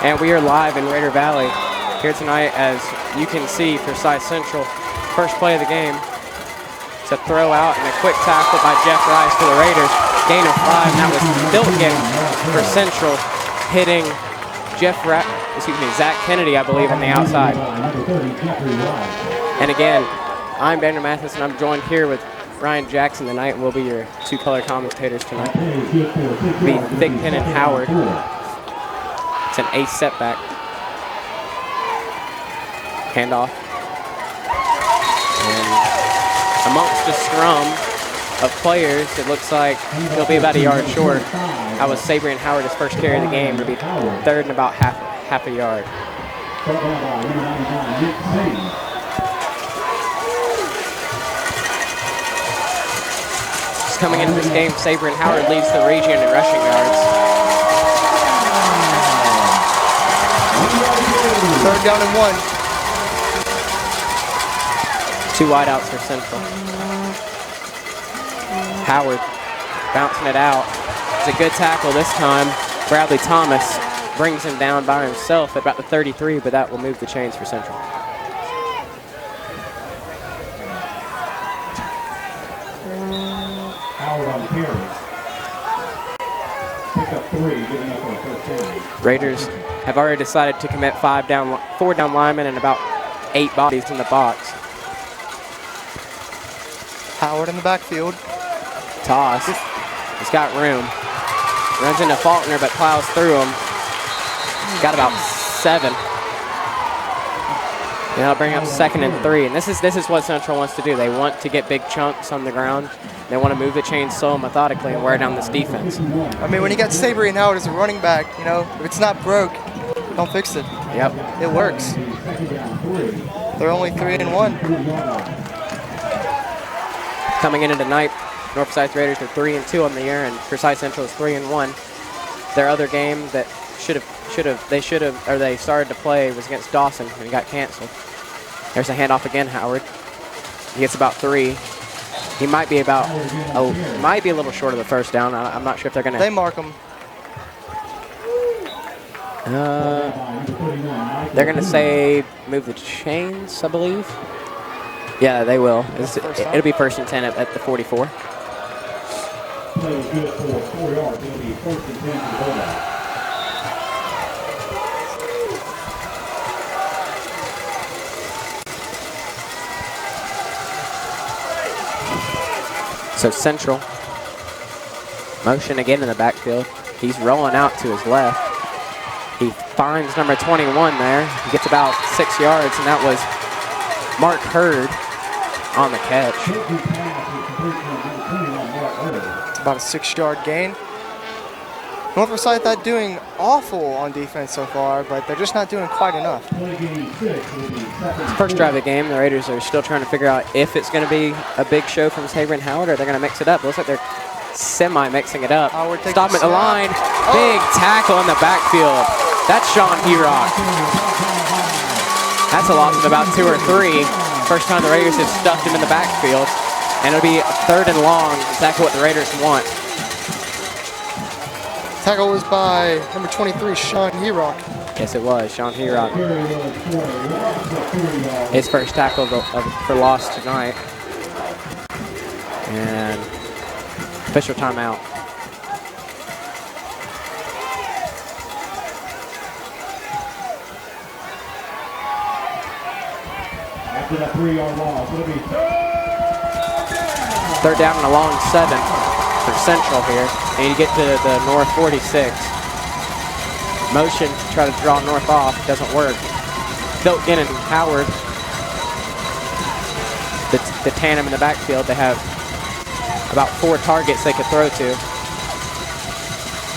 And we are live in Raider Valley here tonight. As you can see, Forsyth Central, first play of the game. It's a throw out and a quick tackle by Jeff Rice for the Raiders. Gain of 5, and that was Biltkin for Central, hitting Zach Kennedy, I believe, on the outside. And again, I'm Daniel Mathis, and I'm joined here with Ryan Jackson tonight, and we'll be your two-color commentators tonight. Be Thigpen and Howard. It's an ace setback. Handoff. And amongst a scrum of players, it looks like he'll be about a yard short. That was Sabrian and Howard, his first carry of the game. It'll be third and about half a yard. Just coming into this game, Sabrian Howard leads the region in rushing yards. Third down and 1. 2 wideouts for Central. Howard bouncing it out. It's a good tackle this time. Bradley Thomas brings him down by himself at about the 33, but that will move the chains for Central. Howard on the carry. Pick up 3, giving up on first down. Raiders have already decided to commit 4 down linemen and about 8 bodies in the box. Howard in the backfield. Toss. He's got room. Runs into Faulkner, but plows through him. Got about 7. And that'll bring up 2nd and 3. And this is what Central wants to do. They want to get big chunks on the ground. They want to move the chains slow and methodically and wear down this defense. I mean, when you got Sabrian and Howard as a running back, you know, if it's not broke, don't fix it. Yep. It works. They're only 3 and 1. Coming into tonight, North Forsyth Raiders are 3 and 2 on the year, and Forsyth Central is 3 and 1. Their other game that they started to play was against Dawson, and it got canceled. There's a handoff again, Howard. He gets about 3. He might be a little short of the first down. I'm not sure if they're going to. They mark him. They're going to say move the chains, I believe. Yeah, they will. It'll be 1st and 10 at the 44. Play was good for 4 yards. It'll be 1st and 10 for the Bulldogs. So Central, motion again in the backfield. He's rolling out to his left. He finds number 21 there. He gets about 6 yards, and that was Mark Hurd on the catch. About a 6-yard gain. North Forsyth not doing awful on defense so far, but they're just not doing quite enough. First drive of the game, the Raiders are still trying to figure out if it's going to be a big show from Sabrian Howard or they're going to mix it up. It looks like they're semi-mixing it up. Stop him at the line. Big tackle in the backfield. That's Sean Herock. That's a loss of about 2 or 3. First time the Raiders have stuffed him in the backfield. And it'll be 3rd and long, exactly what the Raiders want. Tackle was by number 23, Sean Herock. Yes, it was, Sean Herock. His first tackle for loss tonight. And official timeout. After that 3-yard loss, it'll be 3rd down and a long 7 for Central here. And you get to the North 46. Motion to try to draw North off, doesn't work. Biltkin and Howard, the tandem in the backfield, they have about 4 targets they could throw to.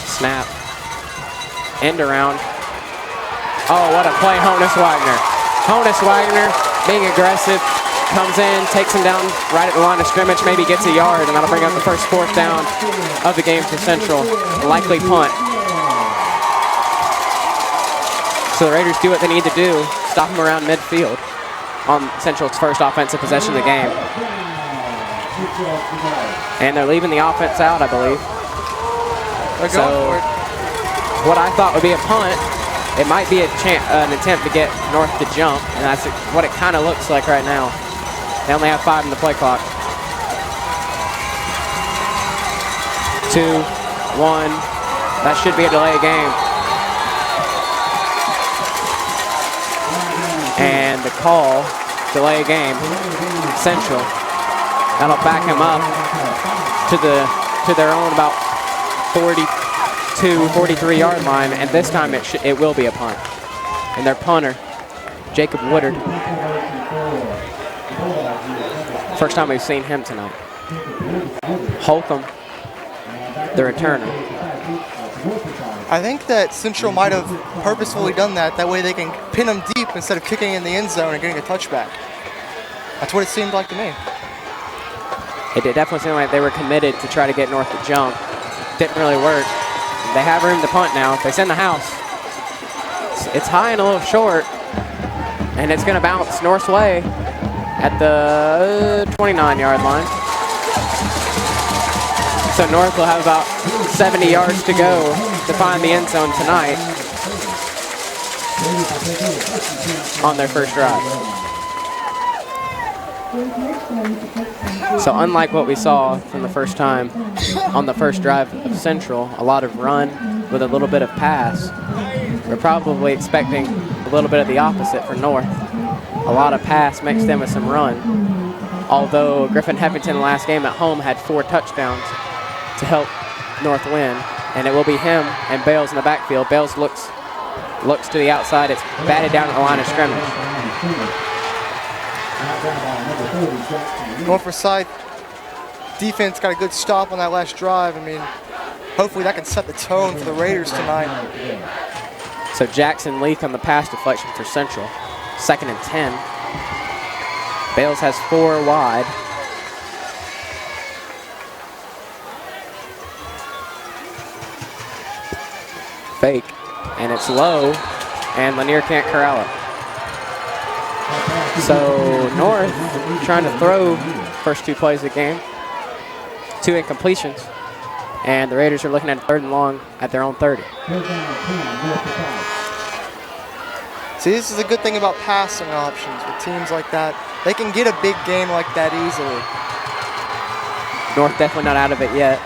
Snap. End around. Oh, what a play, Honus Wagner. Honus Wagner being aggressive, comes in, takes him down right at the line of scrimmage, maybe gets a yard, and that'll bring up the first 4th down of the game for Central. Likely punt. So the Raiders do what they need to do, stop him around midfield on Central's first offensive possession of the game. And they're leaving the offense out, I believe. They're going for it. What I thought would be a punt It might be an attempt to get North to jump, and that's what it kind of looks like right now. They only have 5 in the play clock. 2, 1. That should be a delay game. And the call, delay game, Central. That'll back him up to their own about 42, 43-yard line, and this time it will be a punt. And their punter, Jacob Woodard. First time we've seen him tonight. Holcomb, the returner. I think that Central might have purposefully done that. That way they can pin them deep instead of kicking in the end zone and getting a touchback. That's what it seemed like to me. It definitely seemed like they were committed to try to get North to jump. Didn't really work. They have room to punt now. They send the house. It's high and a little short, and it's going to bounce North's way at the 29-yard line. So North will have about 70 yards to go to find the end zone tonight on their first drive. So unlike what we saw from the first time on the first drive of Central, a lot of run with a little bit of pass, we're probably expecting a little bit of the opposite for North. A lot of pass mixed in with some run. Although Griffin Heffington last game at home had 4 touchdowns to help North win, and it will be him and Bales in the backfield. Bales looks to the outside. It's batted down at the line of scrimmage. North Forsyth defense got a good stop on that last drive. I mean, hopefully that can set the tone for the Raiders tonight. So Jackson Leak on the pass deflection for Central. 2nd and 10. Bales has 4 wide. Fake, and it's low, and Lanier can't corral it. So North trying to throw first 2 plays of the game, 2 incompletions, and the Raiders are looking at 3rd and long at their own 30. See, this is a good thing about passing options with teams like that. They can get a big game like that easily. North definitely not out of it yet.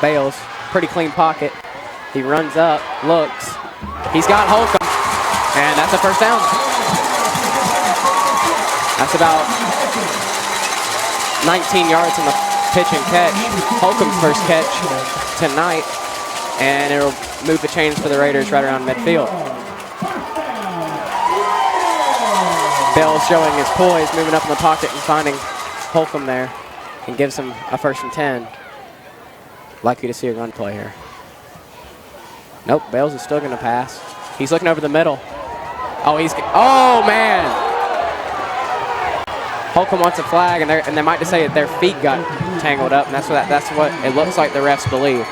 Bales, pretty clean pocket. He runs up, looks. He's got Holcomb, and that's a first down. That's about 19 yards on the pitch and catch. Holcomb's first catch tonight, and it'll move the chains for the Raiders right around midfield. Bell showing his poise, moving up in the pocket and finding Holcomb there, and gives him a 1st and 10. Likely to see a run play here. Nope, Bales is still going to pass. He's looking over the middle. Oh, man! Holcomb wants a flag, and they might just say that their feet got tangled up, and that's what it looks like the refs believe.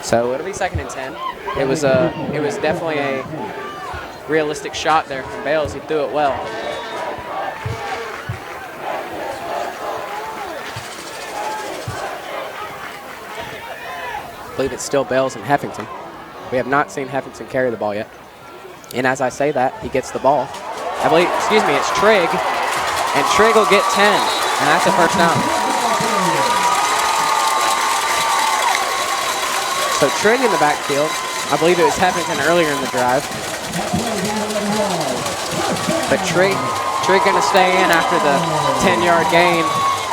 So it'll be 2nd and 10. It was definitely a realistic shot there from Bales. He threw it well. I believe it's still Bales and Heffington. We have not seen Heffington carry the ball yet. And as I say that, he gets the ball. I believe, it's Trigg. And Trigg will get 10, and that's a first down. So Trigg in the backfield. I believe it was Heffington earlier in the drive. But Trigg going to stay in after the 10-yard gain,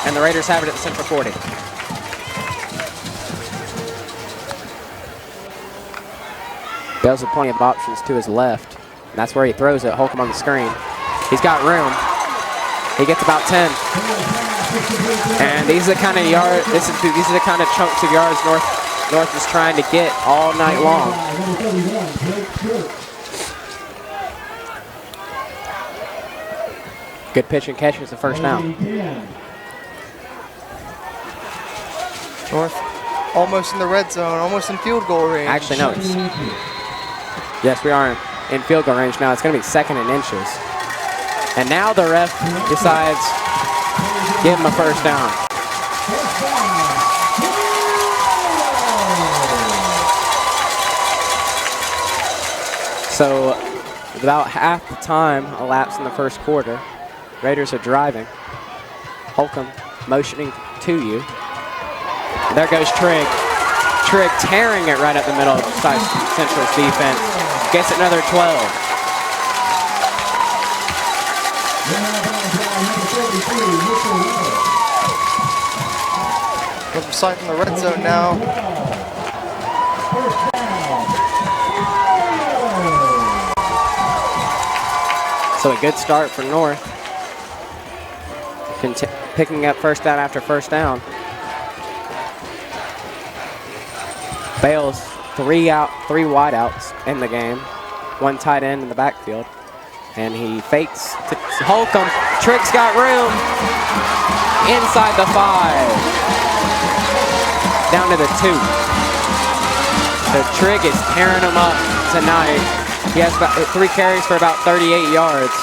and the Raiders have it at the Central 40. Bales with plenty of options to his left. And that's where he throws it. Holcomb on the screen. He's got room. He gets about 10. And these are the kind of these are the kind of chunks of yards North is trying to get all night long. Good pitch and catch is the first down. North almost in the red zone, almost in field goal range. Actually, no. Yes, we are in field goal range now. It's going to be 2nd and inches. And now the ref decides give him a first down. With about half the time elapsed in the first quarter, Raiders are driving. Holcomb motioning to you. There goes Trigg. Trigg tearing it right up the middle of Central's defense. Gets another 12. Forsyth in the red zone now. So a good start for North. Picking up first down after first down. Bales, three wideouts in the game. One tight end in the backfield. And he fakes to Holcomb. Trigg's got room. Inside the 5. Down to the 2. So Trigg is tearing him up tonight. He has about 3 carries for about 38 yards.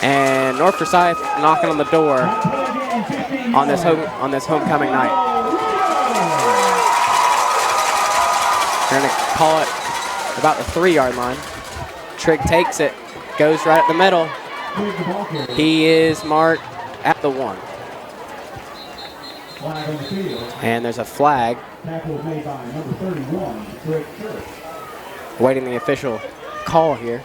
And North Forsyth knocking on the door on this homecoming night. They're going to call it about the 3-yard line. Trigg takes it, goes right up the middle. He is marked at the 1. And there's a flag. Waiting the official call here.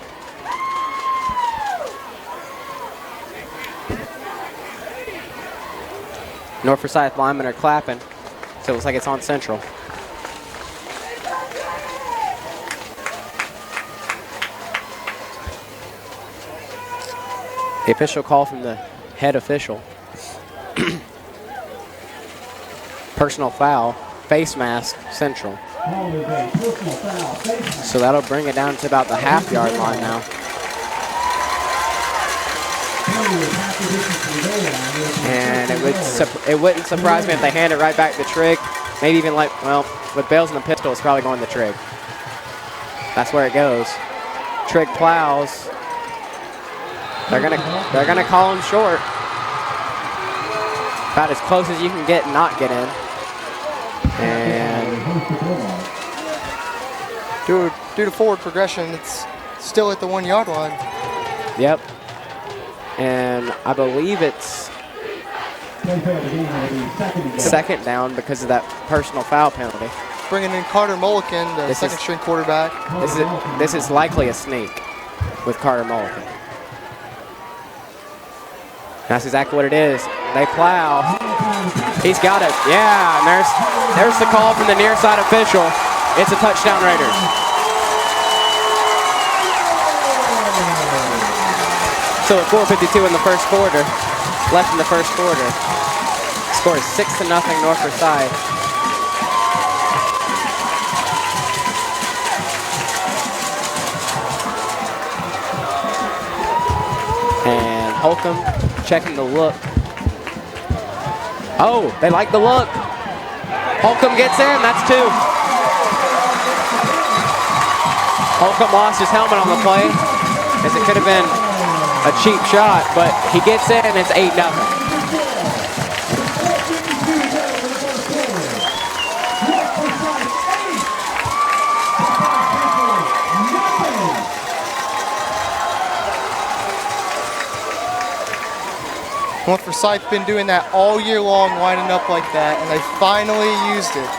North Forsyth linemen are clapping, so it looks like it's on Central. The official call from the head official. Personal foul, face mask, Central. So that'll bring it down to about the half-yard line now. And it wouldn't surprise me if they hand it right back to Trigg. Maybe even with Bales in the pistol, it's probably going to Trigg. That's where it goes. Trigg plows. They're gonna call him short. About as close as you can get and not get in. And due to forward progression, it's still at the 1-yard line. Yep. And I believe it's second down because of that personal foul penalty. Bringing in Carter Mulligan, the second-string quarterback. This is likely a sneak with Carter Mulligan. That's exactly what it is. They plow. He's got it. Yeah, and there's the call from the near side official. It's a touchdown, Raiders. So at 4:52 in the first quarter, left in the first quarter. Score is 6-0 North Forsyth. And Holcomb checking the look. Oh, they like the look. Holcomb gets in, that's 2. Holcomb lost his helmet on the play, as it could have been a cheap shot, but he gets in and it's 8-0. North Forsyth been doing that all year long, lining up like that, and they finally used it.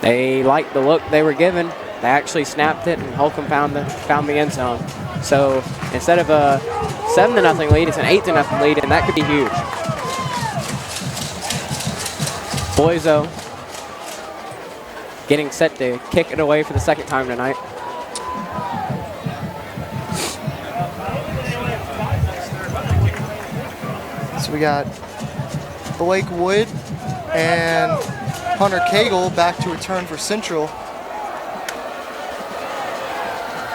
They liked the look they were given. They actually snapped it, and Holcomb found the end zone. So instead of a 7-0 lead, it's an 8-0 lead, and that could be huge. Boizo getting set to kick it away for the second time tonight. So we got Blake Wood and Hunter Cagle back to return for Central.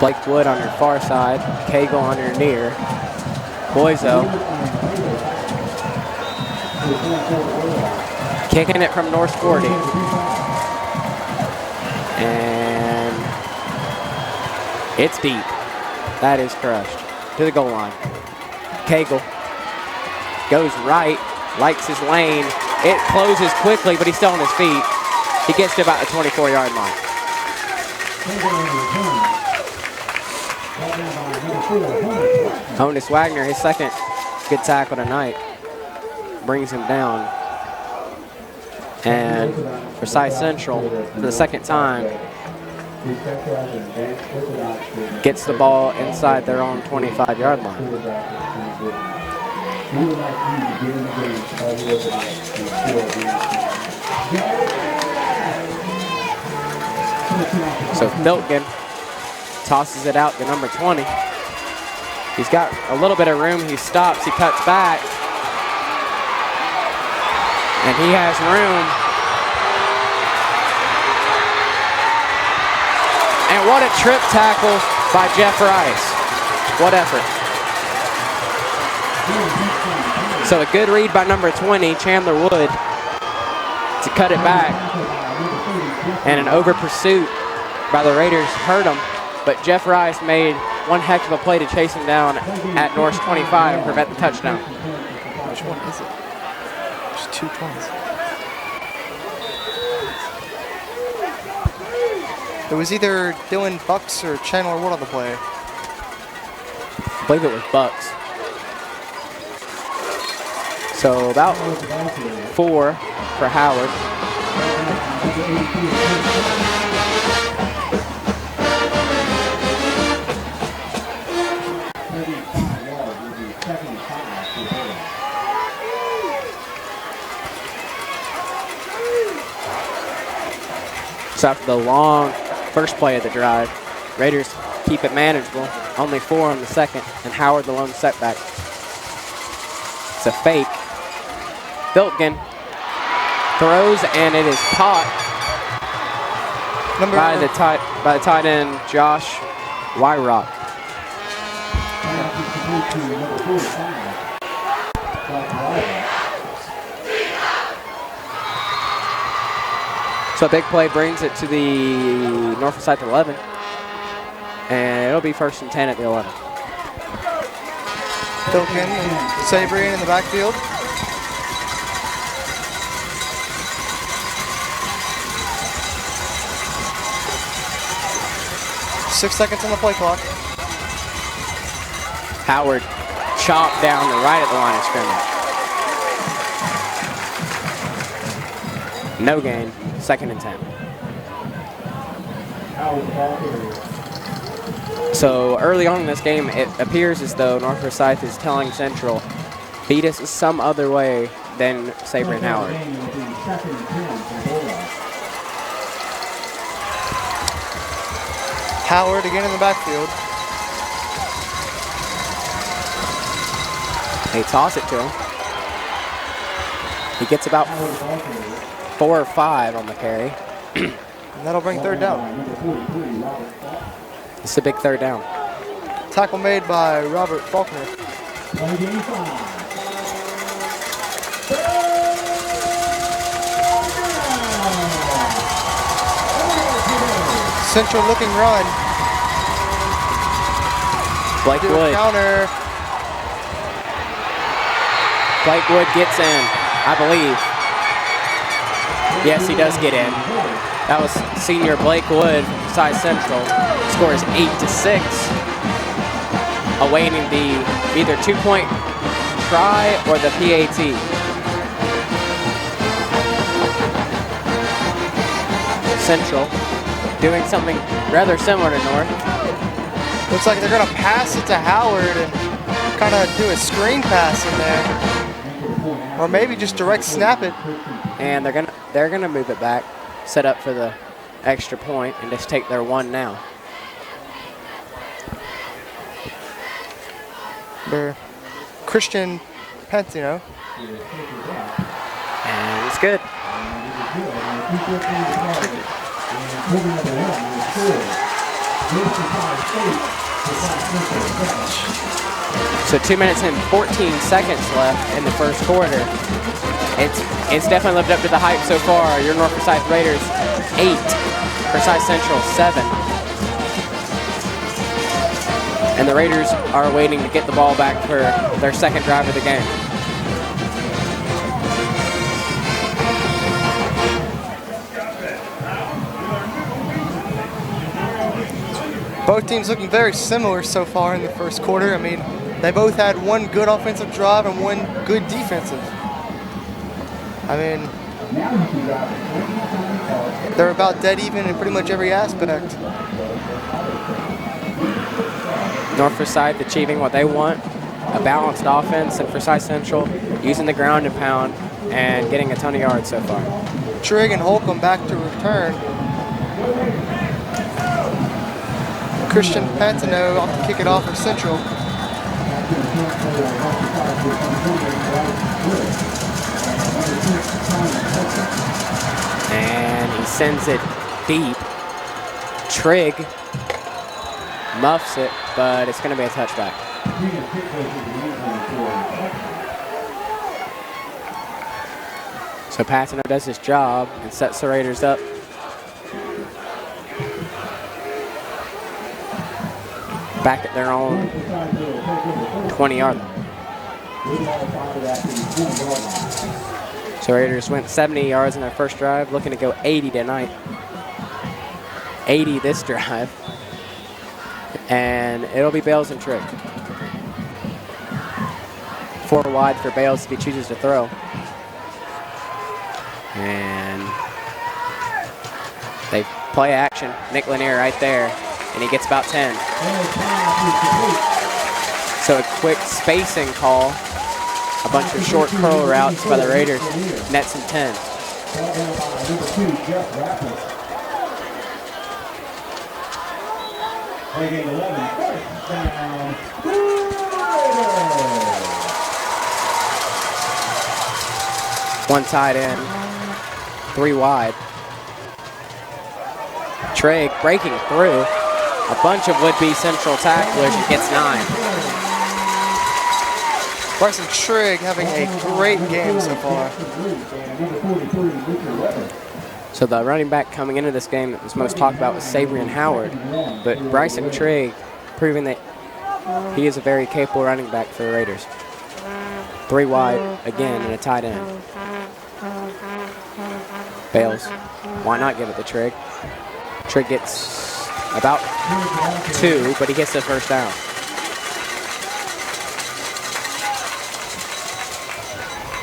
Blake Wood on your far side, Cagle on your near. Boizo kicking it from North 40. And it's deep. That is crushed to the goal line. Cagle goes right, likes his lane. It closes quickly, but he's still on his feet. He gets to about the 24-yard line. Honus Wagner, his second good tackle tonight, brings him down. And Forsyth Central, for the second time, gets the ball inside their own 25-yard line. So Biltgen tosses it out to number 20. He's got a little bit of room. He stops, he cuts back. And he has room. And what a trip tackle by Jeff Rice. What effort. So a good read by number 20, Chandler Wood, to cut it back. And an over pursuit by the Raiders hurt him. But Jeff Rice made one heck of a play to chase him down at North's 25 and prevent the touchdown. Which one is it? There's 2 20s. It was either Dylan Bucks or Chandler Wood on the play. I believe it was Bucks. So about 4 for Howard. So after the long first play of the drive, Raiders keep it manageable. Only 4 on the second, and Howard the lone setback. It's a fake. Biltgen throws, and it is caught by the tight end, Josh Wyrock. So a big play brings it to the North Forsyth 11. And it'll be 1st and 10 at the 11. Biltgen and Sabrian in the backfield. Six seconds on the play clock. Howard chopped down right at the line of scrimmage. No gain, 2nd and 10. So early on in this game, it appears as though North Forsyth is telling Central, beat us some other way than Sabre and Howard. Howard again in the backfield. They toss it to him. He gets about 4 or 5 on the carry. And that'll bring 3rd down. It's a big 3rd down. Tackle made by Robert Faulkner. Central looking run. Blake Wood. Counter. Blake Wood gets in, I believe. Yes, he does get in. That was senior Blake Wood, Forsyth Central. Scores 8-6. Awaiting the either 2-point try or the PAT. Central doing something rather similar to North. Looks like they're going to pass it to Howard and kind of do a screen pass in there. Or maybe just direct snap it. And they're gonna move it back, set up for the extra point, and just take their 1 now. For Christian Pantino. And it's good. So 2 minutes and 14 seconds left in the first quarter. It's definitely lived up to the hype so far. Your North Forsyth Raiders 8, Forsyth Central 7. And the Raiders are waiting to get the ball back for their second drive of the game. Both teams looking very similar so far in the first quarter. I mean, they both had one good offensive drive and one good defensive. I mean, they're about dead even in pretty much every aspect. North Forsyth achieving what they want, a balanced offense, and Forsyth Central using the ground and pound and getting a ton of yards so far. Trigg and Holcomb back to return. Christian Patino off to kick it off for Central. And he sends it deep. Trigg muffs it, but it's going to be a touchback. So Patino does his job and sets the Raiders up. Back at their own 20-yard line. So Raiders went 70 yards in their first drive, looking to go 80 tonight. 80 this drive. And it'll be Bales and Trigg. 4 wide for Bales if he chooses to throw. And they play action. Nick Lanier right there. And he gets about 10. So a quick spacing call. A bunch of short curl routes by the Raiders. Nets and 10. One tight end. 3 wide. Trigg breaking through. A bunch of would-be Central tacklers and gets 9. Bryson Trigg having a great game so far. So the running back coming into this game that was most talked about was Sabrian Howard. But Bryson Trigg proving that he is a very capable running back for the Raiders. 3 wide again and a tight end. Bales. Why not give it to Trigg? Trigg gets about 2, but he gets the first down.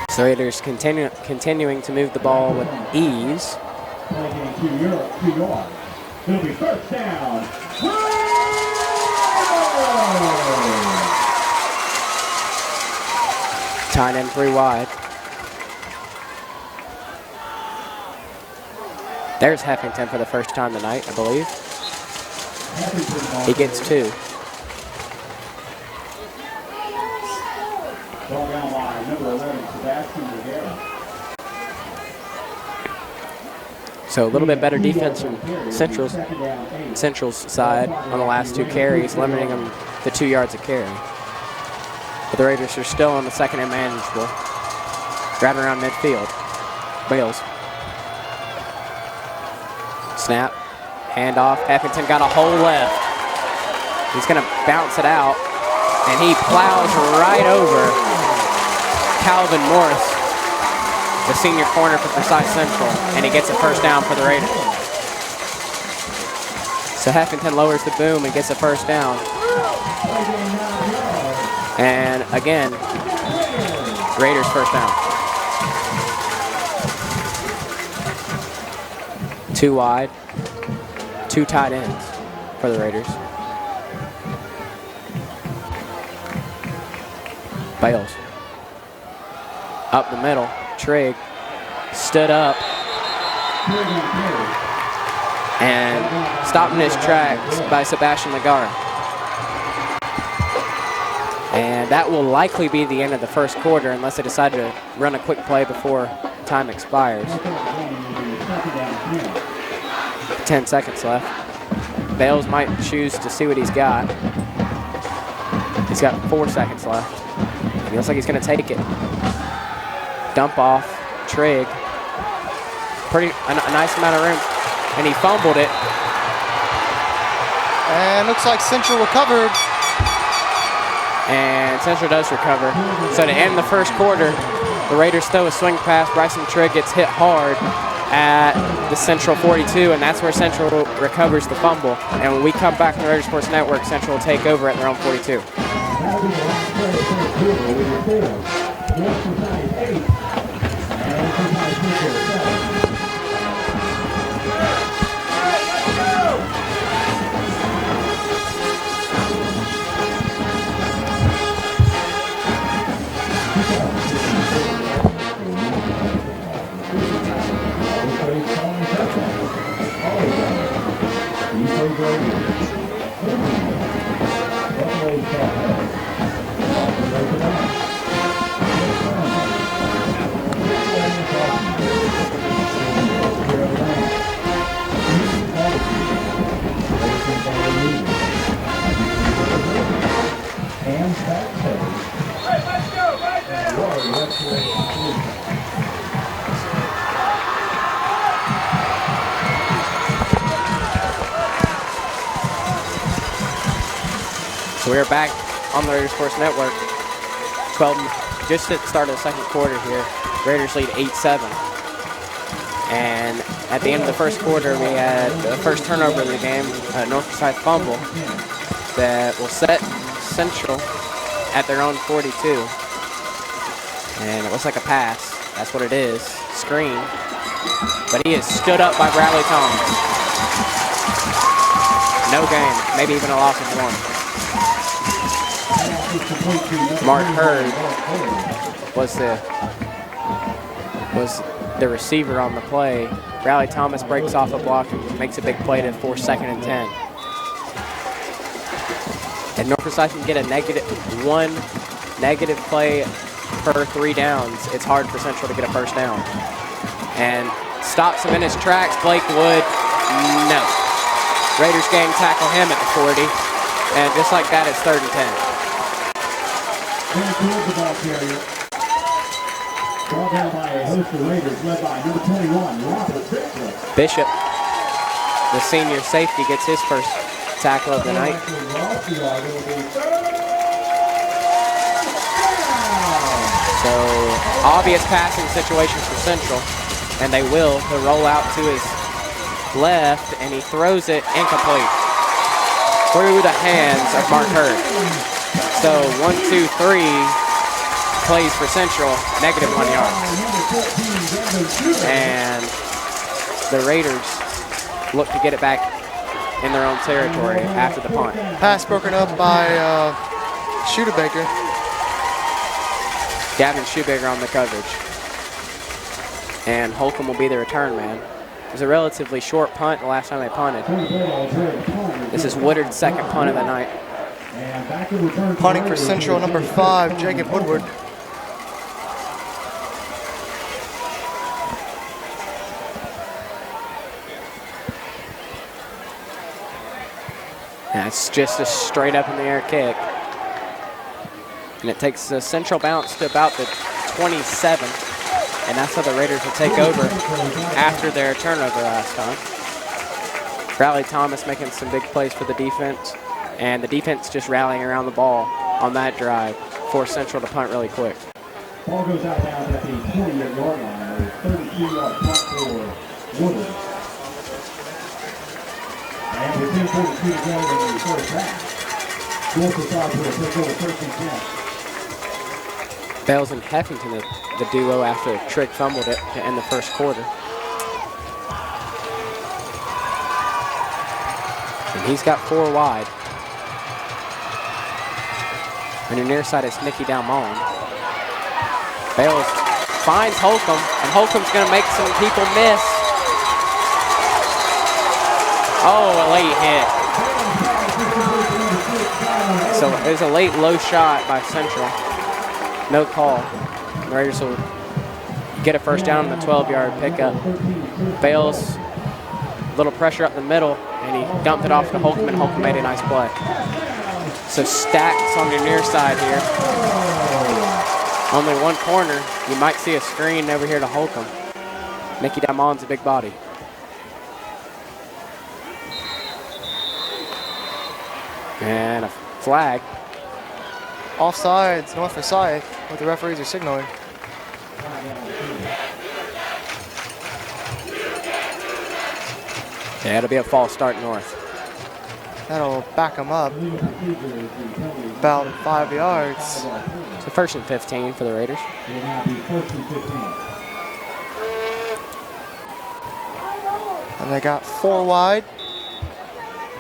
So Raiders continuing to move the ball with ease. It'll be first down. Tight end 3 wide. There's Heffington for the first time tonight, I believe. He gets 2. So a little bit better defense from Central's side on the last 2 carries, limiting them to 2 yards a carry. But the Raiders are still on the second and manageable. Right around midfield. Bales. Snap. Handoff. Heffington got a hole left. He's going to bounce it out. And he plows right over Calvin Morris, the senior corner for Forsyth Central, and he gets a first down for the Raiders. So Heffington lowers the boom and gets a first down. And again, Raiders first down. 2 wide, 2 tight ends for the Raiders. Bales. Up the middle, Trigg stood up and stopped in his tracks by Sebastian Legara. And that will likely be the end of the first quarter unless they decide to run a quick play before time expires. 10 seconds left. Bales might choose to see what he's got. He's got 4 seconds left. He looks like he's going to take it. Dump off, Trigg. A nice amount of room. And he fumbled it. And looks like Central recovered. And Central does recover. So to end the first quarter, the Raiders throw a swing pass. Bryson Trigg gets hit hard at the Central 42, and that's where Central recovers the fumble. And when we come back on the Raider Sports Network, Central will take over at their own 42. That'll be the last play of the first quarter with your score. North Forsyth 8 and Forsyth Central 7. So we're back on the Raider Sports Network. 12, just at the start of the second quarter here. Raiders lead 8-7. And at the end of the first quarter, we had the first turnover of the game, a North Forsyth fumble that will set Central at their own 42. And it looks like a pass. That's what it is. Screen. But he is stood up by Bradley Thomas. No gain, maybe even a loss of 1. Mark Hurd was the receiver on the play. Bradley Thomas breaks off a block and makes a big play to force 2nd and 10. And North Forsyth can get one negative play per 3 downs. It's hard for Central to get a first down. And stops him in his tracks. Blake Wood, no. Raiders gang tackle him at the 40. And just like that, it's 3rd and 10. Towards the ball carrier. Ball down by a host of Raiders, led by number 21, Robert Bishop. Bishop, the senior safety, gets his first tackle of the night. So, obvious passing situation for Central, and they will. He'll roll out to his left, and he throws it incomplete through the hands of Mark Hurd. So 1, 2, 3 plays for Central, negative -1 yard. And the Raiders look to get it back in their own territory after the punt. Pass broken up by Schudebaker. Gavin Schubaker on the coverage. And Holcomb will be the return man. It was a relatively short punt the last time they punted. This is Woodard's 2nd punt of the night. Punting for Central, number 5, Jacob Woodward. And it's just a straight up in the air kick. And it takes a Central bounce to about the 27. And that's how the Raiders will take over after their turnover last time. Bradley Thomas making some big plays for the defense. And the defense just rallying around the ball on that drive. Force Central to punt really quick. Ball goes out down at the 28-yard line. A 32-yard punt for Woodard. And with 10:42 to go in the first half, North Forsyth will take over 1st and 10. Bales and Heffington, the duo, after Trick fumbled it to end the first quarter. And he's got 4 wide. On your near side is Nicky Dalmon. Bales finds Holcomb, and Holcomb's going to make some people miss. Oh, a late hit. So it was a late low shot by Central. No call. The Raiders will get a first down on the 12-yard pickup. Bales, a little pressure up the middle, and he dumped it off to Holcomb, and Holcomb made a nice play. So stacks on your near side here. Only one corner. You might see a screen over here to Holcomb. Nicky Dalmon's a big body. And a flag. Offsides, North Forsyth, what the referees are signaling. Yeah, it'll be a false start north. That'll back them up about 5 yards. So first and 15 for the Raiders. Will now be first and 15. And they got 4 wide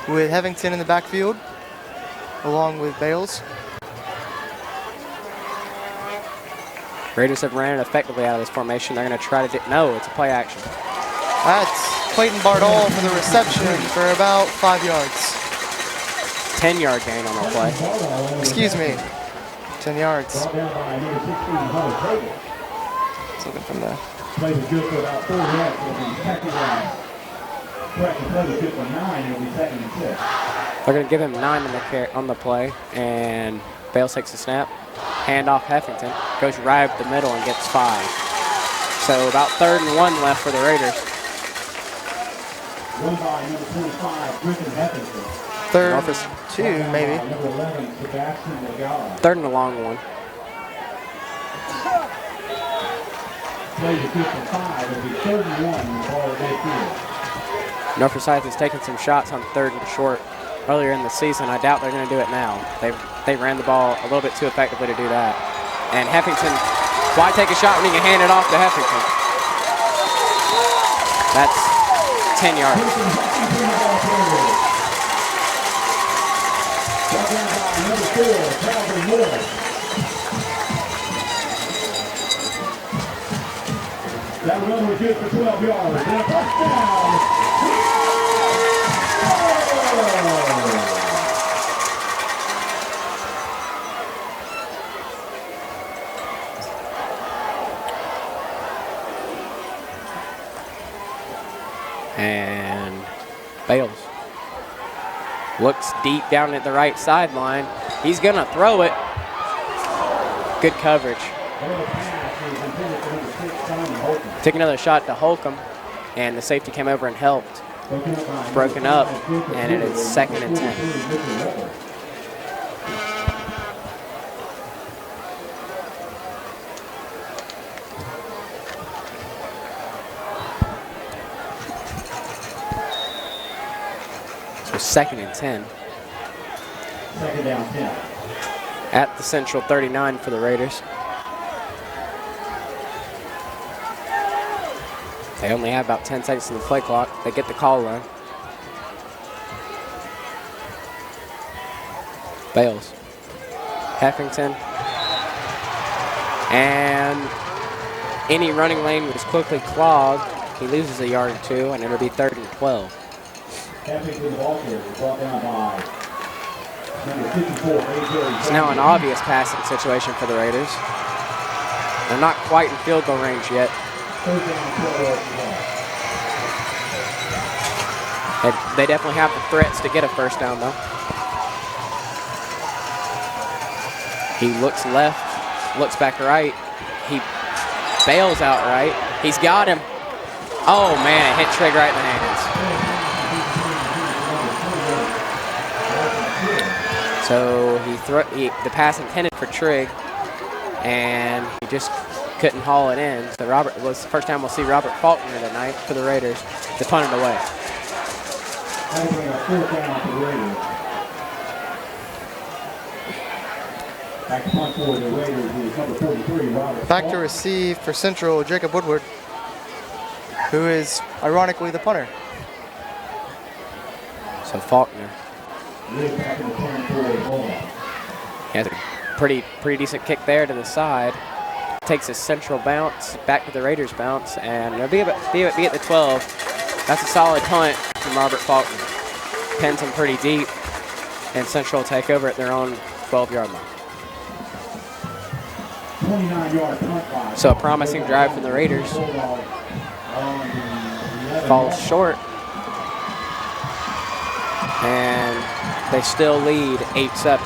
with Hevington in the backfield, along with Bales. Raiders have ran it effectively out of this formation. They're going to try to no, it's a play action. That's Clayton Bardall for the reception for about 5 yards. 10-yard gain on the play. Excuse me, 10 yards. Brought down by number 16, Hunter Taylor. It's looking from there. Play was good for about 4 yards. It'll be second down. Correct, the play was good for 9. It'll be second and 6. They're going to give him 9 on the play, and Bales takes the snap. Hand off Heffington, goes right up the middle and gets 5. So about 3rd and 1 left for the Raiders. Run by number 25, Griffin Heffington. 3rd and 2, maybe. Number 11, Sebastian Legala. 3rd and a long one. Play was good for 5. It'll be 3rd and 1 in the ball at midfield. North Forsyth has taken some shots on 3rd and short earlier in the season. I doubt they're going to do it now. They ran the ball a little bit too effectively to do that. And Heffington, why take a shot when you can hand it off to Heffington? That's 10 yards. Number 4, Calvin Moore. That run was good for 12 yards. And a touchdown. And Bales looks deep down at the right sideline. He's going to throw it. Good coverage. Took another shot to Holcomb, and the safety came over and helped. Broken up, and it is 2nd and 10. So 2nd and 10. 2nd down 10. At the Central 39 for the Raiders. They only have about 10 seconds in the play clock. They get the call line. Bales. Heffington. And any running lane was quickly clogged. He loses a yard or 2, and it'll be 3rd and 12. Heffington ball carrier brought down by number 54, AJ. It's now an obvious passing situation for the Raiders. They're not quite in field goal range yet. 3rd down 12. They definitely have the threats to get a first down, though. He looks left, looks back right. He bails out right. He's got him. Oh, man, it hit Trigg right in the hands. So the pass intended for Trigg, and he just couldn't haul it in. So Robert was the first time we'll see Robert Faulkner tonight for the Raiders to punt it away. That'll bring a 4th down for the Raiders. Back to punt for the Raiders is number 43, Robert. Back to receive for Central, Jacob Woodward, who is ironically the punter. So Faulkner. Back in the 10 for the ball. He has a pretty decent kick there to the side. Takes a Central bounce, back to the Raiders bounce, and it'll be at the 12. That's a solid punt from Robert Faulkner. Pins him pretty deep, and Central will take over at their own 12-yard line. 29-yard punt by. So a promising drive from the Raiders. Falls short. And they still lead 8-7.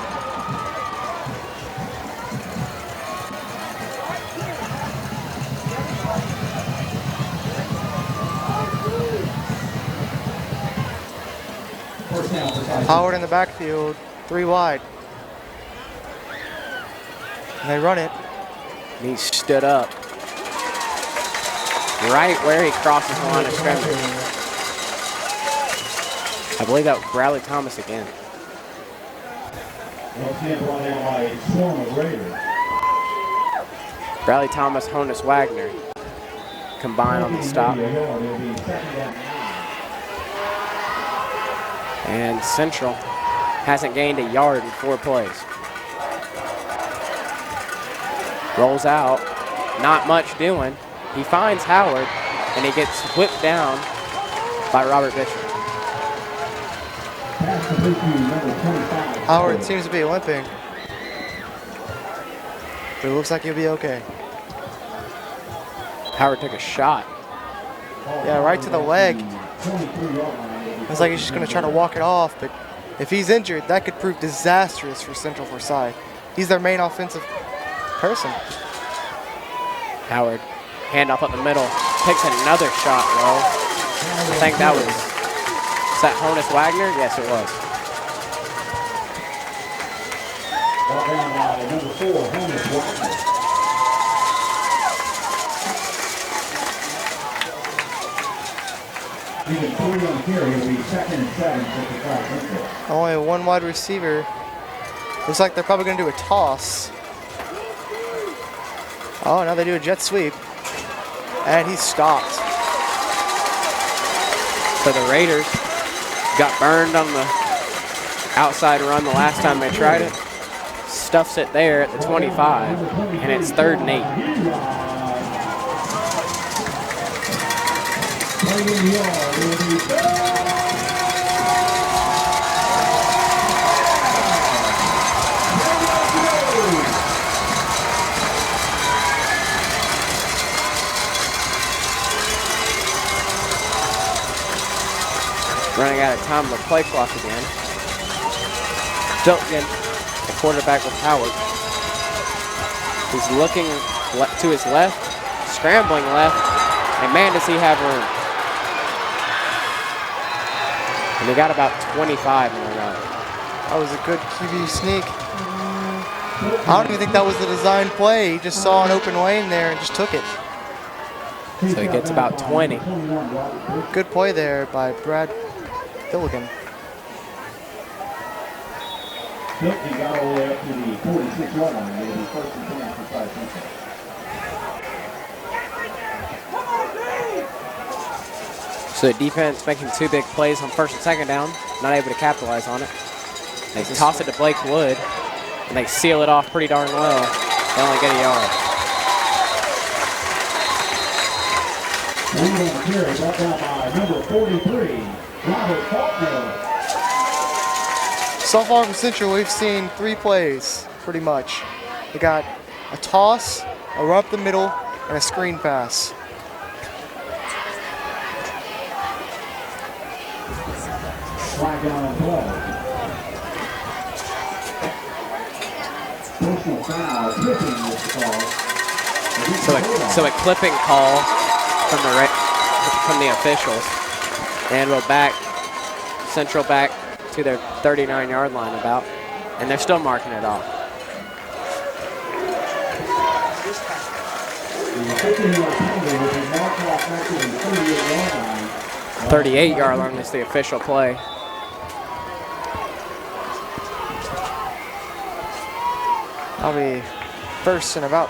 Howard in the backfield, 3 wide. And they run it. He stood up right where he crosses the line of scrimmage. I believe that was Bradley Thomas again. Bradley Thomas, Honus Wagner combine on the stop. And Central hasn't gained a yard in 4 plays. Rolls out, not much doing. He finds Howard, and he gets whipped down by Robert Bishop. Howard seems to be limping, but it looks like he'll be okay. Howard took a shot. Yeah, right to the leg. It's like he's just going to try to walk it off, but if he's injured, that could prove disastrous for Central Forsyth. He's their main offensive person. Howard, handoff up the middle, takes another shot, though. I think that was that Honus Wagner? Yes, it was. Brought down by number 4, Honus Wagner. Even 3 on carry, it'll be 2nd and 7 for the Only one wide receiver. Looks like they're probably going to do a toss. Oh, now they do a jet sweep. And he's stopped. So the Raiders got burned on the outside run the last time they tried it. Stuffs it there at the 25, and it's 3rd and 8. Running out of time on the play clock again. Dilton, the quarterback with Howard. He's looking to his left, scrambling left, and man, does he have room. And they got about 25 in the run. That was a good QB sneak. I don't even think that was the design play. He just saw an open lane there and just took it. So he gets about 20. Good play there by Brad Gilligan. He got all the way up to the 46-yard line. It'll be 1st and 10 for Forsyth Central. So the defense making 2 big plays on 1st and 2nd down, not able to capitalize on it. They toss it to Blake Wood, and they seal it off pretty darn well. They only get a yard. Lead on the carry, brought down by number 43, Robert Faulkner. So far from Central, we've seen 3 plays, pretty much. They got a toss, a run up the middle, and a screen pass. Flag down on play. Personal foul, clipping was the call. So a clipping call from the officials, and we're back, Central back to their 39-yard line about, and they're still marking it off. 38-yard line is the official play. That'll be 1st and about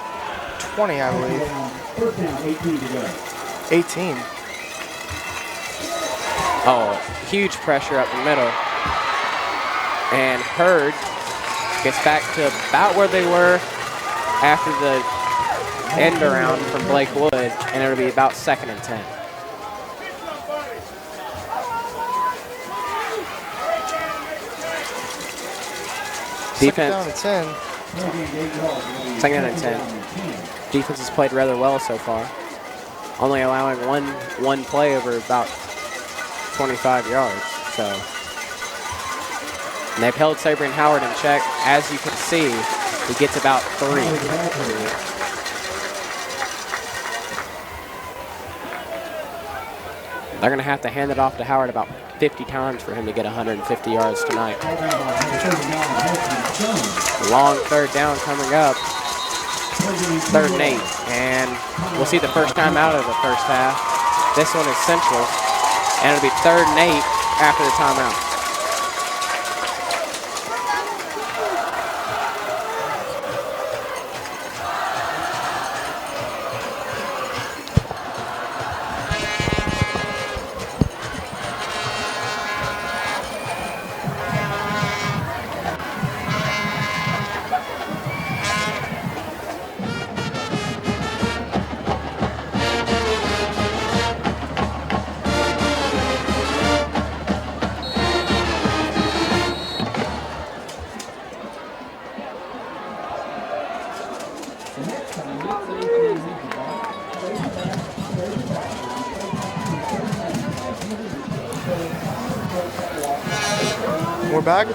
20, I believe. First down, 18 to go. 18. Oh, huge pressure up the middle. And Hurd gets back to about where they were after the end around from Blake Wood, and it'll be about 2nd and 10. Second down to 10. 2nd and 10. Defense has played rather well so far, only allowing one play over about 25 yards. So, and they've held Sabrian Howard in check. As you can see, he gets about 3. They're going to have to hand it off to Howard about 50 times for him to get 150 yards tonight. Long 3rd down coming up. 3rd and 8. And we'll see the first time out of the first half. This one is Central. And it'll be 3rd and 8 after the timeout. We're back.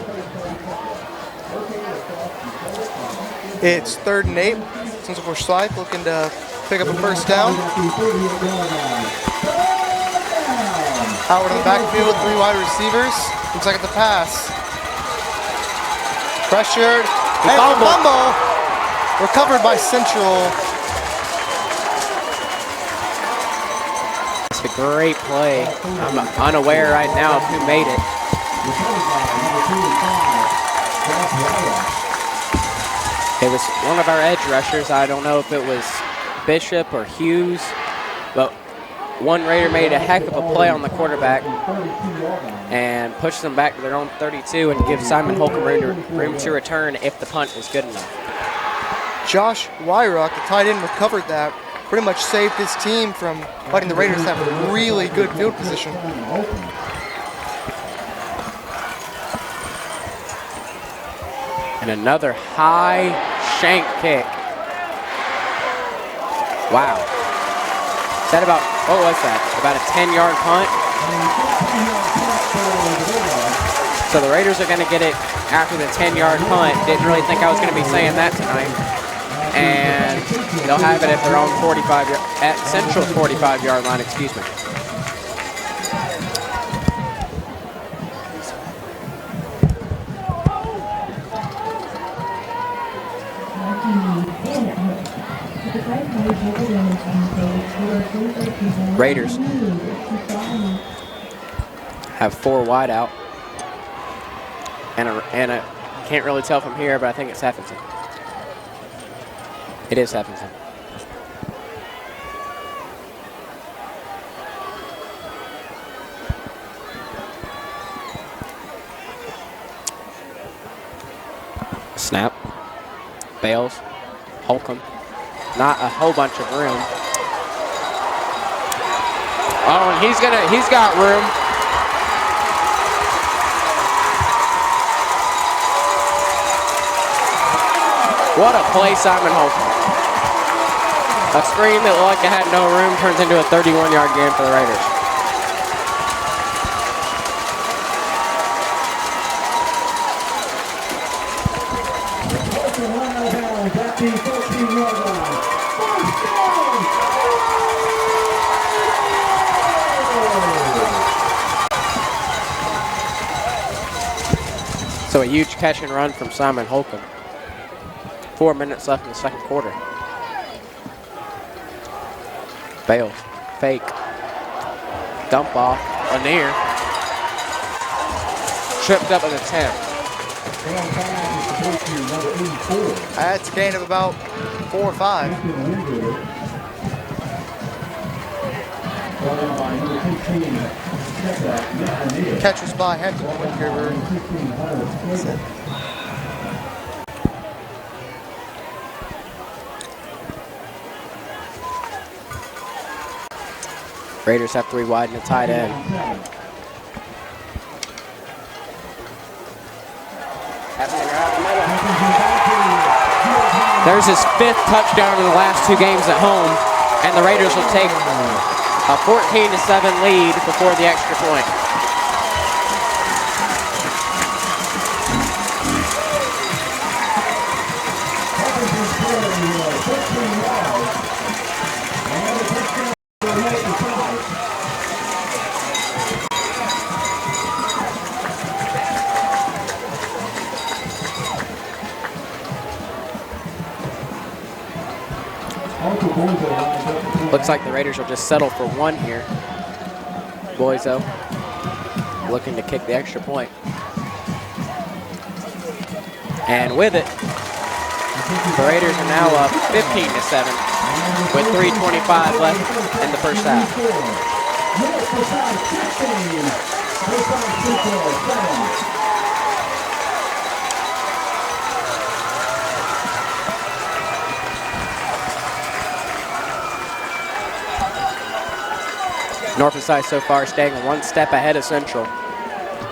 It's 3rd and 8. Central Forsyth looking to pick up a first down. Howard in the backfield with 3 wide receivers. Looks like at the pass. Pressured. And fumble. Recovered by Central. It's a great play. I'm unaware right now of who made it. It was one of our edge rushers. I don't know if it was Bishop or Hughes, but one Raider made a heck of a play on the quarterback and pushed them back to their own 32 and gives Simon Holcomb room to return if the punt is good enough. Josh Wyrock, the tight end, recovered that. Pretty much saved his team from letting the Raiders have a really good field position. And another high shank kick. Wow. Is that about, what was that? About a 10-yard punt? So the Raiders are going to get it after the 10-yard punt. Didn't really think I was going to be saying that tonight. And they'll have it at their own 45, at Central's 45-yard line, excuse me. Raiders have 4 wide out, and a can't really tell from here, but I think it's Heffington. It is Heffington. Snap. Bales. Holcomb. Not a whole bunch of room. Oh, and he's got room. What a play, Simon Holcomb. A screen that looked like it had no room turns into a 31-yard gain for the Raiders. So a huge catch and run from Simon Holcomb. 4 minutes left in the second quarter. Bale, fake, dump off, Lanier. Tripped up at the 10. That's a gain of about 4 or 5. Catch was by Hampton Whitaker. Raiders have 3 wide and a tight end. There's his 5th touchdown in the last 2 games at home, and the Raiders will take a 14-7 lead before the extra point. Looks like the Raiders will just settle for 1 here. Boyzo. looking to kick the extra point. And with it, the Raiders are now up 15-7 with 3:25 left in the first half. North Forsyth so far staying one step ahead of Central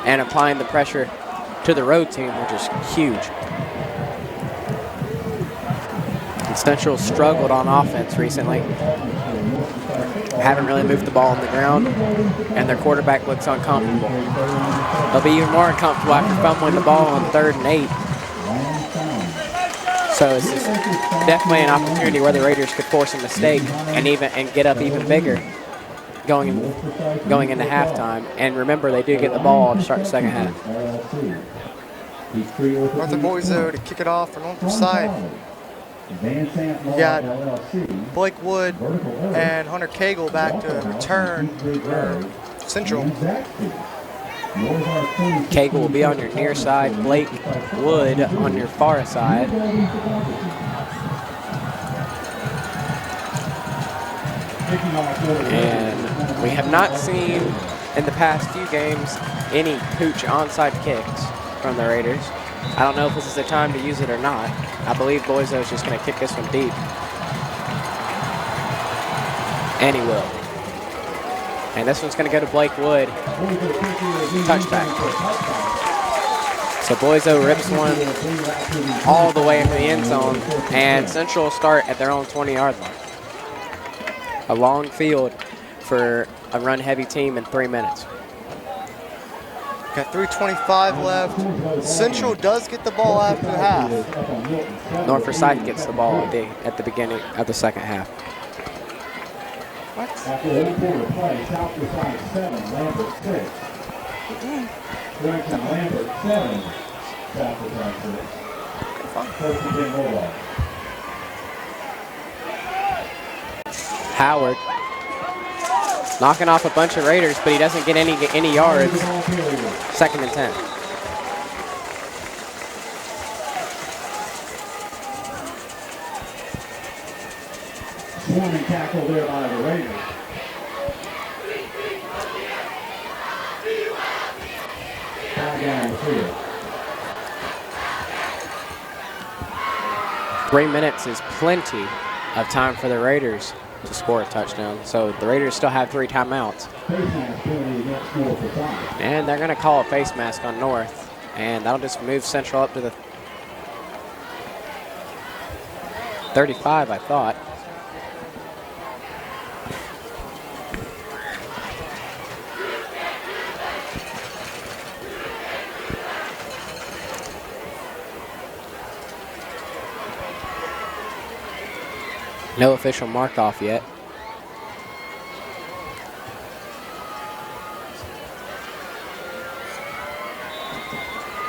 and applying the pressure to the road team, which is huge. And Central struggled on offense recently. Haven't really moved the ball on the ground, and their quarterback looks uncomfortable. They'll be even more uncomfortable after fumbling the ball on 3rd and 8. So it's definitely an opportunity where the Raiders could force a mistake and get up even bigger going into halftime. And remember, they do get the ball to start the second half. Northern Boyzo to kick it off for North Forsyth. You got Blake Wood and Hunter Cagle back to return for Central. Cagle will be on your near side, Blake Wood on your far side. And we have not seen in the past few games any pooch onside kicks from the Raiders. I don't know if this is the time to use it or not. I believe Boyzo is just going to kick this one deep. And he will. And this one's going to go to Blake Wood. Touchback. So Boyzo rips one all the way into the end zone, and Central will start at their own 20-yard line. A long field for a run-heavy team in 3 minutes. Got 3:25 left. Central does get the ball after the half. North Forsyth gets the ball at the beginning of the second half. What? After the quarter play, South Forsyth 7, Lambert 6. Correction, Lambert 7, South Forsyth 6. First and 10 Bulldog. Howard knocking off a bunch of Raiders, but he doesn't get any yards. 2nd and 10. Swarming tackle there by the Raiders. Down the field. 3 minutes is plenty of time for the Raiders to score a touchdown. So the Raiders still have 3 timeouts. And they're going to call a face mask on North. And that'll just move Central up to the 35, I thought. No official mark off yet.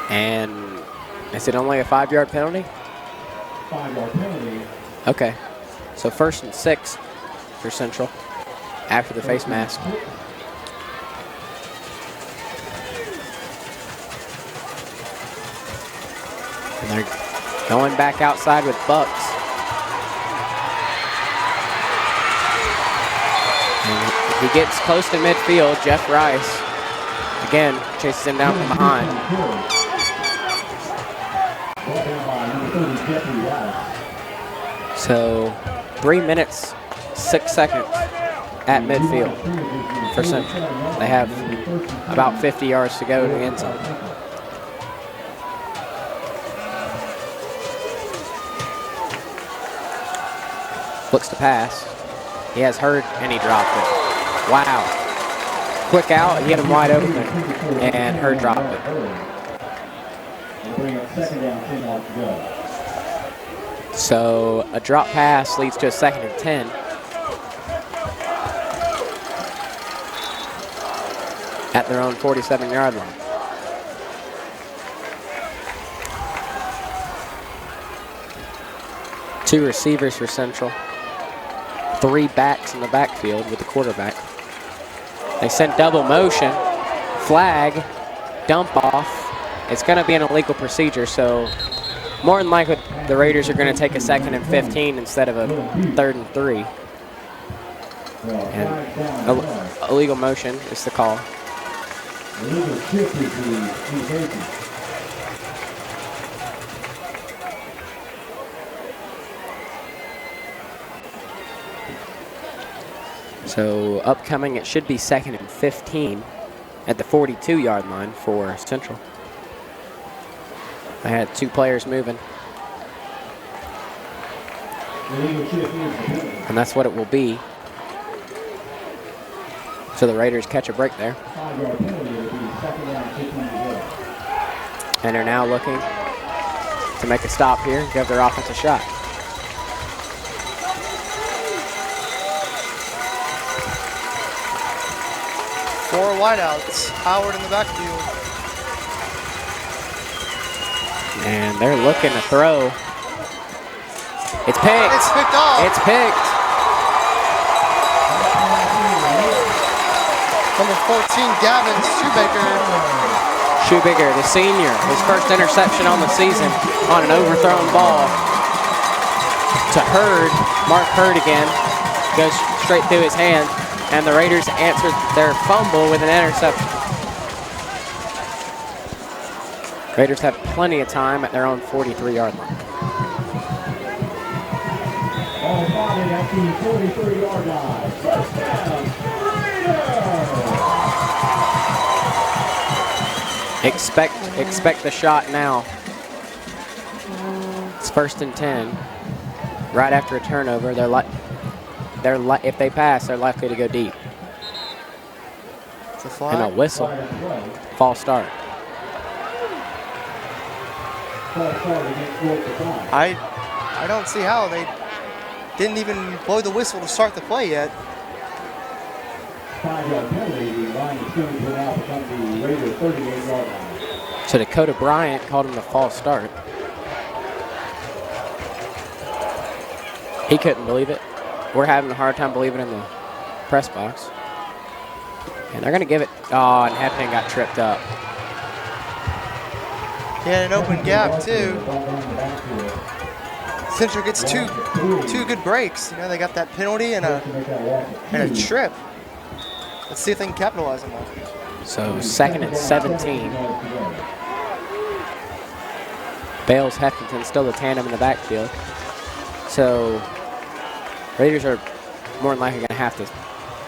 And is it only a 5-yard penalty? 5-yard penalty. Okay. So 1st and 6 for Central after the face mask. And they're going back outside with Bucks. He gets close to midfield. Jeff Rice, again, chases him down from behind. So 3 minutes, 6 seconds at midfield for Central. They have about 50 yards to go to the end zone. Looks to pass. He has Hurd, and he dropped it. Wow. Quick out, he hit him wide open, and Hurd dropped it. So a drop pass leads to a 2nd and 10. At their own 47-yard line. Two receivers for Central. 3 backs in the backfield with the quarterback. They sent double motion flag, dump off. It's going to be an illegal procedure, so more than likely the Raiders are going to take a 2nd and 15 instead of a 3rd and 3. And illegal motion is the call. So upcoming, it should be 2nd and 15 at the 42-yard line for Central. I had 2 players moving. And that's what it will be. So the Raiders catch a break there. And are now looking to make a stop here, give their offense a shot. Four wideouts. Howard in the backfield. And they're looking to throw. It's picked. It's picked off. It's picked. Number 14, Gavin Shoebaker, the senior, his first interception on the season on an overthrown ball to Hurd. Mark Hurd again. Goes straight through his hand. And the Raiders answered their fumble with an interception. Raiders have plenty of time at their own 43-yard line. All five at the 43-yard line. First down, Raiders. Expect the shot now. It's 1st and 10. Right after a turnover, if they pass, they're likely to go deep. It's a flag. And a whistle. False start. I don't see how they didn't even blow the whistle to start the play yet. 5-yard penalty. The line of scrimmage will now become the Raiders' 38-yard line. So Dakota Bryant called him a false start. He couldn't believe it. We're having a hard time believing in the press box. And they're going to give it. Oh, and Hepton got tripped up. He had an open gap, too. Central gets two good breaks. You know, they got that penalty and a trip. Let's see if they can capitalize on that. So 2nd and 17. Bales, Heffington, still the tandem in the backfield. So Raiders are more than likely going to have to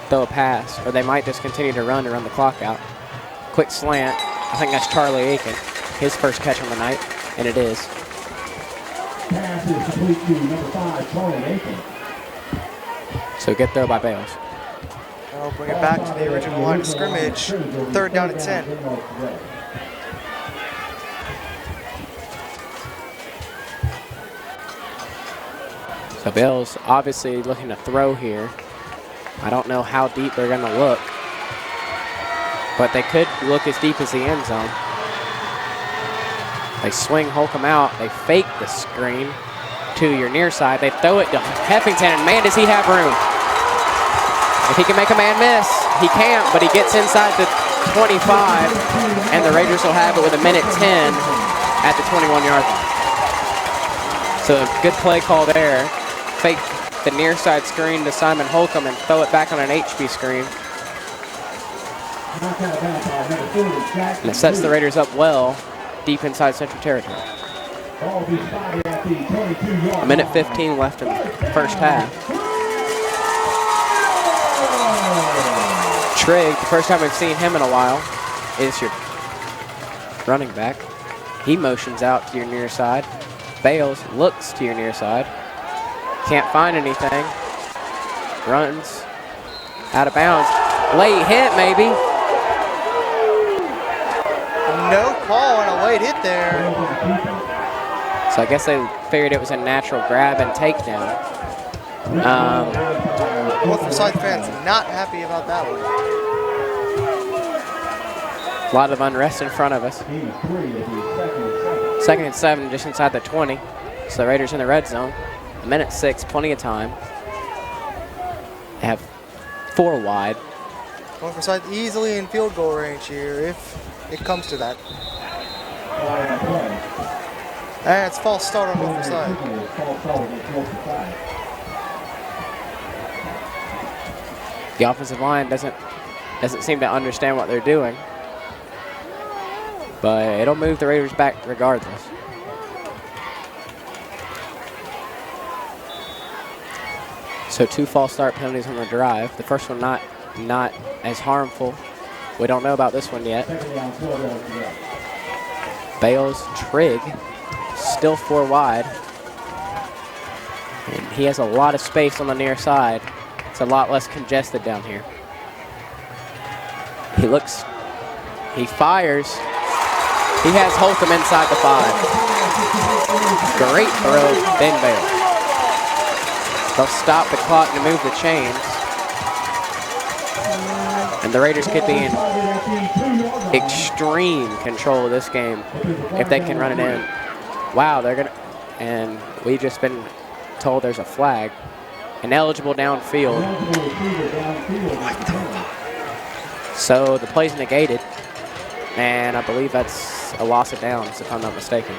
throw a pass, or they might just continue to run the clock out. Quick slant. I think that's Charlie Aiken, his first catch on the night, and it is. Pass is complete to number 5, Charlie Aiken. So good throw by Bales. I'll bring it back to the original line of scrimmage. 3rd down and 10. So Bales obviously looking to throw here. I don't know how deep they're going to look, but they could look as deep as the end zone. They swing Holcomb out. They fake the screen to your near side. They throw it to Heffington, and man, does he have room. If he can make a man miss, he can't, but he gets inside the 25, and the Raiders will have it with 1:10 at the 21-yard line. So a good play call there. Fake the near side screen to Simon Holcomb and throw it back on an HB screen. And it sets the Raiders up well deep inside Central territory. 1:15 left in the first half. Trigg, the first time we've seen him in a while, is your running back. He motions out to your near side. Bales looks to your near side. Can't find anything. Runs out of bounds. Late hit, maybe. No call on a late hit there. So I guess they figured it was a natural grab and takedown. Both Forsyth fans not happy about that one. A lot of unrest in front of us. 2nd and 7, just inside the 20. So the Raiders in the red zone. 1:06, plenty of time. They have 4 wide. Going Forsyth easily in field goal range here if it comes to that. And it's false start on North Forsyth. The offensive line doesn't seem to understand what they're doing. But it'll move the Raiders back regardless. So 2 false start penalties on the drive. The first one not as harmful. We don't know about this one yet. Bales, Trigg, still 4 wide. And he has a lot of space on the near side. It's a lot less congested down here. He fires. He has Holcomb inside the 5. Great throw, Ben Bales. They'll stop the clock to move the chains. And the Raiders could be in extreme control of this game if they can run it in. Wow, they're gonna, and we've just been told there's a flag. Ineligible downfield. So the play's negated, and I believe that's a loss of downs, if I'm not mistaken.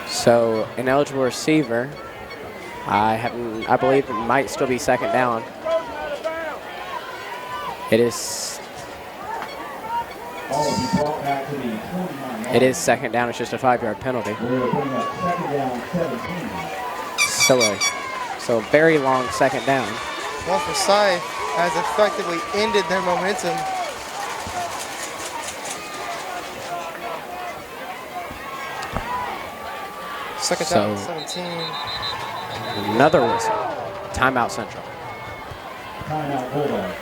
So ineligible receiver. I believe it might still be second down. It is second down. It's just a 5-yard penalty. So a very long second down. Well, Forsyth has effectively ended their momentum. Second down, 17. Another whistle. Timeout Central. Timeout Bulldog.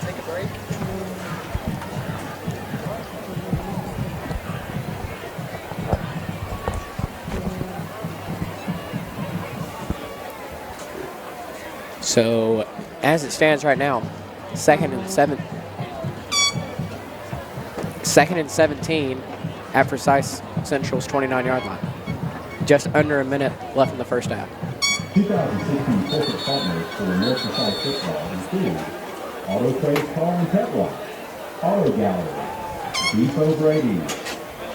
Take a break. So as it stands right now, second and 17 at Forsyth Central's 29-yard line. Just under a minute left in the first half. 2016 corporate partners for the North Forsyth football include Auto Trade Car and Pet Wash, Auto Gallery, Depot Brady,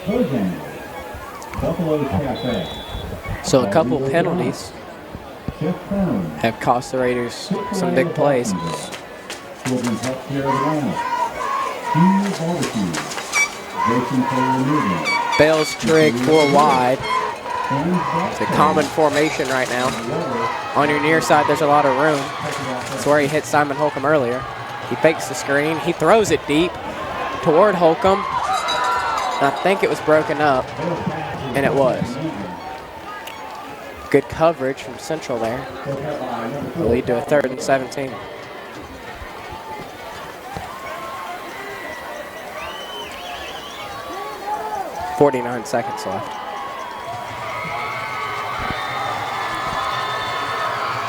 Bojangles, Buffalo's Cafe. So a couple penalties have cost the Raiders some big plays. Children's Healthcare Atlanta, Junior Barbecue, Jason Taylor Movement, Bales, Trigg, 4 wide. It's a common formation right now. On your near side, there's a lot of room. That's where he hit Simon Holcomb earlier. He fakes the screen. He throws it deep toward Holcomb. And I think it was broken up, and it was. Good coverage from Central there. Will lead to a 3rd and 17. .49 seconds left.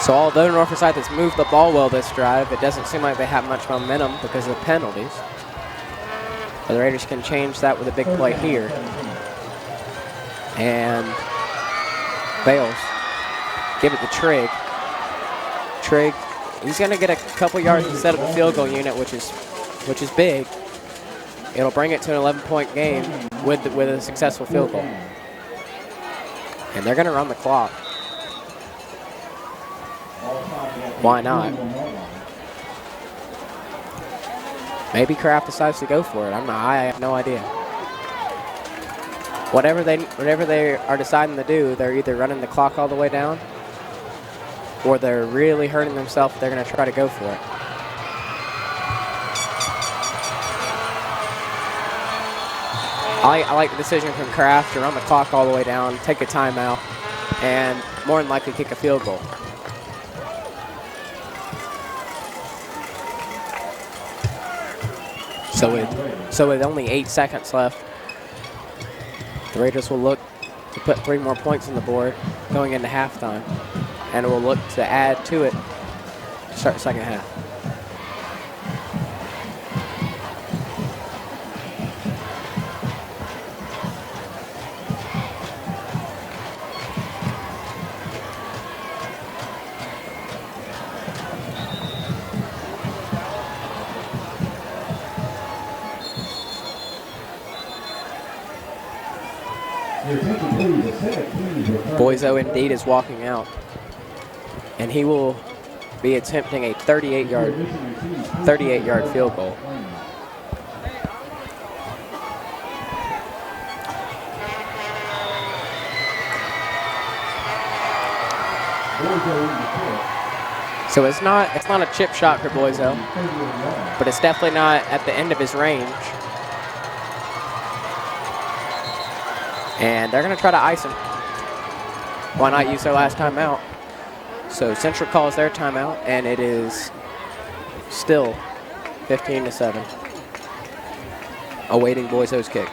So although North Forsyth has moved the ball well this drive, it doesn't seem like they have much momentum because of the penalties. But the Raiders can change that with a big play here. And Bales, give it to Trigg. Trigg, he's going to get a couple yards instead of the field goal unit, which is big. It'll bring it to an 11-point game with a successful field goal. And they're going to run the clock. Why not? Maybe Kraft decides to go for it. I have no idea. Whatever they are deciding to do, they're either running the clock all the way down or they're really hurting themselves. They're going to try to go for it. I like the decision from Kraft to run the clock all the way down, take a timeout, and more than likely kick a field goal. So with only 8 seconds left, the Raiders will look to put 3 more points on the board going into halftime, and will look to add to it to start the second half. Your attention, please. A set of keys return. Boiso indeed is walking out. And he will be attempting a 38-yard field goal. So it's not a chip shot for Boiso, but it's definitely not at the end of his range. And they're gonna try to ice him. Why not use their last timeout? So Central calls their timeout, and it is still 15-7. Awaiting Boiso's kick.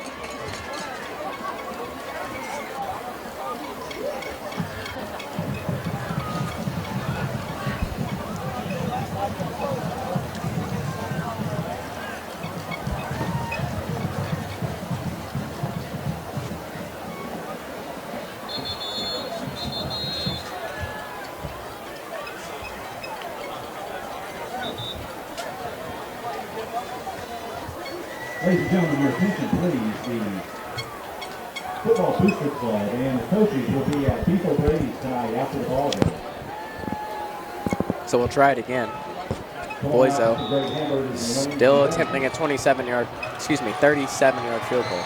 Ladies and gentlemen, your attention, please. The Football Booster Club and the coaches will be at Beef O'Brady's tonight after the ball game. So we'll try it again. Boiso still attempting a 37-yard field goal.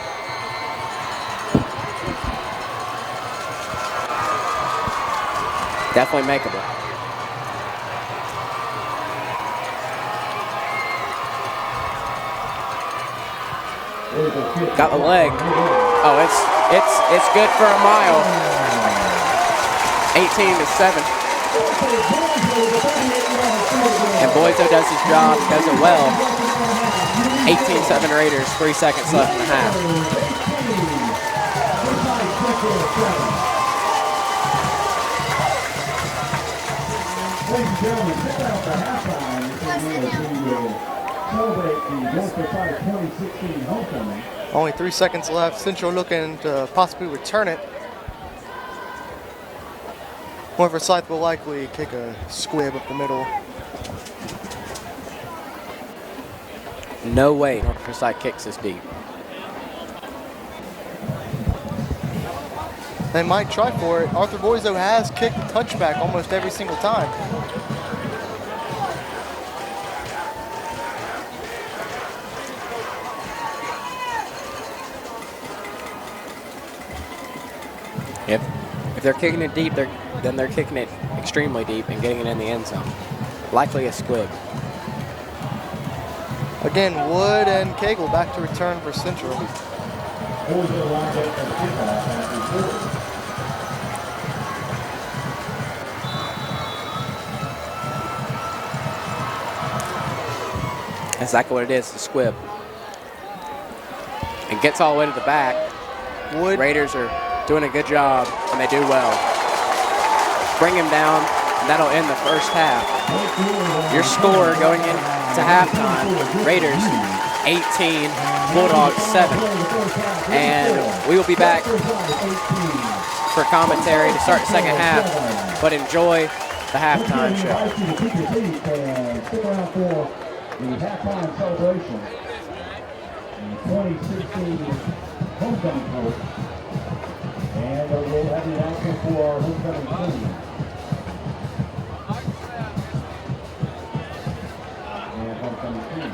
Definitely makeable. Got the leg. Oh, it's good for a mile. 18-7. And Boiso does his job, does it well. 18-7 Raiders, 3 seconds left in the half. Ladies and gentlemen, check out the halftime. We will celebrate the North Forsyth 2016 homecoming. Only 3 seconds left. Central looking to possibly return it. North Forsyth will likely kick a squib up the middle. No way North Forsyth kicks this deep. They might try for it. Arthur Boiso has kicked the touchback almost every single time. If they're kicking it deep, then they're kicking it extremely deep and getting it in the end zone. Likely a squib. Again, Wood and Cagle back to return for Central. That's exactly what it is, a squib. And gets all the way to the back. Wood. Raiders are doing a good job, and they do well. Bring him down, and that'll end the first half. Your score going into halftime, Raiders 18, Bulldogs 7. And we will be back for commentary to start the second half, but enjoy the halftime show. Stick around for the halftime celebration. The 2016 homecoming coach. And we'll have the announcement for our homecoming team. And homecoming team.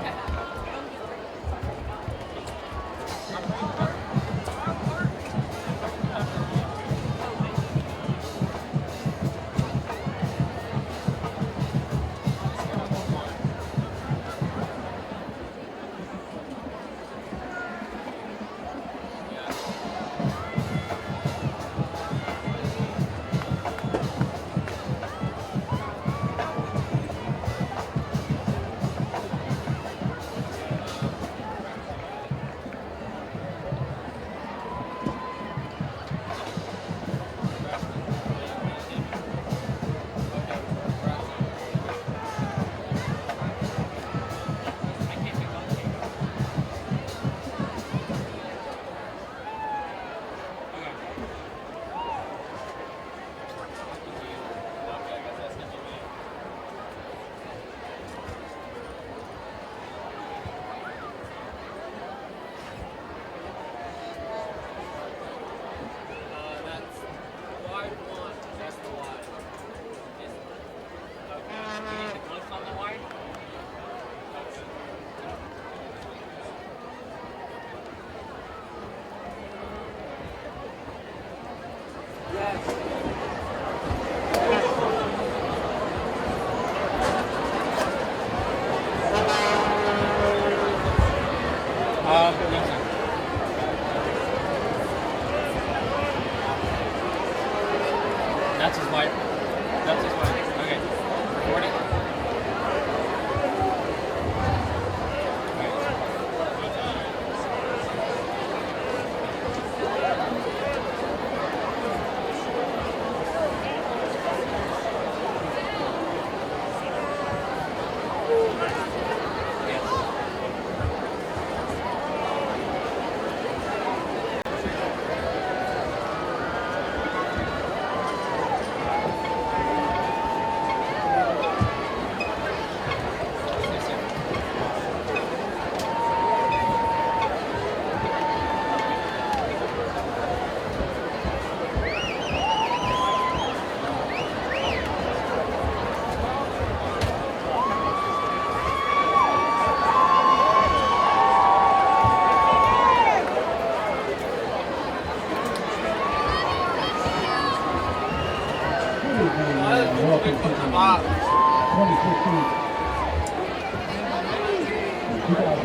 We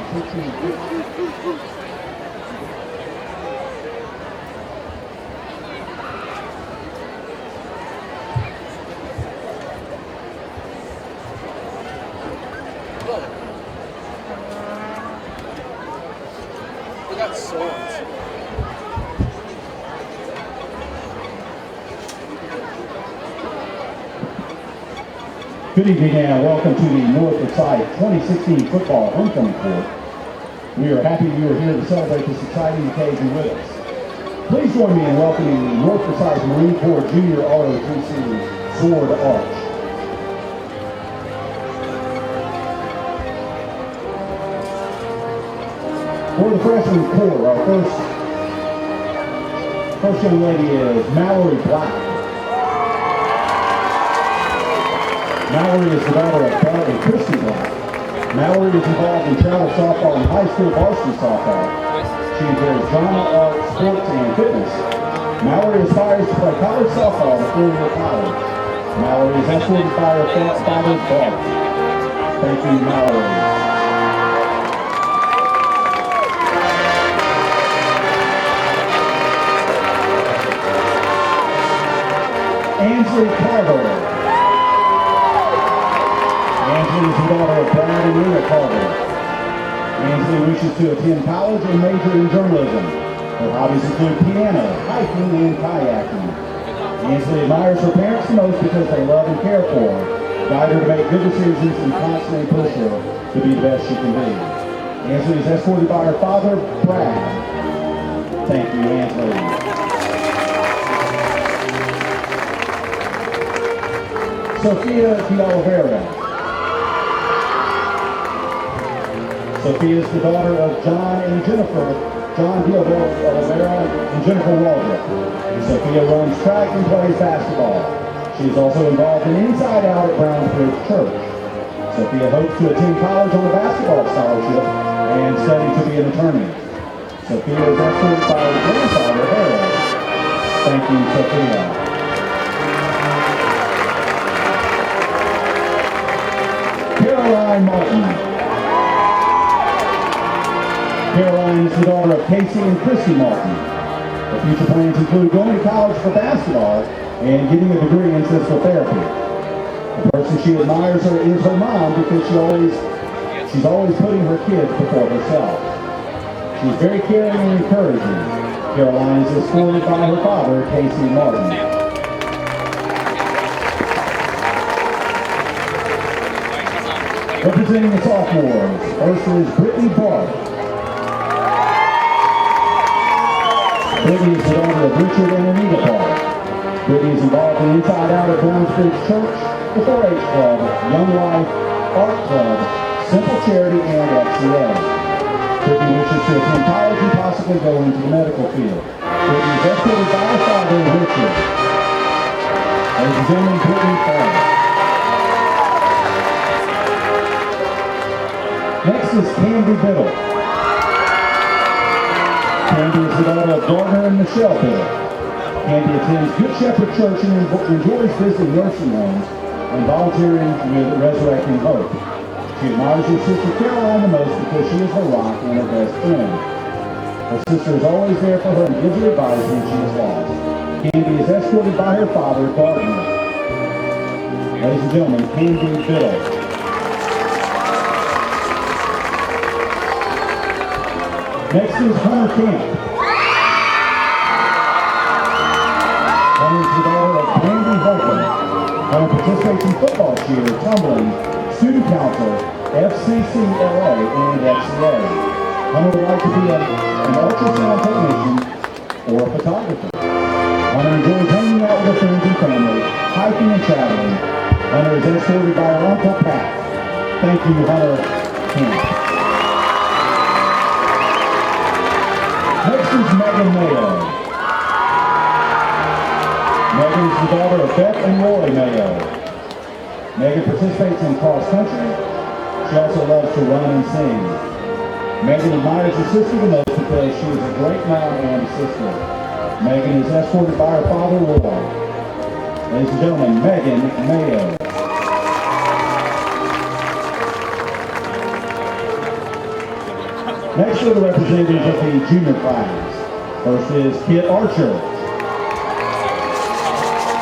got swords. Good evening and welcome to the North Forsyth 2016 football homecoming court. We are happy you are here to celebrate this exciting occasion with us. Please join me in welcoming the North Forsyth Marine Corps Junior ROTC Sword Arch. For the freshman corps, our first young lady is Mallory Black. Mallory is the daughter of Bud and Christy Black. Mallory is involved in travel softball and high school varsity softball. She enjoys drama, art, sports, and fitness. Mallory aspires to play college softball at four-year college. Mallory is escorted by her father's bar. Thank you, Mallory. Ansley Carver. Ansley is the daughter of Brad and Lena Carver. Ansley wishes to attend college and major in journalism. Her hobbies include piano, hiking, and kayaking. Ansley admires her parents the most because they love and care for her, guide her to make good decisions, and constantly push her to be the best she can be. Ansley is escorted by her father, Brad. Thank you, Ansley. Sophia de Oliveira. Sophia is the daughter of John and Jennifer, John de Oliveira and Jennifer Waldrop. Sophia runs track and plays basketball. She is also involved in Inside Out at Brownsbridge Church. Sophia hopes to attend college on a basketball scholarship and study to be an attorney. Sophia is escorted by her grandfather, Harold. Thank you, Sophia. Caroline Martin. Caroline is the daughter of Casey and Christy Martin. Her future plans include going to college for basketball and getting a degree in physical therapy. The person she admires her is her mom because she's always putting her kids before herself. She's very caring and encouraging. Caroline is escorted by her father, Casey Martin. Representing the sophomores, first is Brittany Barr. Brittany is the daughter of Richard and Anita Barr. Brittany is involved in Inside Out at Brownsbridge Church, the 4-H Club, Young Life, Art Club, Simple Charity, and FCA. Brittany wishes to attend college and possibly go into the medical field. Brittany is escorted by her father, Richard. Ladies and gentlemen, Brittany Barr. Next is Candy Biddle. Candy is the daughter of Gardner and Michelle Biddle. Candy attends Good Shepherd Church and enjoys visiting nursing homes and volunteering with Resurrecting Hope. She admires her sister Caroline the most because she is her rock and her best friend. Her sister is always there for her and gives her advice when she is lost. Candy is escorted by her father, Gardner. Ladies and gentlemen, Candy Biddle. Next is Hunter Camp. Hunter is the daughter of Brandy Holcomb. Hunter participates in football cheer, tumbling, student council, FCCLA, and FCA. Hunter would like to be an ultrasound technician or a photographer. Hunter enjoys hanging out with her friends and family, hiking and traveling. Hunter is escorted by her Uncle Pat. Thank you, Hunter Camp. Next is Megan Mayo. Megan is the daughter of Beth and Roy Mayo. Megan participates in cross country. She also loves to run and sing. Megan admires her sister the most because she is a great mom and sister. Megan is escorted by her father, Roy. Ladies and gentlemen, Megan Mayo. Next are the representatives of the junior class. First is Kit Archer.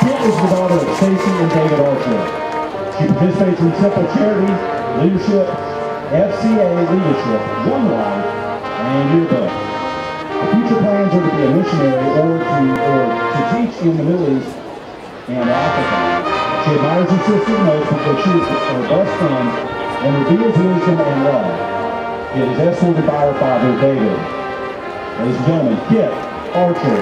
Kit is the daughter of Stacy and David Archer. She participates in Simple Charity, Leadership, FCA Leadership, Young Life, and Yearbook. Her future plans are to be a missionary or to teach in the Middle East and Africa. She admires her sister most because she is her best friend and reveals wisdom and love. It is escorted by her father, David. Ladies and gentlemen, Kit Archer.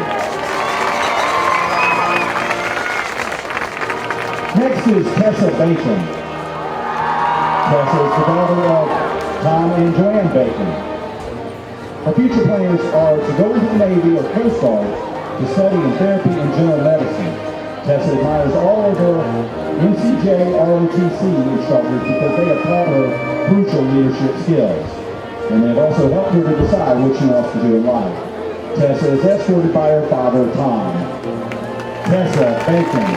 Next is Tessa Bacon. Tessa is the daughter of Tom and Joanne Bacon. Her future plans are to go into the Navy or Coast Guard to study in therapy and general medicine. Tessa admires all of her NCJ ROTC instructors because they have taught her crucial leadership skills. And they have also helped her to decide what she wants to do in life. Tessa is escorted by her father, Tom. Tessa Bacon.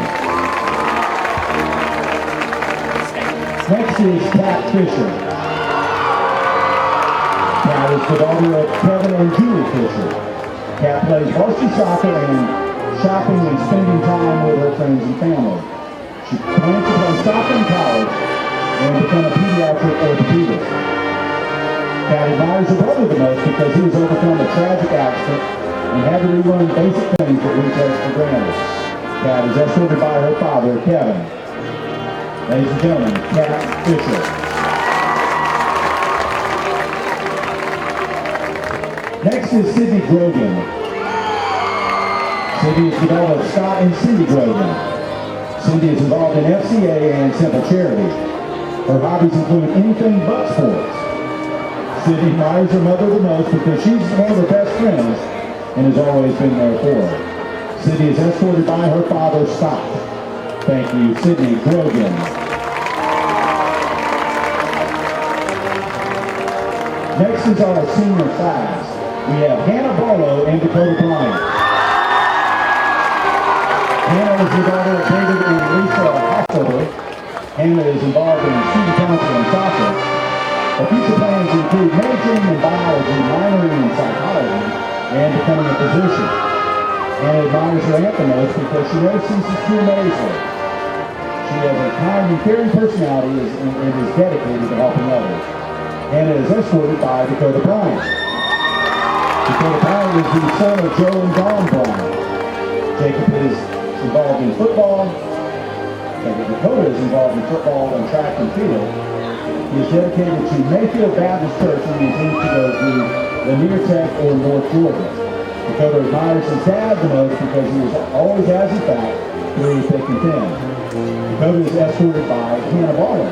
Next is Kat Fisher. Kat is the daughter of Kevin and Julie Fisher. Kat plays varsity soccer and shopping and spending time with her friends and family. She plans to play soccer in college and become a pediatric orthopedist. Kat admires her brother the most because he has overcome a tragic accident and had to relearn basic things that we take for granted. Kat is escorted by her father, Kevin. Ladies and gentlemen, Kat Fisher. Next is Sydney Grogan. Sydney is the daughter of Scott and Cindy Grogan. Cindy is involved in FCA and Simple Charity. Her hobbies include anything but sports. Sydney admires her mother the most because she's one of her best friends and has always been there for her. Sydney is escorted by her father, Scott. Thank you, Sydney Grogan. Next is our senior class. We have Hannah Barlow and Dakota Bryant. Hannah is the daughter of David and Lisa Hasselber. Hannah is involved in student council and soccer. Her future plans include majoring in biology, minoring in psychology, and becoming a physician. Hannah admires her aunt the most because she never ceases to amaze her. She has a kind and caring personality and is dedicated to helping others. Hannah is escorted by Dakota Bryant. Dakota Bryant is the son of Joe and Dawn Bryant. Jacob is involved in football. Dakota is involved in football and track and field. He is dedicated to Mayfield Baptist Church and he intends to go to Lanier Tech or North Georgia. Dakota admires his dad the most because he always has his back through thick and thin. Dakota is escorted by Hannah Barlow.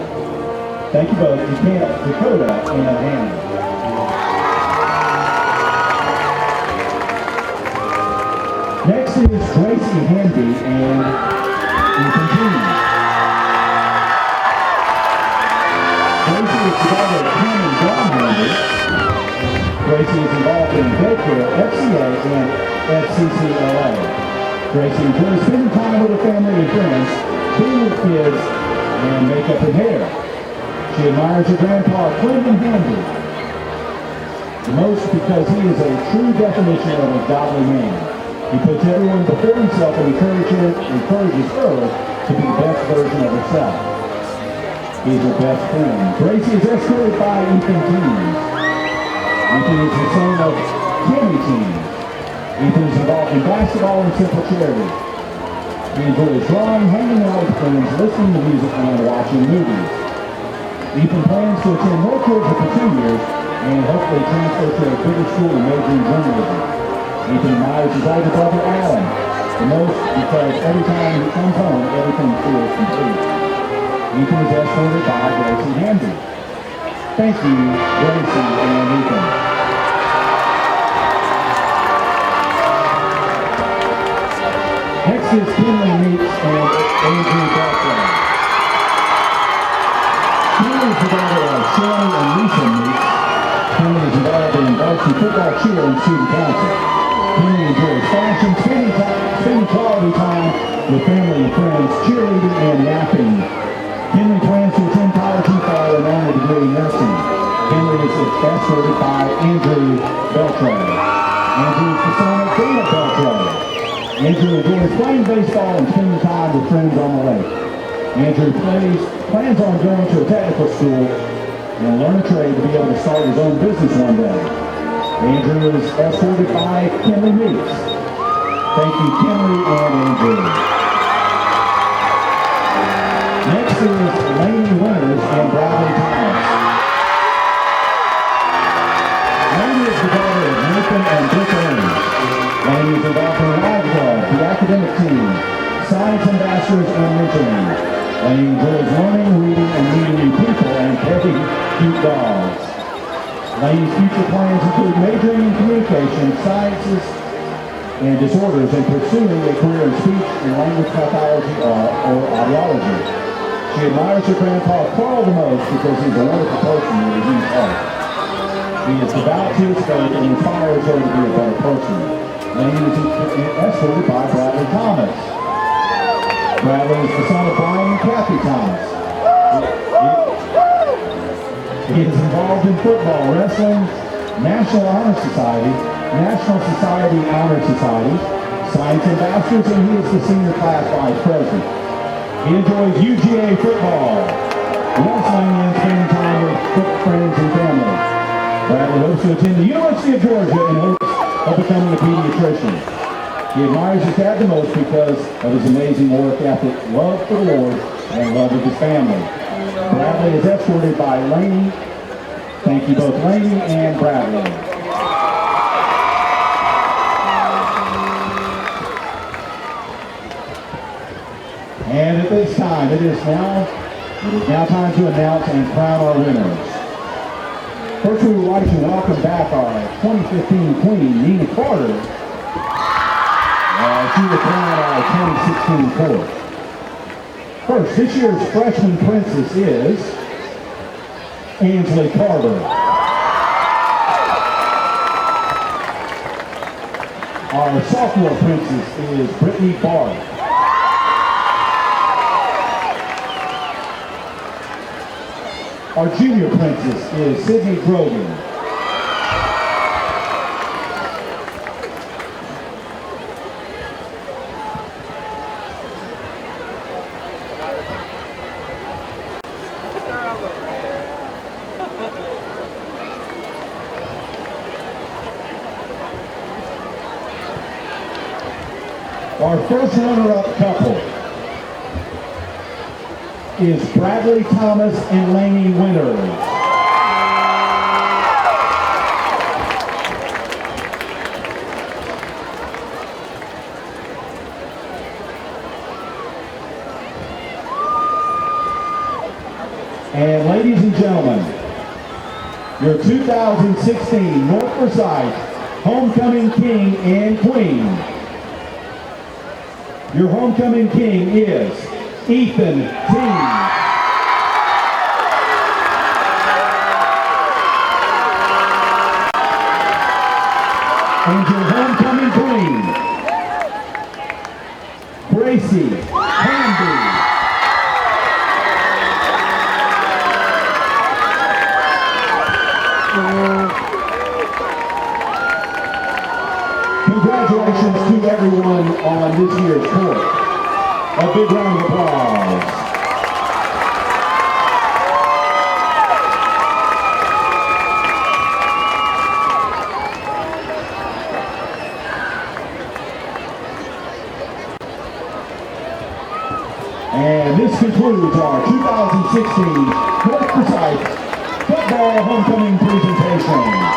Thank you both, Dakota and Hannah. Next is Gracie Hanby and Ethan Keene. Gracie is the daughter of Ken and Dawn Hanby. Gracie is involved in daycare, FCA, and FCCLA. Gracie enjoys spending time with her family and friends, being with kids, and makeup and hair. She admires her grandpa, Clinton Hanby, the most because he is a true definition of a godly man. He puts everyone before himself and encourages her to be the best version of herself. He is her best friend. Gracie is escorted by Ethan Teams. Ethan is the son of Kimmy Teams. Ethan is involved in basketball and Simple Charity. He enjoys drawing, hanging out with friends, listening to music, and watching movies. Ethan plans to attend North Georgia for 2 years and hopefully transfer to a bigger school and major in journalism. Ethan admires his older brother Alan the most because every time he comes home, everything feels complete. Ethan is escorted by Gracie Hanby. Thank you, Gracie and Ethan. Next is Kinley Meeks and Andrew Beltran. Kinley is the daughter of Shannon and Lisa Meeks. Kinley is involved in varsity football, cheer, and student council. Kinley enjoys fashion, spending quality time with family and friends, cheerleading, and napping. Kinley plans to attend college in fall and earn a degree in nursing. Henry is escorted by Andrew Beltran. Andrew is the son of Dana Beltran. Andrew enjoys playing baseball and spending time with friends on the lake. Andrew plans on going to a technical school and learn a trade to be able to start his own business one day. Andrew is escorted by Kenley Meeks. Thank you, Kenley and Andrew. Next is Laney Winters and Bradley Thomas. Laney is the daughter of Nathan and Britt Owens. Laney is involved in the Live Club, the academic team, science ambassadors, and mentoring. Laney enjoys learning, reading, and meeting new people and petting cute dogs. Laney's future plans include majoring in communication, sciences, and disorders, and pursuing a career in speech and language pathology or audiology. She admires her grandpa Carl the most because he's a wonderful person with a huge heart. He is devout to his faith and inspires her to be a better person. Laney is escorted by Bradley Thomas. Bradley is the son of Brian and Kathy Thomas. He is involved in football, wrestling, National Honor Society, National Society Honor Society, Science Ambassadors, and he is the senior class vice president. He enjoys UGA football, wrestling, and spending time with friends and family. Bradley hopes to attend the University of Georgia in hopes of becoming a pediatrician. He admires his dad the most because of his amazing work ethic, love for the Lord, and love of his family. Bradley is escorted by Laney. Thank you both, Laney and Bradley. And at this time, it is now time to announce and crown our winners. First, we would like to welcome back our 2015 Queen, Nina Carter. She will crown our 2016 fourth. First, this year's freshman princess is Ansley Carter. Our sophomore princess is Brittany Barr. Our junior princess is Sydney Grogan. Our first runner-up couple is Bradley Thomas and Laney Winters. And ladies and gentlemen, your 2016 North Forsyth Homecoming King and Queen. Your homecoming king is Ethan T. And your homecoming queen, Gracie Hamby. Congratulations to everyone on this year's court. A big round of applause. And this concludes our 2016 North Forsyth football homecoming presentation.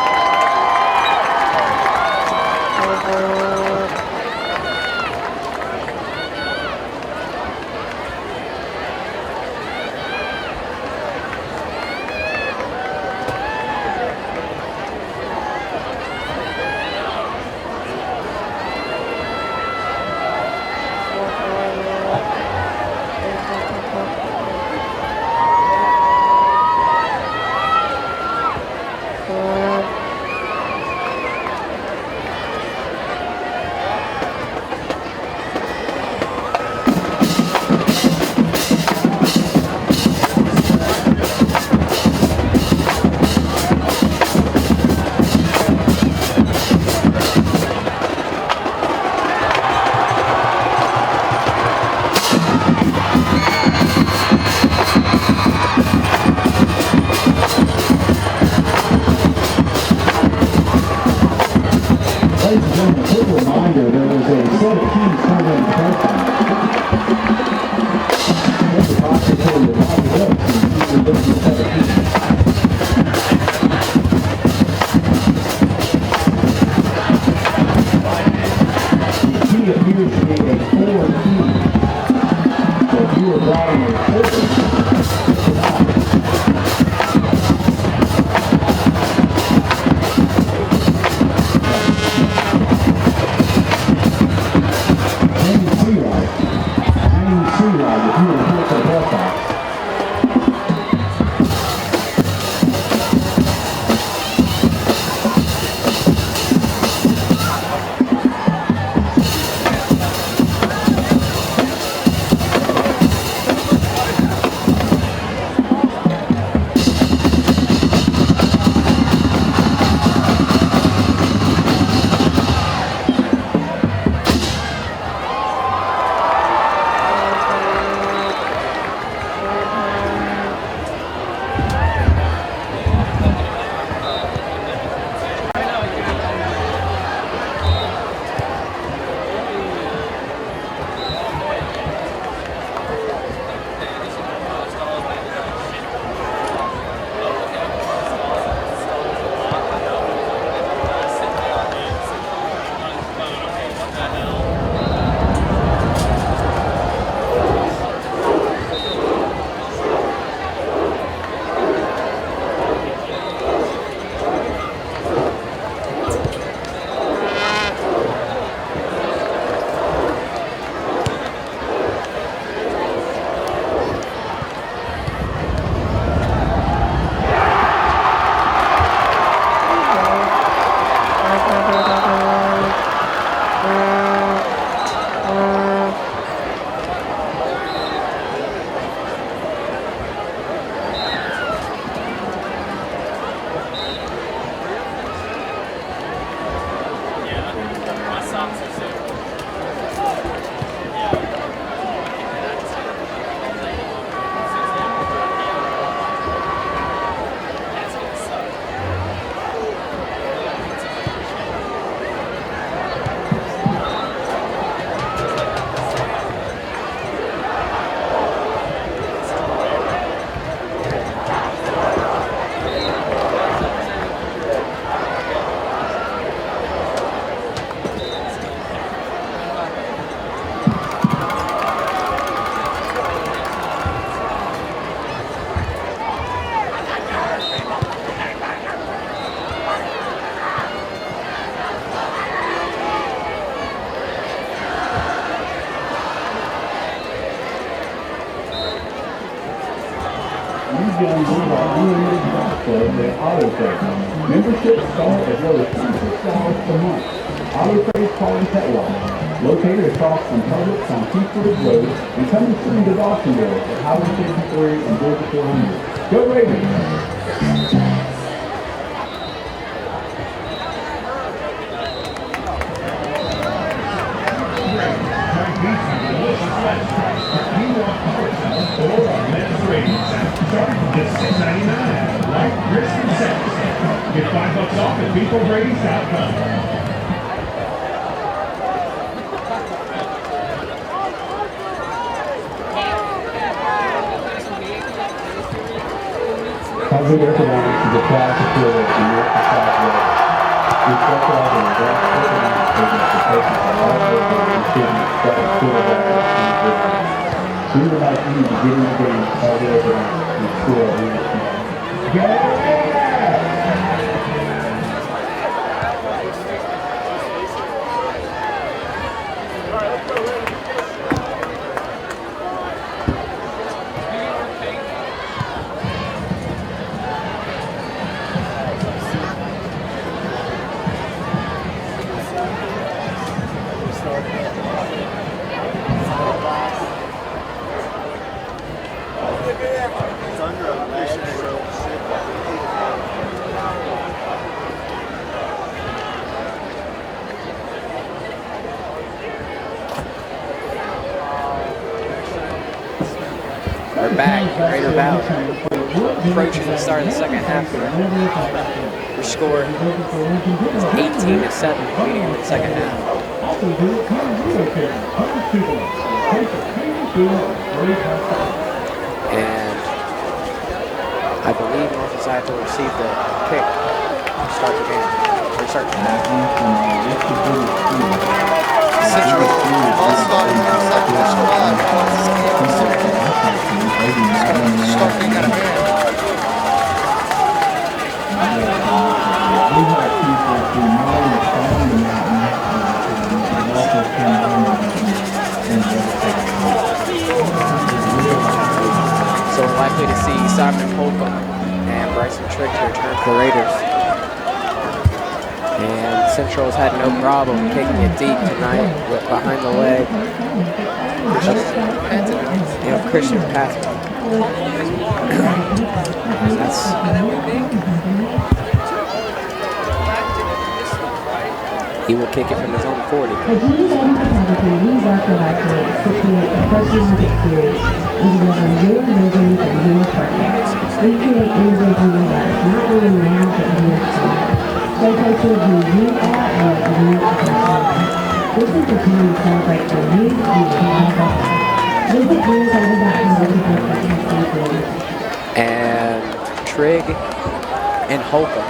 Membership start as low as $26 per month. Auto Trade Car and Pet Wash. Located across from Publix on Keithford Road and coming soon to Dawsonville at Highway 53 and Georgia 400. Go Ravens! Just $6.99. Right, Grits and Sex. Get $5 off at BeefO'Brady's.com. Probably recognized the class of field in North and Southwest. We specialize in advanced organized business for patients of all levels and students that are quarterbacks and business. We would like you to get in the game all the way around and score a leadership. Yeah! We're back, Greater Valley. Approaching the start of the second half here. Your score is 18-7 leading in the second half. And I believe North Side will receive the kick to start the game. Or start the half. Central also got an second starting out of hand. So we're likely to see Simon Holcomb and Bryson Trigg to return for the Raiders. And Central's had no problem kicking it deep tonight with behind the leg. Christian Patrick. He will kick it from his own 40. And Trigg and Holcomb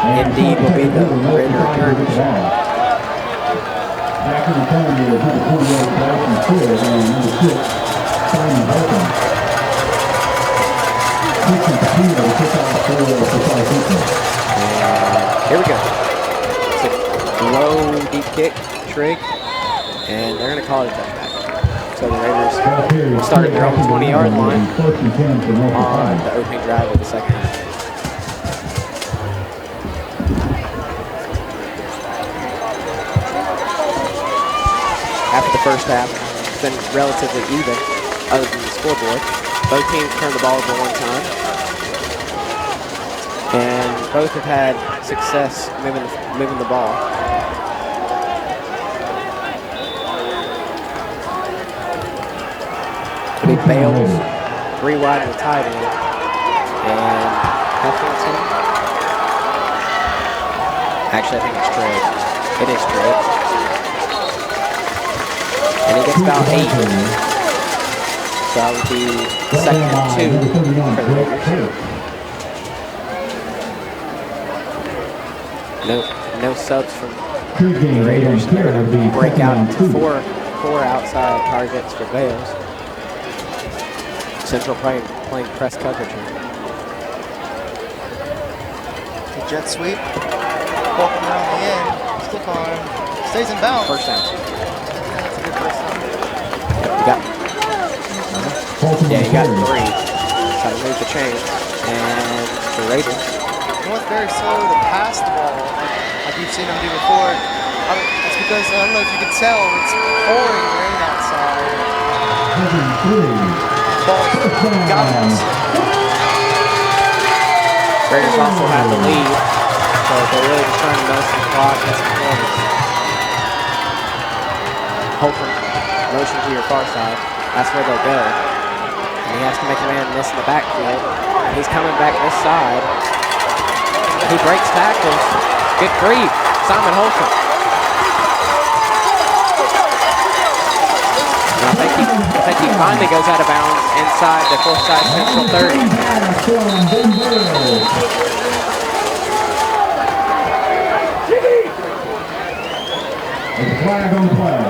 indeed will be the Raider returners. Back in the time, they were trying to pull the other back and clear, and number 6, Simon Holcomb. 6 and 2, they took out for Forsyth Varsity. Here we go. It's a low, deep kick, Trigg, and they're going to call it a touchback. So the Raiders will start at their own 20-yard line on the opening drive of the second half. After the first half, it's been relatively even, other than the scoreboard. Both teams turned the ball over one time, and both have had success moving the ball. be Bales, 3 wide to the tight end. And Huffington. Actually, I think it's Trigg. It is Trigg. And he gets about 8. So that would be 2nd and 2 for the Raiders. No subs from the Raiders. They're going to break out into four outside targets for Bales. Central playing press coverage here. The jet sweep. Walking around the end. Stick on. Stays in bounds. First down. That's a good first down. You got 3. So I move the chain. And the Raiders. You know what's very slow to pass the ball, like you've seen them do before. That's because, I don't know if you can tell, it's pouring rain outside. Ball's got us. Raiders also have the lead, so they're really just trying to milk some clock, get some points. Holcomb, motion to your far side. That's where they'll go. And he has to make a man miss in the backfield. He's coming back this side. He breaks tackles. Good grief, Simon Holcomb. And I think he finally goes out of bounds inside the Forsyth Central 30.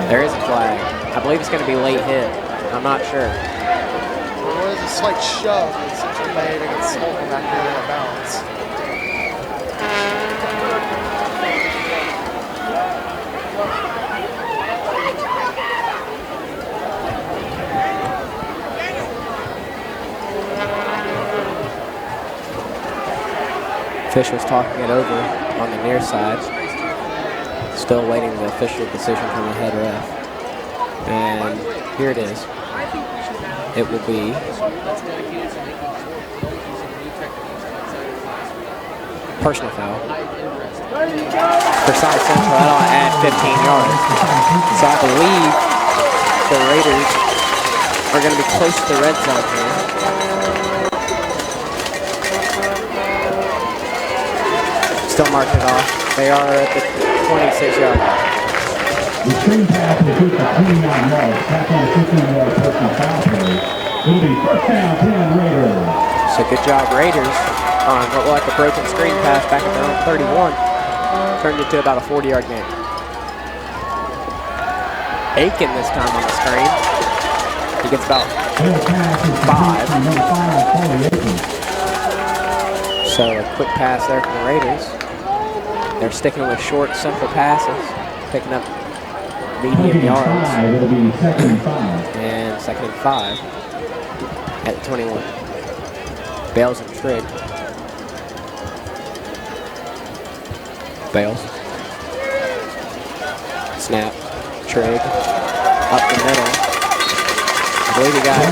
There is a flag. I believe it's going to be late hit. I'm not sure. There was a slight shove that Central made against Holcomb back there out of bounds. Officials talking it over on the near side. Still waiting the official decision from the head ref. And here it is. It will be personal foul. Forsyth Central, that'll add 15 yards. So I believe the Raiders are going to be close to the red zone here. Still marking it off. They are at the 26-yard line. The screen pass will put the 29 yards. Back on the 15-yard personal foul play. It'll be first down, 10 Raiders. So good job, Raiders, on what looked like a broken screen pass back at their own 31. Turned it to about a 40-yard gain. Aiken this time on the screen. He gets about 5. So a quick pass there from the Raiders. They're sticking with short, simple passes, picking up medium yards. And 2nd and 5 at the 21. Bales and Trigg. Bales. Snap. Trigg. Up the middle. I believe he got a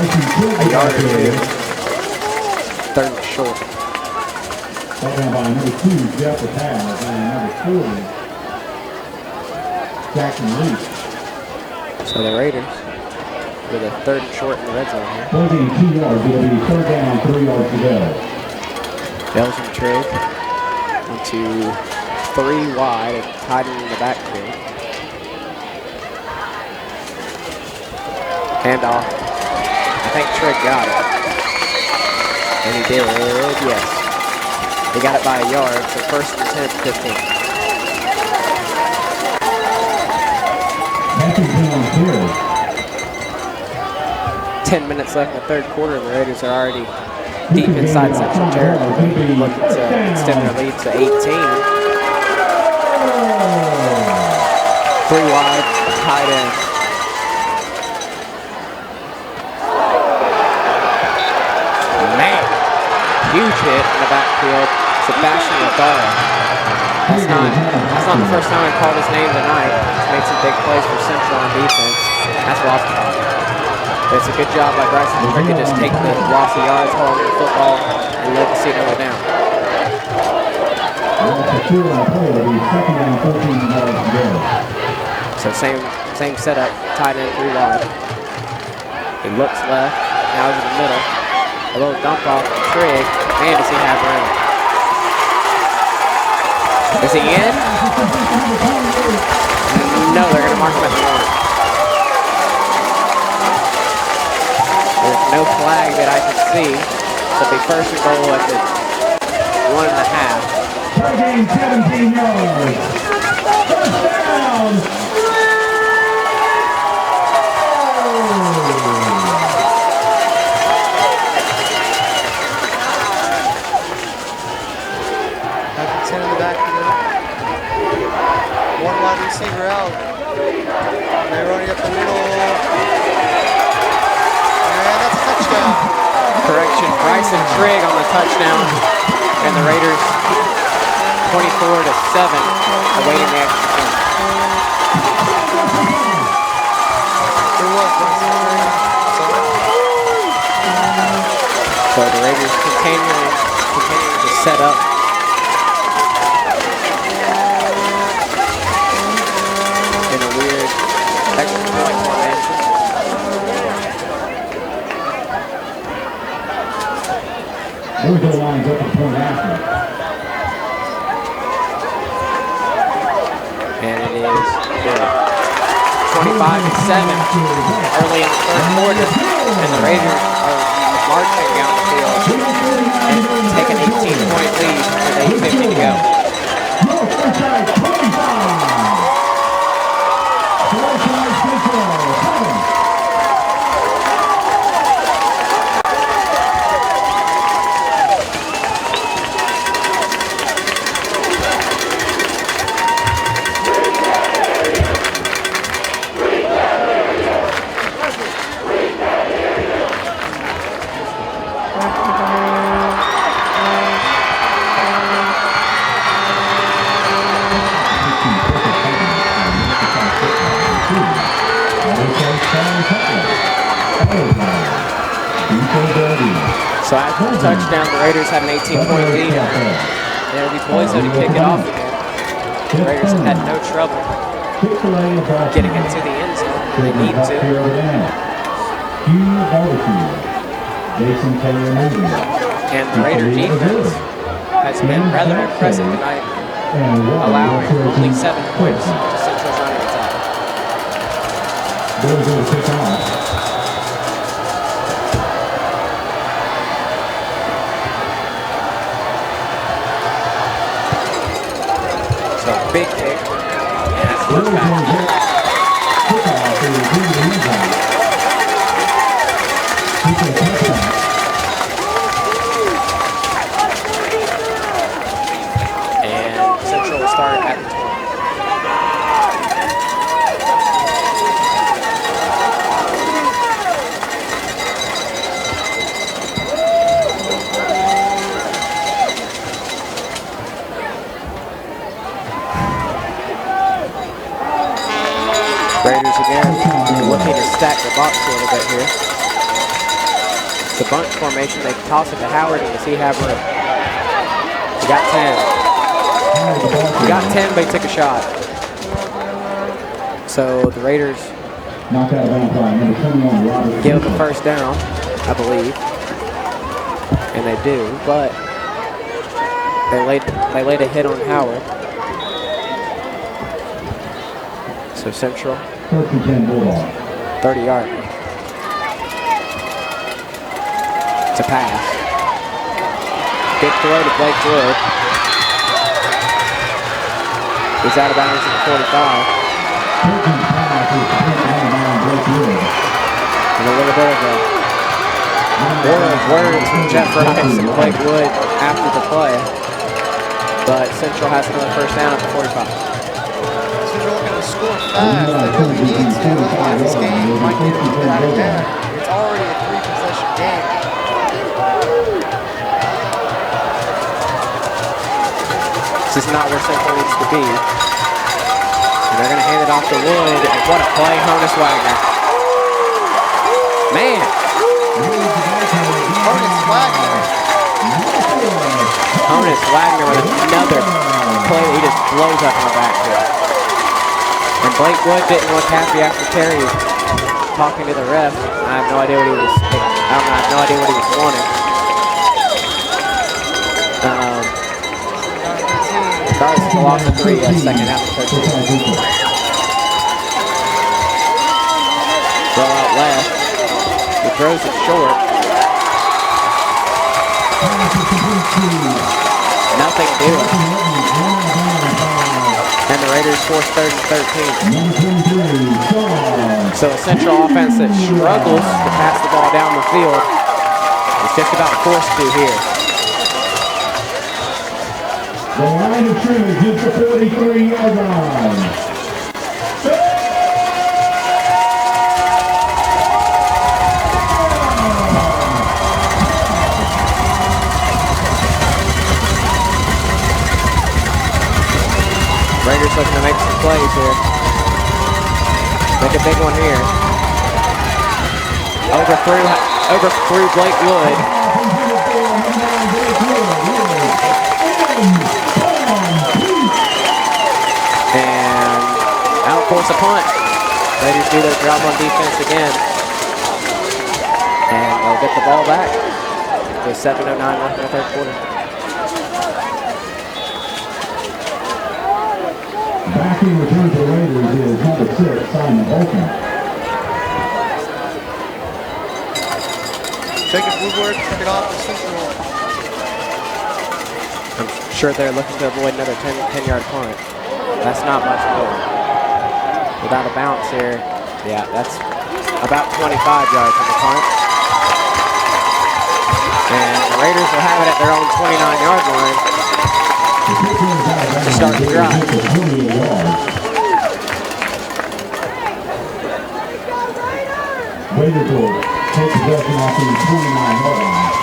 yard or 2. 3rd and short. Second by number 2, Jeff Pataz, and number 40, Jackson Reese. So the Raiders with a 3rd and short in the red zone here. 42 yards, it'll be 3rd down, 3 yards to go. Bales and Trigg into 3 wide and tied in the backfield. Handoff. I think Trigg got it. And he did, yes. He got it by a yard, so 1st and 10, 15. That's 10 minutes left in the 3rd quarter, and the Raiders are already deep inside Central territory, looking to extend their lead to 18. 3 wide, tight end. Man, huge hit in the backfield. Sebastian Ladara. That's not the first time I called his name tonight. He's made some big plays for Central on defense. That's Ross. It's a good job by Bryson Trigg to just take the loss of yards, hold on to the football, and let the Cedar go down. So same setup, tight end 3 wide. He looks left, Now over the middle. A little dump off to Trigg. Man, does he have room. Is he in? No, they're going to mark him at the 1. There's no flag that I can see. It'll be first and goal at the 1.5. Per game, 17 yards. First down. Have 10 in the backfield. One wide receiver out. And they're running up the middle. And that's a touchdown. Correction, Bryson Trigg on the touchdown. And the Raiders 24-7, awaiting the extra point. Who was Bryson? So the Raiders continuing to set up. In a weird extra point formation. Louisville lines up at point after. And it is good. 25-7 early in the third quarter. And the Raiders are marching down the field and take an 18-point lead with 8:50 to go. So after the touchdown, the Raiders had an 18-point lead. There will be boys that kick it off again. The Raiders have had no trouble getting into the end zone. They need to. And the Raider defense has been rather impressive tonight, allowing only 7 points to Central's running attack. So big kick. And that's a touchback. And Central will start at the 20. Raiders again looking to stack the box a little bit here. It's a bunch formation. They toss it to Howard and does he have room? He got 10. He got 10, but he took a shot. So the Raiders give the first down, I believe. And they do, but they laid a hit on Howard. So Central, 30-yard. It's a pass. Big throw to Blake Wood. He's out of bounds at the 45. And a little bit of a war of words from Jeff Rice and Blake Wood after the play. But Central has another first down at the 45. Central looking to score fast. They really need to. Otherwise, this game might get a little bit out of hand. It's already a 3-possession game. This is not where Central needs to be. And they're going to hand it off to Wood. And what a play, Honus Wagner. Man. Honus Wagner. Honus Wagner with another play that he just blows up in the backfield. And Blake Wood didn't look happy after Terry talking to the ref. I have no idea what he was. I have no idea what he was wanting. Regardless of the loss of 3, second half of 13. Throw out left. He throws it short. Nothing doing. And the Raiders force 3rd and 13. So a Central offense that struggles to pass the ball down the field is just about forced to here. The line of scrimmage is the 43-yard line. Raiders looking to make some plays here. Make a big one here. Overthrew Blake Wood. And out force a punt. Raiders do their job on defense again. And they'll get the ball back. With 7:09 left in the 3rd quarter. Back in return for Raiders is number 6, Simon Holcomb. Jacob Woodward took it off the Central. I'm sure they're looking to avoid another 10-yard punt. That's not much more. Without a bounce here, yeah, that's about 25 yards on the punt. And the Raiders will have it at their own 29-yard line to start the drive. Raiders will take possession off the 29-yard line.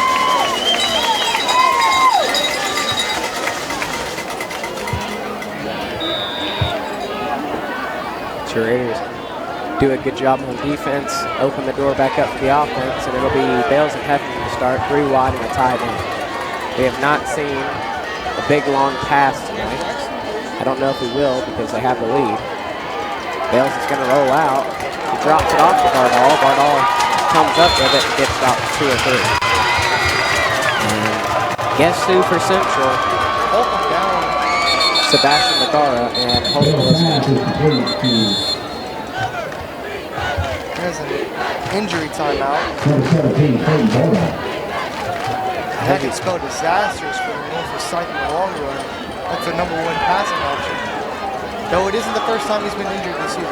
The Raiders do a good job on defense, open the door back up for the offense, and it'll be Bales and Heffington to start, 3 wide and a tight end. We have not seen a big long pass tonight. I don't know if we will because they have the lead. Bales is going to roll out. He drops it off to Bardall. Bardall comes up with it and gets about 2 or 3. And guess who for Central? Holcomb down. Sebastian Megara and Holcomb is There's an injury timeout. Number 17, Clayton Bardall. That could spell disastrous for Forsyth in the long run. That's their number 1 passing option. Though it isn't the first time he's been injured this season.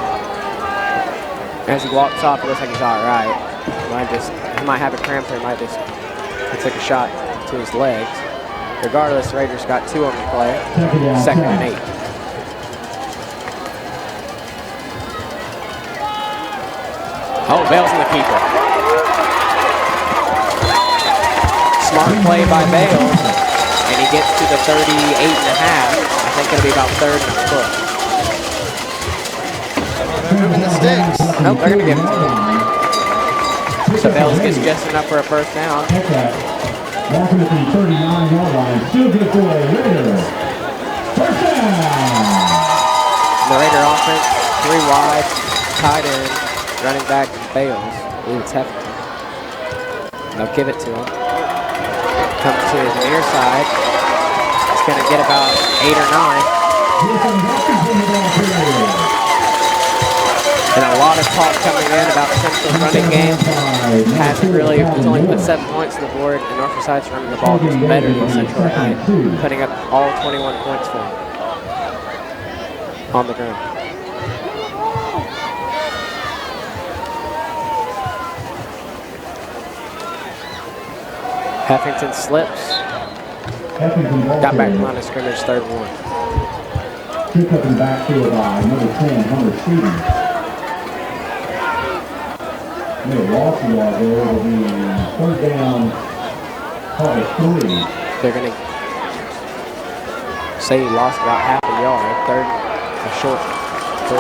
As he walks off, it looks like he's all right. He might have a cramp or he might just take a shot to his legs. Regardless, the Raiders got 2 on the play. 2nd and 8. Oh, Bales in the keeper. Smart play by Bales, and he gets to the 38 and a half. I think it'll be about 3rd and a foot. They're moving the sticks. Nope, they're gonna give it to him. So Bales gets just enough for a 1st down. Walking at the 39-yard line, still good for a Raider. 1st down. The Raider offense, 3 wide, tight end, running back Bales. I believe it's Heffington. They'll give it to him. Comes to his near side. He's going to get about 8 or 9. And a lot of talk coming in about Central's running game. It's only put 7 points on the board, and North Forsyth's running the ball just better than Central tonight, putting up all 21 points for him on the ground. Heffington slips. Got back to line of scrimmage, 3rd and 1. Pick up in the backfield by number 10, Hunter Stevens. No loss of yard there. It'll be 3rd down, probably 3. They're going to say he lost about half a yard. 3rd, a short 3.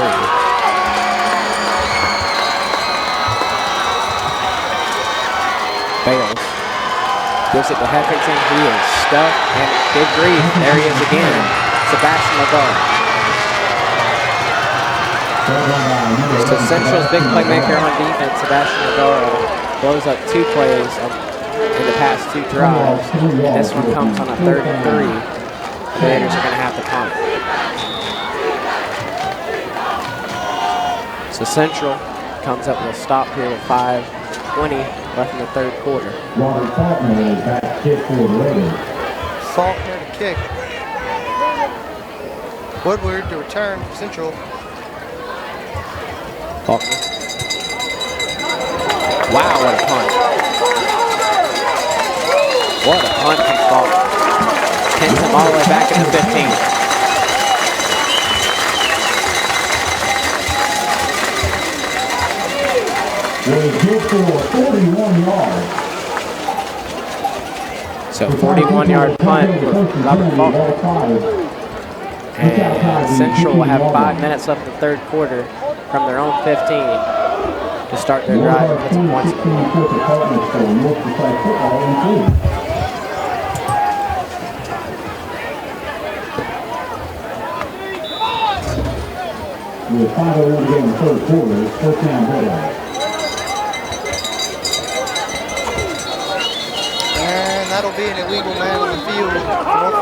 Bales gives it to Heffington. He is stuck and good grief. There he is again. Sebastian Lagarde. So Central's big playmaker on defense, Sebastian Navarro, blows up 2 plays in the past 2 drives. And this one comes on a 3rd and 3. The Raiders are going to have to punt. So Central comes up with a stop here with 5:20 left in the 3rd quarter. Faulkner to kick. Woodward to return for Central. Faulkner. Wow, what a punt. What a punt from Faulkner. Pins him all the way back in the 15. Good for 41 yards. So 41-yard punt for Robert Faulkner. And Central will have 5 minutes left in the 3rd quarter from their own 15 to start their drive and put some points in. With 5:01 to go in the 3rd quarter, it's 1st down headline. And that'll be an illegal man on the field for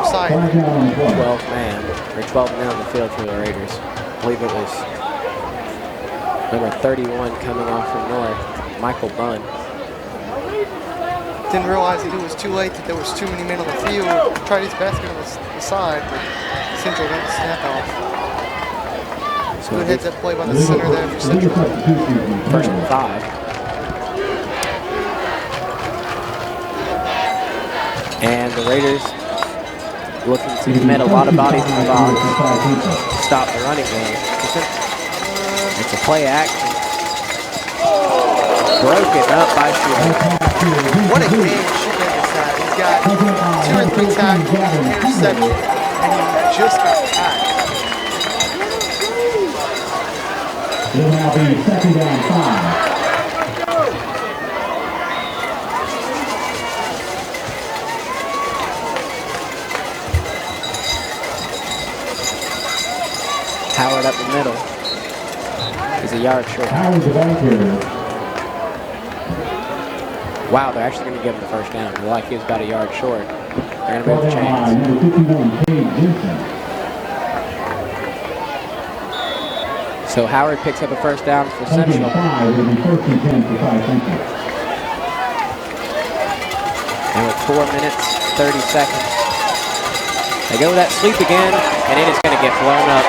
Forsyth. 12 man, or 12 men on the field for the Raiders. I believe it was number 31 coming off from North, Michael Bunn. Didn't realize that it was too late, that there was too many men on the field. Tried his best to get on the side, but Central got the snap off. So Good heads up play by the center there for Central. 1st and 5. And the Raiders looking to commit a lot of bodies in the box, stop the running game. It's a play action. Broken up by Shoemaker. What a game Shoemaker's had. He's got 2 or 3 tackles, an interception, and he just got tagged. It'll now be 2nd down 5. Howard up the middle. He's a yard short. Howard's the back here. Wow, they're actually going to give him the 1st down. They're like he was about a yard short. They're going to move the chains. Number 51, Cade Jensen. So Howard picks up a 1st down for Central. 5 will be 1st and 10 for 5 Central. And with 4 minutes, 30 seconds, they go with that sweep again, and it is going to get blown up.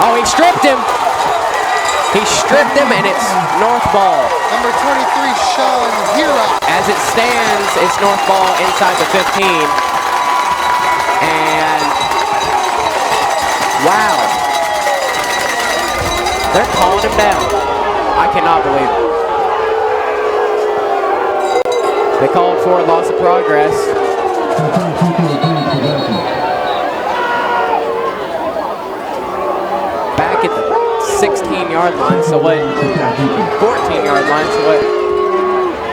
Oh, he stripped him. He stripped him, and it's North ball. Number 23, Sean Hira. As it stands, it's North ball inside the 15. And wow. They're calling him down. I cannot believe it. They called for a loss of progress. Back at the 16-yard line, so what? 14-yard line, so what?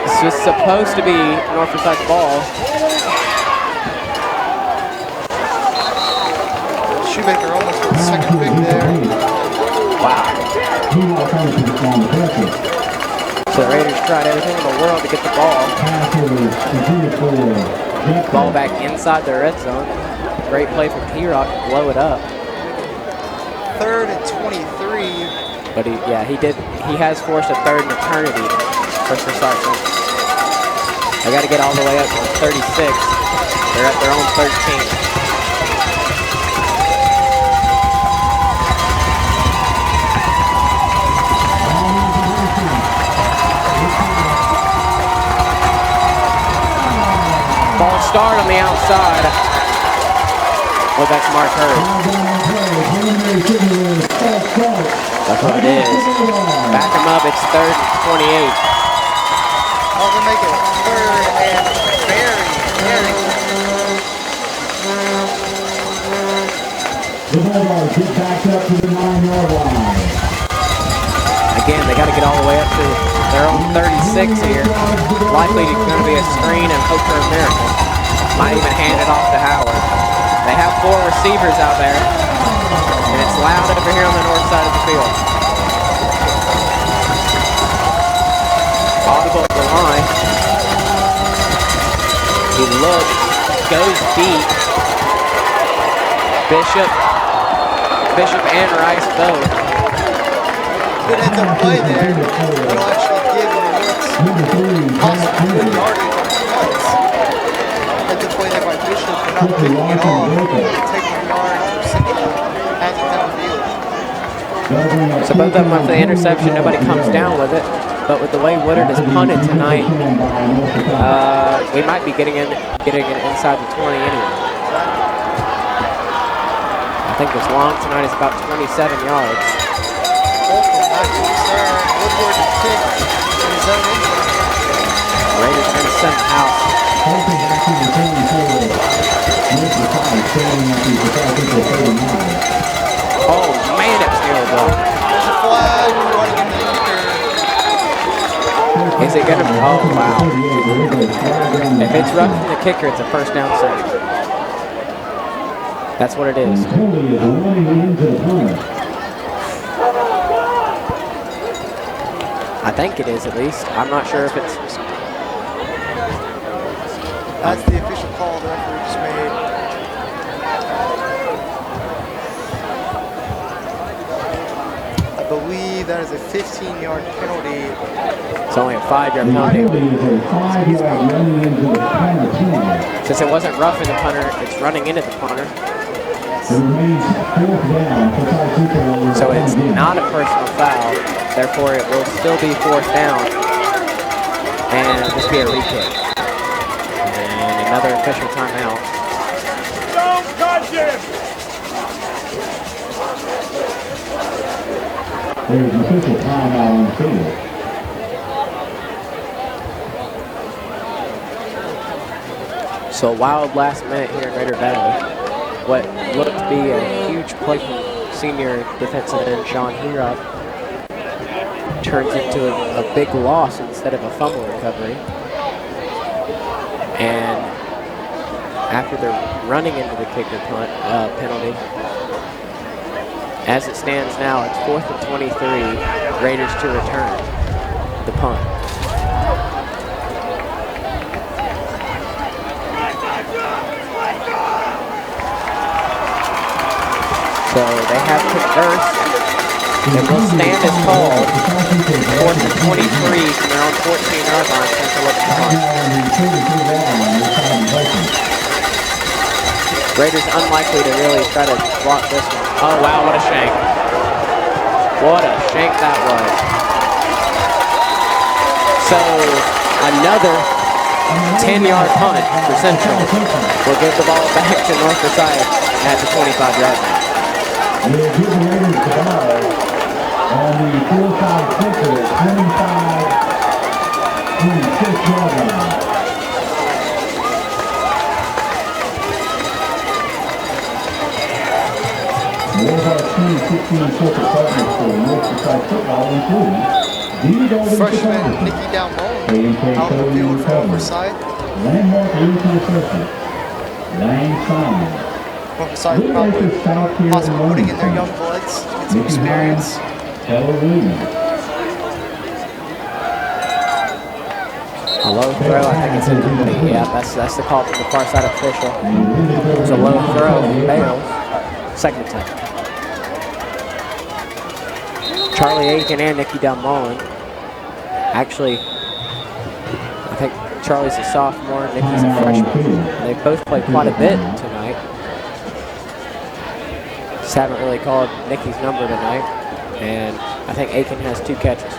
This was supposed to be North Forsyth's ball. Shoemaker almost with the 2nd pick there. Wow. So the Raiders tried everything in the world to get the ball. Ball back inside the red zone. Great play from T-Rock to blow it up. 3rd and 23. But he has forced a 3rd and eternity for Forsyth. They got to get all the way up to 36. They're at their own 13. Ball start on the outside. Well, that's Mark Hurd. That's what it is. Back him up. It's 3rd and 28. Oh, they make it 3rd and very. The Bulldogs get back up to the 9-yard line. Again, they got to get all the way up to their own 36 here. Likely going to be a screen and hope for a miracle. Might even hand it off to Howard. They have 4 receivers out there, and it's loud over here on the north side of the field. Audible at the line. He looks, goes deep. Bishop and Rice both. Good heads up play there. That'll actually give the Norths possibly good yardage on the punts. Heads up play there by Bishop for not picking it off, taking the yardage for Central, has it downfield. So both of them went for the interception. Nobody comes down with it. But with the way Woodard has punted tonight, we might be getting it inside the 20 anyway. I think this long tonight is about 27 yards. Holcomb back to return. Woodward to kick in his own end zone. Raiders are going to send the house. Oh man, it's nearly blocked. There's a flag running into the kicker. Is it gonna? Oh wow! If it's rough from the kicker, it's a first down save. That's what it is. I think it is at least. I'm not sure if it's. That's the official call the referee just made. I believe that is a 15-yard penalty. It's only a 5-yard penalty. Since it wasn't rough in the punter, it's running into the punter. So it's not a personal foul. Therefore, it will still be fourth down. And it'll just be a re-kick. And another official timeout. Don't touch him! There's an official timeout on the field. So a wild last minute here in Raider Valley. What looked to be a huge play from senior defensive end Sean Herop turns into a big loss instead of a fumble recovery. And after they're running into the kicker penalty, as it stands now, it's 4th and 23, Raiders to return the punt. So they have conversed. It will stand as called. 4th and 23 from their own 14-yard line. Central looks to punt. Raiders unlikely to really try to block this one. Oh wow, what a shank. What a shank that was. So another 10-yard punt for Central. We'll give the ball back to North Forsyth at the 25-yard line. We'll give the Raiders the ball on the Forsyth kicker at 26-yard line. More of our 2016 corporate partners for North Forsyth football include Freshman Nikki Dalmone out in the field for Forsyth. Landmark Realty Associates, Lang Simon, Forsyth probably possibly putting in their young bloods to get some experience. Keller Williams. A low throw, I think it's incomplete. Yeah, that's the call from the far side official. It was a low throw, fails. Second attempt. Charlie Aiken and Nikki Dalmone. Actually, I think Charlie's a sophomore, Nikki's a freshman. They both played quite a bit tonight. Just haven't really called Nikki's number tonight. And I think Aiken has 2 catches.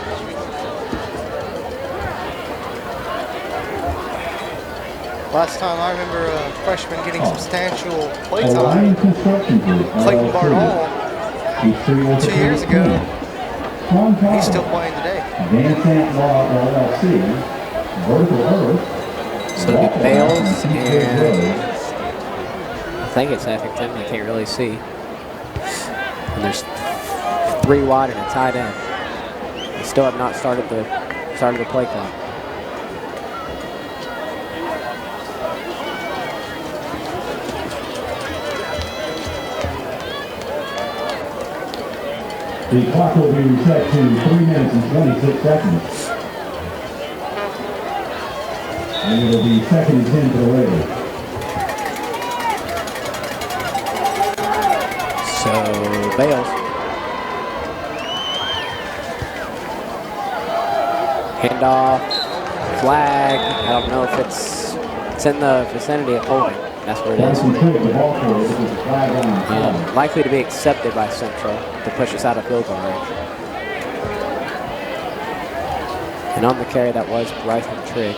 Last time I remember a freshman getting substantial play time, Clayton Barnall, 2 years ago. He's still playing today. So it'll be Bales and I think it's Effington. I can't really see. And there's 3 wide and a tight end. They still have not started the play clock. The clock will be reset to 3 minutes and 26 seconds. And it'll be 2nd and 10 for the Raiders. So, Bales. Handoff, flag. I don't know if it's in the vicinity of holding. That's what it is. Likely to be accepted by Central to push us out of field goal range. And on the carry, that was Bryson Trigg.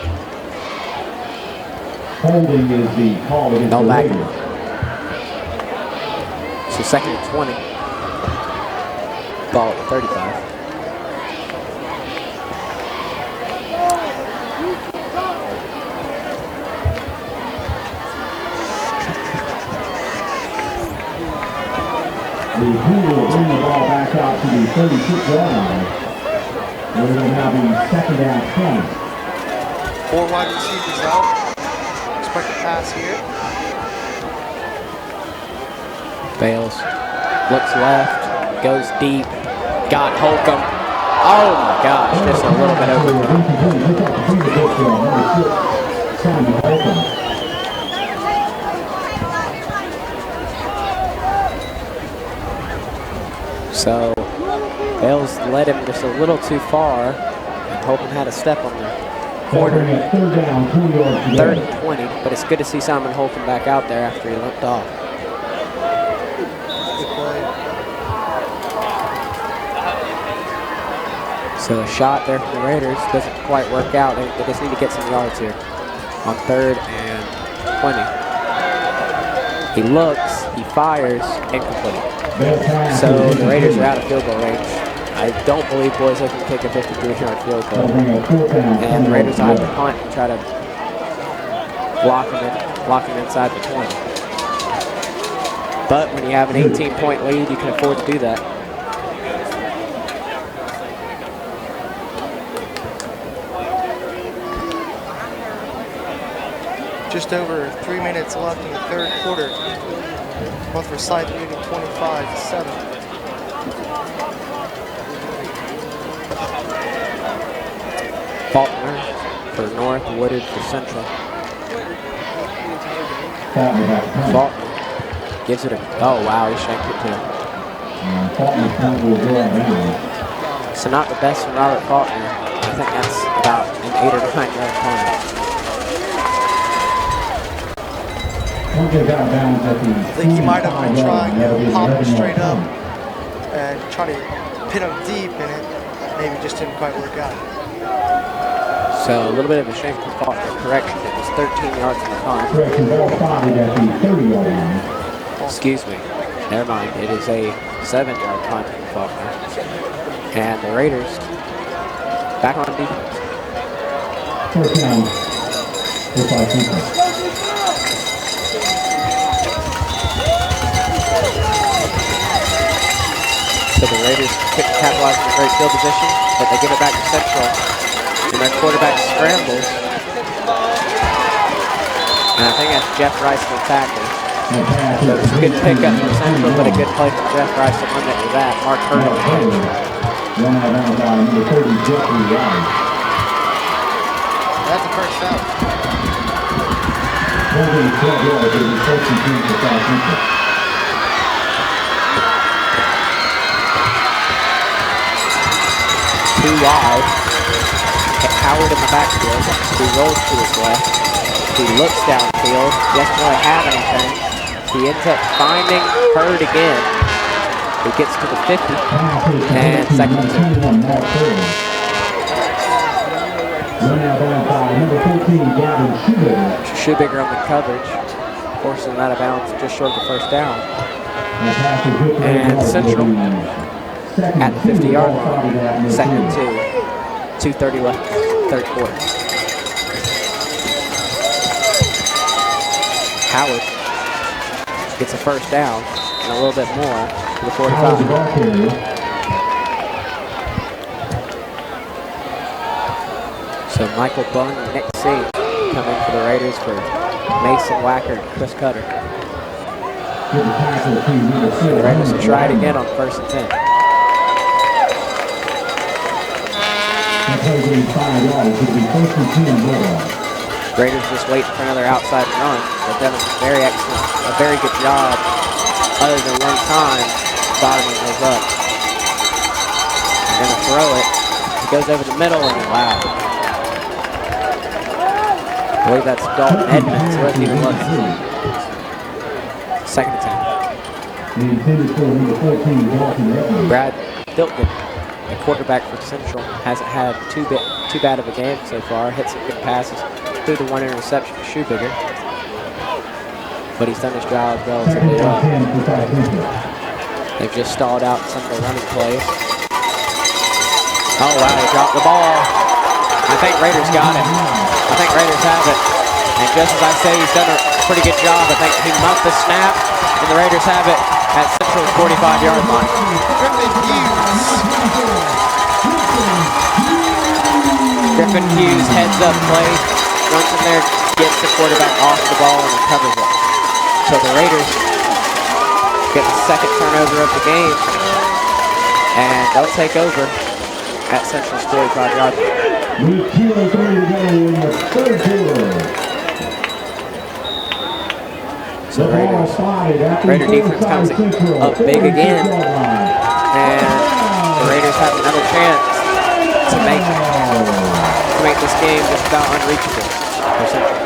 Holding is the call against no the back. Raiders. So 2nd and 20. Ball at 35. The Blue will bring the ball back out to the 36-yard line. Where it will now be 2nd down 20. 4 wide receivers out. Expect a pass here. Bales looks left, goes deep, got Holcomb. Oh my gosh, just a little bit over. So Bales led him just a little too far, and Holcomb had a step on the corner. 3rd and 20, but it's good to see Simon Holcomb back out there after he limped off. So a shot there from the Raiders doesn't quite work out. They just need to get some yards here on 3rd and 20. He looks, he fires, incomplete. So the Raiders are out of field goal range. I don't believe Boise can kick a 53-yard field goal. And the Raiders will have to punt and try to block him inside the 20. But when you have an 18-point lead, you can afford to do that. Just over 3 minutes left in the 3rd quarter. Both Forsyth leading 25-7. Faulkner for North, Woodard for Central. Faulkner gives it a, oh wow, he shanked it too. So not the best from Robert Faulkner. I think that's about an 8 or 9 yard punt. I think he might have been trying to pop him straight up and try to pin him deep, and it maybe just didn't quite work out. So a little bit of a shame for Faulkner. Correction, it was 13 yards in the punt. Excuse me. Never mind. It is a 7-yard punt for Faulkner. And the Raiders back on defense. First down. So the Raiders couldn't capitalize on a great field position, but they give it back to Central. And their quarterback scrambles. And I think that's Jeff Rice in the tackle. So it's a good pickup from Central, but a good play from Jeff Rice to limit to that. Mark Hurd on the catch. That's a first down. Too wide. Howard in the backfield. He rolls to his left. He looks downfield. He doesn't really have anything. He ends up finding Hurd again. He gets to the 50. And 2nd and 2. Shoebiger on the coverage. Forcing him out of bounds just short of the first down. And Central at the 50-yard line, 2nd and 2. 2:30 left, 3rd quarter. Howard gets a first down and a little bit more to the 45. So Michael Bunn and Nick C come in for the Raiders for Mason Wacker and Chris Cutter. The Raiders will try it again on 1st and 10. That play gains 5 yards. It'll be first and 10 Bulldogs. Raiders just waiting for another outside run. They've done a very good job, other than one time, bottoming those up. They're going to throw it. It goes over the middle and wow. I believe that's Dalton Edmonds. He wasn't even looking. Second attempt. The intended for number 14, Dalton Edmonds. Brad Dilton, the quarterback for Central, hasn't had too bad of a game so far. Hit some good passes. Threw the one interception to Shoebigger. But he's done his job relatively well. They've just stalled out some of their running plays. Oh, wow, he dropped the ball. I think Raiders got him. I think Raiders have it. And just as I say, he's done a pretty good job. I think he muffed the snap, and the Raiders have it at Central's 45-yard line. Griffin Hughes heads up play. Runs in there, gets the quarterback off the ball, and recovers it. So the Raiders get the second turnover of the game, and they'll take over at Central's 45-yard line. With 2:03 to go in the third quarter. So the Raider defense comes up big again, and the Raiders have another chance to make this game just about unreachable for Central.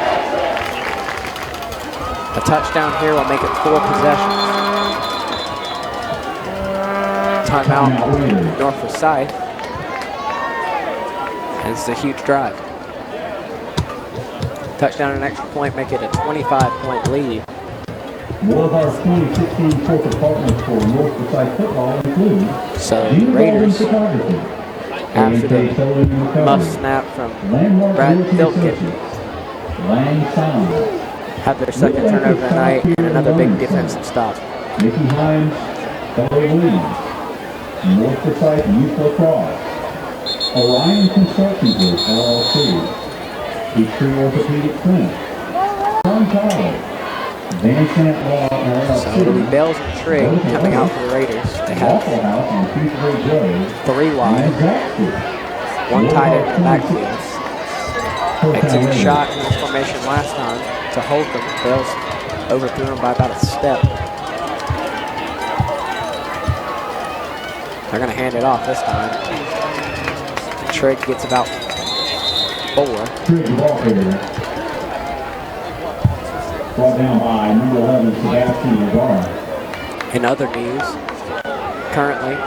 A touchdown here will make it 4 possessions. Timeout North Forsyth. And this is a huge drive. Touchdown and extra point make it a 25-point lead. More of our 2016 corporate partners for North Forsyth football include so the Raiders, after the muff snap from Brad Dilkin, have their second turnover of the night and another big defensive stop. Mickey Hines, Kelly Williams, North Forsyth Youth Lacrosse, Orion Construction Group, LLC, Peachtree Orthopedic Clinic, Sun College, Van Sant Law, LLC. So it'll be Bales and Trigg coming out for the Raiders. They have 3 wide, 1 tight end in the backfield. They took a shot in this formation last time to hold them. Bales overthrew them by about a step. They're going to hand it off this time. Trigg gets about 4. Brought down by number 11, Sebastian Navarro. In other news, currently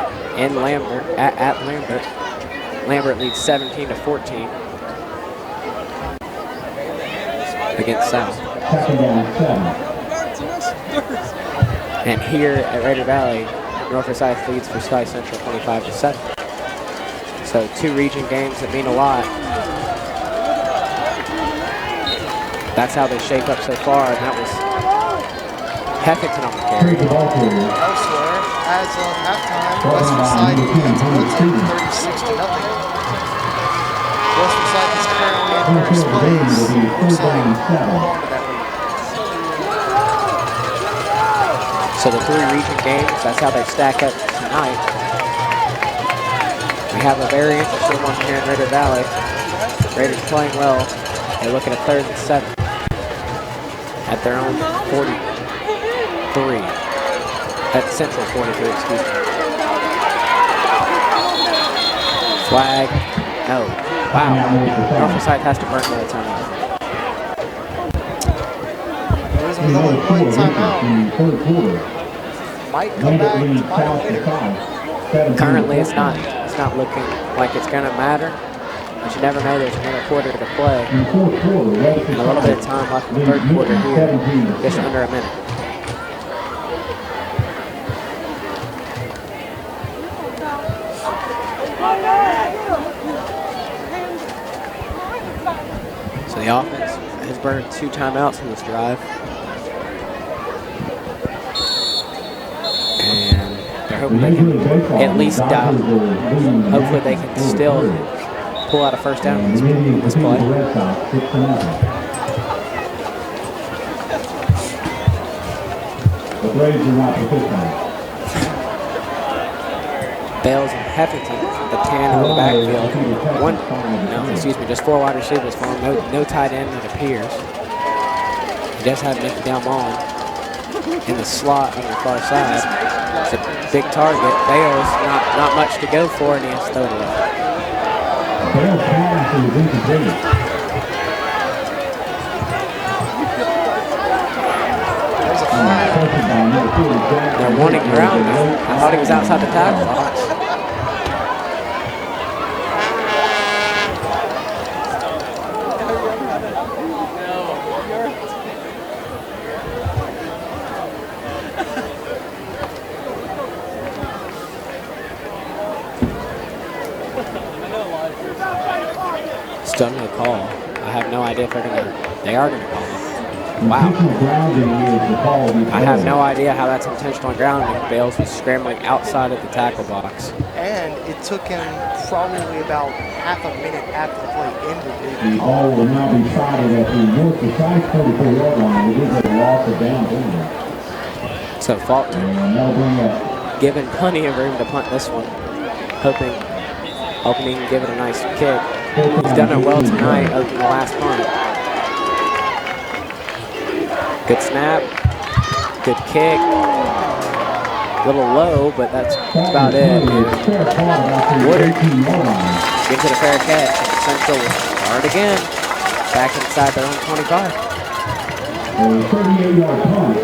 in Lambert, at Lambert, Lambert leads 17-14 against South. And here at Raider Valley, North Forsyth leads for Sky Central 25-7. So 2 region games that mean a lot. That's how they shape up so far, and that was Heffington on the carry. Elsewhere, as of halftime, West Forsyth leads Woodson 36-0. West Forsyth is currently in first place. Woodson on to that lead. So the 3 region games, that's how they stack up tonight. We have a very interesting one here in Raider Valley. Raiders playing well. They look at a 3rd and 7 at their own 43. At Central 43, excuse me. Flag. No. Wow. North Forsyth has to burn another timeout. There's only 1 timeout. Might come back to bite later. Currently, it's not looking like it's going to matter. But you never know, there's another quarter to play. And a little bit of time left in the 3rd quarter here. Just under a minute. So the offense has burned 2 timeouts in this drive. And they're hoping they can at least dial. Hopefully they can still pull out a first down in this play. The Braves are not participating. Bales and Heffington, the 10 in the backfield. Just 4 wide receivers for him. No tight end, it appears. He does have Nicky Dalmon in the slot on the far side. It's a big target. Bales, not much to go for, and he has to throw it away. Bales pass is incomplete. They're wanting ground now. I thought he was outside the tackle box. Still no call. I have no idea if they are gonna call it. Wow. I have no idea how that's intentional grounding. Bales was scrambling outside of the tackle box. And it took him probably about half a minute after the play ended. The ball will now be spotted at the north precise 34-yard line. It is a loss of down anyway. So Faulkner That'll bring up. given plenty of room to punt this one. Hoping he can give it a nice kick. He's done it well tonight other than the last punt. Good snap, good kick. A little low, but that's about it. Woodard gives it a fair catch. Central will start again. Back inside their own 25. A 38-yard punt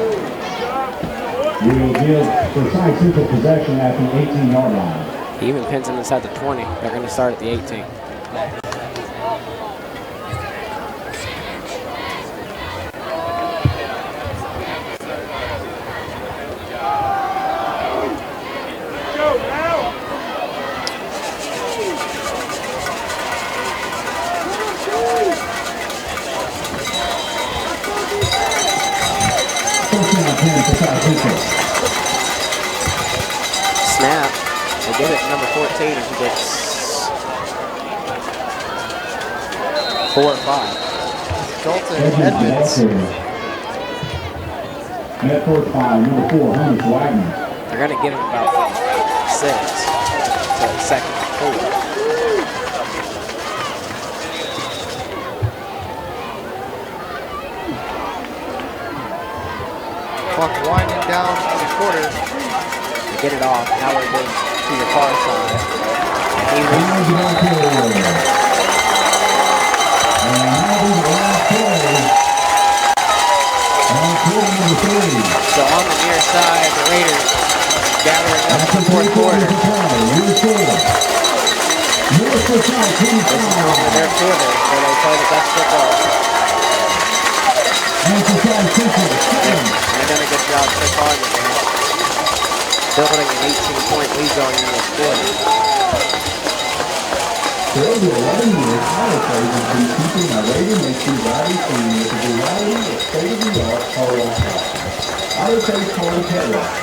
will give Forsyth Central possession at the 18-yard line. He even pins him inside the 20. They're going to start at the 18. Snap. They give it to number 14 and he gets 4 or 5. Dalton Edmonds. Net force by number 4, Hunter Wagner. They're going to give him about 6. So second and 4. Clock winding down in the quarter. They get it off. Now we're going to the far side. And he wins. So on the near side, the Raiders gathering up for the fourth quarter. This is on their quarter where they play the best football. And they've done a good job so far in the game. Building an 18-point lead going in this quarter. For over 11 years, Autotrays has been keeping our Raider Nation Valley team with a variety of state-of-the-art car wash options. Autotrays Car and Pet Wash.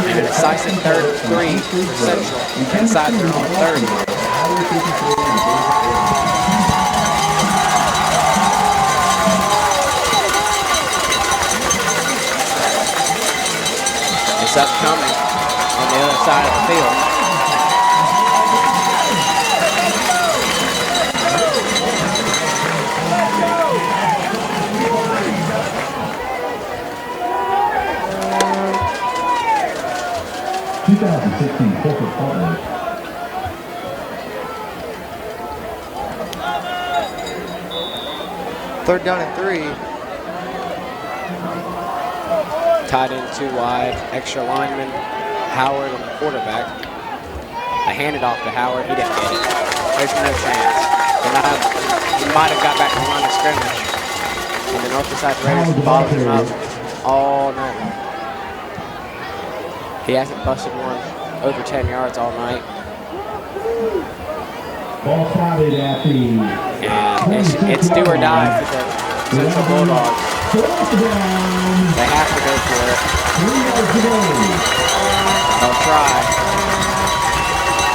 And a decisive third and 3 for Central inside their own 30. It's upcoming on the other side of the field. Corporate partners. Third down and 3. Tied in 2 wide, extra lineman, Howard and the quarterback. I handed off to Howard, he didn't get it. There's no chance. He might have got back to the line of scrimmage. And the North Side Raiders followed him up all night long. He hasn't busted one over 10 yards all night. Ball spotted at the... And it's do or die for the Central Bulldogs. They have to go for it. They'll try.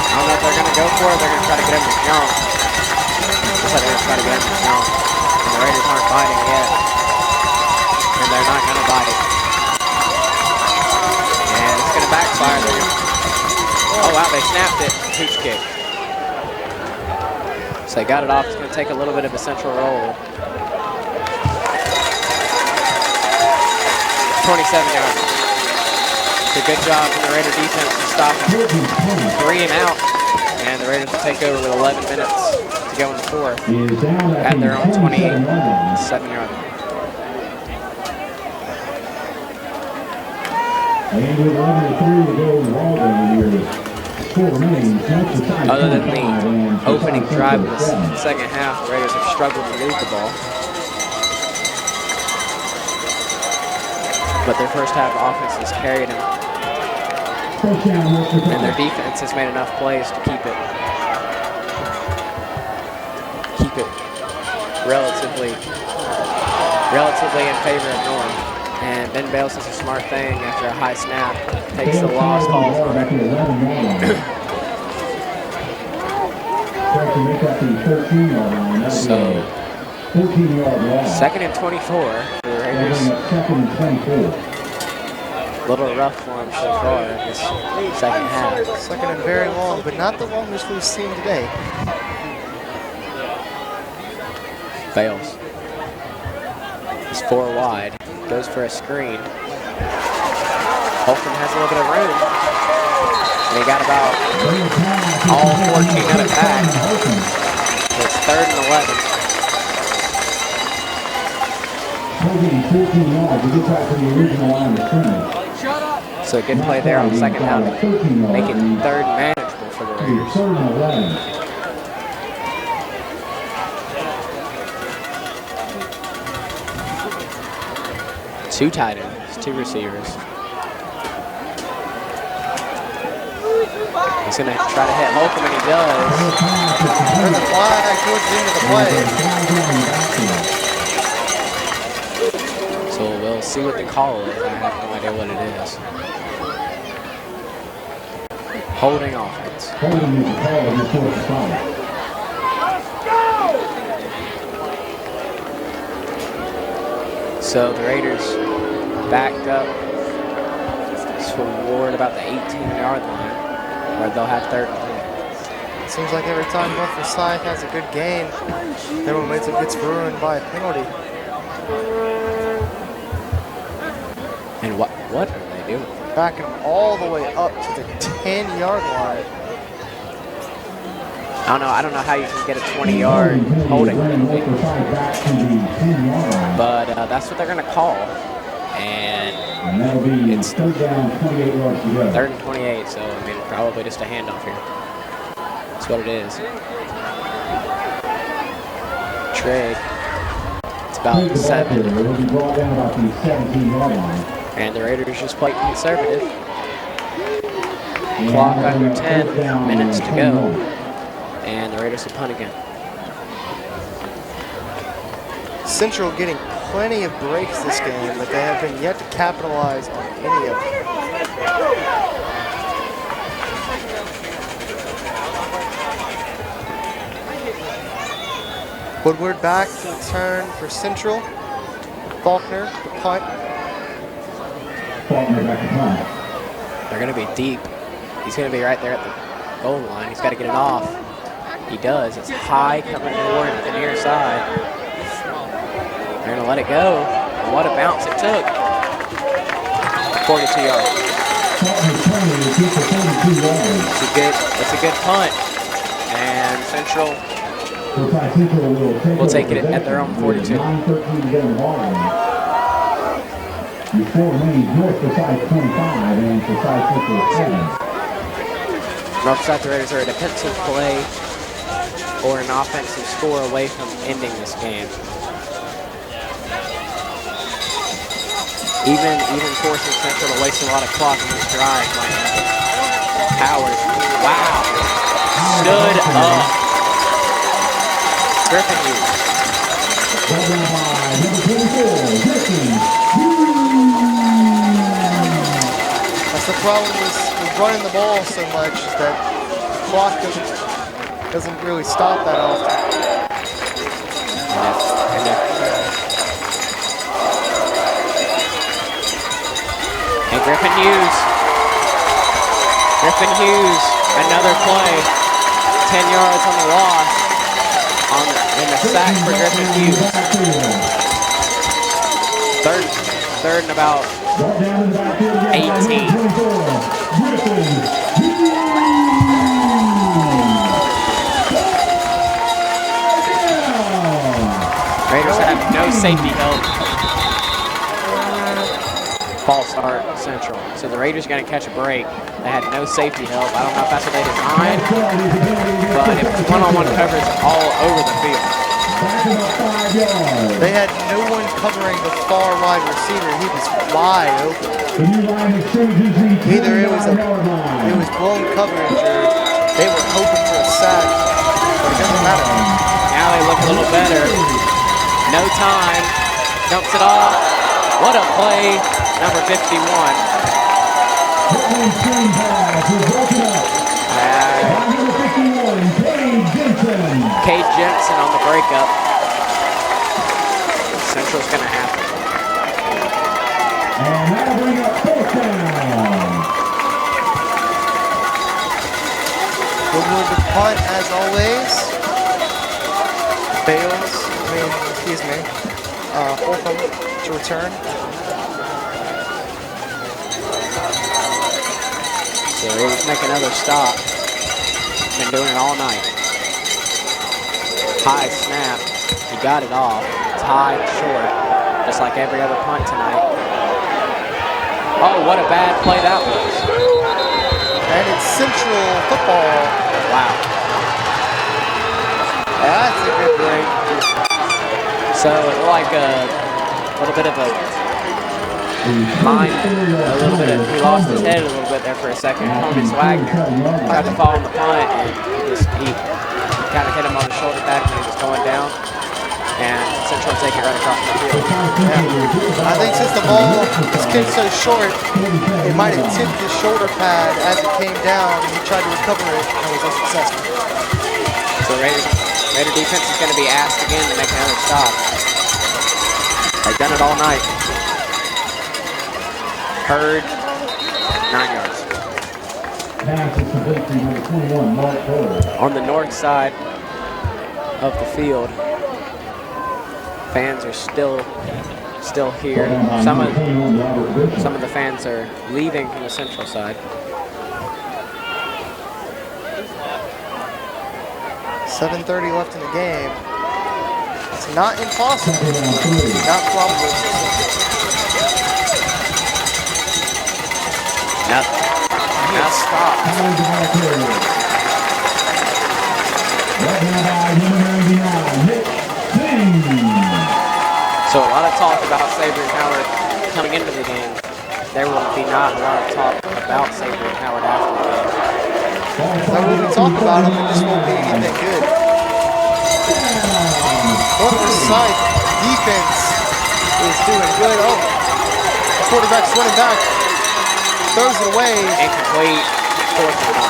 I don't know if they're going to go for it or they're going to try to get him to jump. Looks like they're going to try to get him to jump. And the Raiders aren't biting yet. And they're not going to bite it. And it's going to backfire. Oh, wow, they snapped it. Hooch kick. So they got it off. It's going to take a little bit of a Central roll. 27-yard. It's a good job from the Raider defense to stop him. 3 and out. And the Raiders will take over with 11 minutes to go in the fourth at their own 27-yard line. And with 11:03 to go in the ball game here, score remains. Other than the opening drive of the second half, the Raiders have struggled to move the ball. But their first half offense has carried them. And their defense has made enough plays to keep it relatively in favor of North. And Ben Bales does a smart thing after a high snap, takes the loss call from it. So, 2nd and 24 for the Raiders. A little rough for them so far in this second half. Second and very long, but not the longest we've seen today. Bales. He's 4 wide. Goes for a screen. Holcomb has a little bit of room. And he got about all 14 of it back. So it's 3rd and 11. So a good play there on 2nd down to make it 3rd manageable for the Raiders. Two tight ends, 2 receivers. He's going to try to hit Holcomb, and he does. Running wide towards the end of the play. So we'll see what the call is. I have no idea what it is. Holding offense. So the Raiders backed up toward about the 18-yard line, where they'll have 3rd and 3. Seems like every time North Forsyth has a good game, their momentum gets ruined by a penalty. And what are they doing? Backing all the way up to the 10-yard line. I don't know how you can get a 20-yard holding penalty. But that's what they're going to call. And it's 3rd and 28, so I mean, probably just a handoff here. That's what it is. Trigg. It's about 7. And the Raiders just played conservative. Clock under 10 minutes to go. And the Raiders will punt again. Central getting plenty of breaks this game, but they have been yet to capitalize on any of them. Woodward back to return for Central. Faulkner, the punt. They're going to be deep. He's going to be right there at the goal line. He's got to get it off. He does. It's high coming toward the near side. They're going to let it go. And what a bounce it took. 42 yards. It's a good punt. And Central will take it at their own 42. Before remains North Forsyth 25 and Forsyth Central 7. North Forsyth Raiders are a defensive play or an offensive score away from ending this game. Even forcing Central to waste a lot of clock in this drive might happen. Howard, wow, stood up. Griffin Hughes. That's the problem with running the ball so much, is that clock doesn't really stop that often. And Griffin Griffin Hughes, another play, 10 yards on the loss, and a sack for Griffin Hughes. Third and about 18. Raiders have no safety help. False start, Central. So the Raiders are going to catch a break. They had no safety help. I don't know if that's what they designed, but it was one-on-one coverage all over the field. They had no one covering the far wide receiver. He was wide open. Either it was blown coverage or they were hoping for a sack, but it doesn't matter. Now they look a little better. No time. Dumps it off. What a play. Number 51. Cade Jensen on the breakup. Central's going to have it. And that'll bring up 4th down. Woodward with punt as always. Holcomb to return. So he's making another stop. Been doing it all night. High snap. He got it off. It's high and short, just like every other punt tonight. Oh, what a bad play that was. And it's Central football. Wow. That's a good break. So it looked like a little bit of a he lost his head a little bit there for a second. Honus Wagner tried to fall on the punt, and he kind of hit him on the shoulder pad when he was going down. And Central take it right across the field. Yeah. I think since the ball was kicked so short, it might have tipped his shoulder pad as it came down, and he tried to recover it and was unsuccessful. So Raider defense is going to be asked again to make another stop. They've done it all night. Hurd, 9 yards. On the north side of the field, fans are still here. Some of the fans are leaving from the Central side. 7:30 left in the game. It's not impossible. Not probable. Nothing. Now stop. So a lot of talk about Sabre and Howard coming into the game. There will be not a lot of talk about Sabre and Howard after the game. So when we talk about them, it just won't be anything good. Forsyth defense is doing good. Oh, the quarterback's running back. Throws it away. Incomplete. 4th and 9.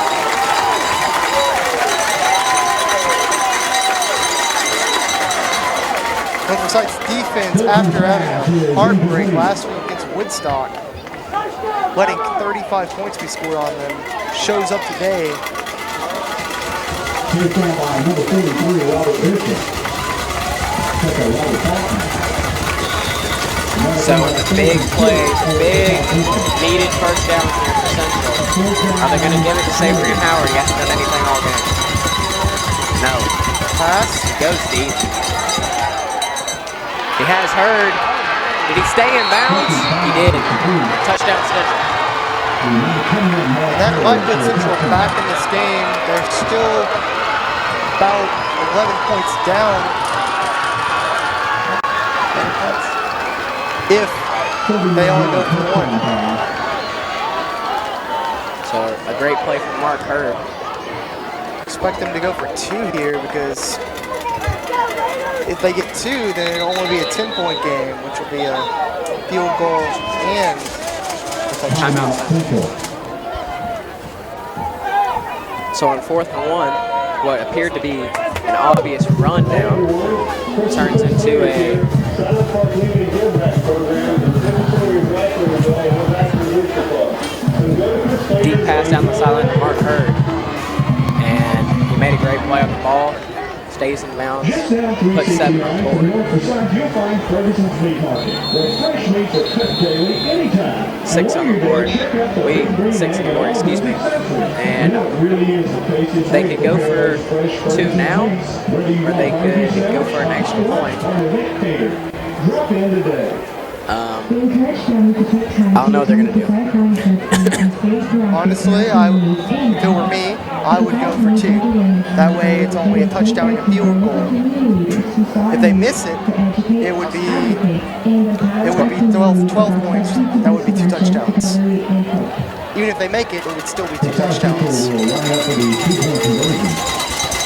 Forsyth's defense, after having a heartbreak last week against Woodstock, letting 35 points be scored on them, shows up today. So the big play, big needed first down here for Central. Are they going to give it to Sabre and Howard? He hasn't done anything all game. No. Pass. He goes deep. He has Hurd. Did he stay in bounds? He did. Touchdown Central. And that might put Central back in this game. They're still about 11 points down. If they only go for 1. So a great play from Mark Hurd. Expect them to go for 2 here because if they get 2, then it'll only be a 10-point game, which will be a field goal and a timeout. So on 4th and 1, what appeared to be an obvious run down turns into a deep pass down the sideline to stays in bounds, Just down puts 7 on 369 the to the board. north side, you'll find Ferguson's Meat Market, where fresh meats are cooked daily, anytime. 6 on the board. 6 on the board, excuse me. And they could go for 2 now, or they could go for an extra point. Drop in today. I don't know what they're going to do. Honestly, if it were me, I would go for 2. That way it's only a touchdown and a field goal. If they miss it, it would be 12 points. That would be 2 touchdowns. Even if they make it, it would still be 2 touchdowns. And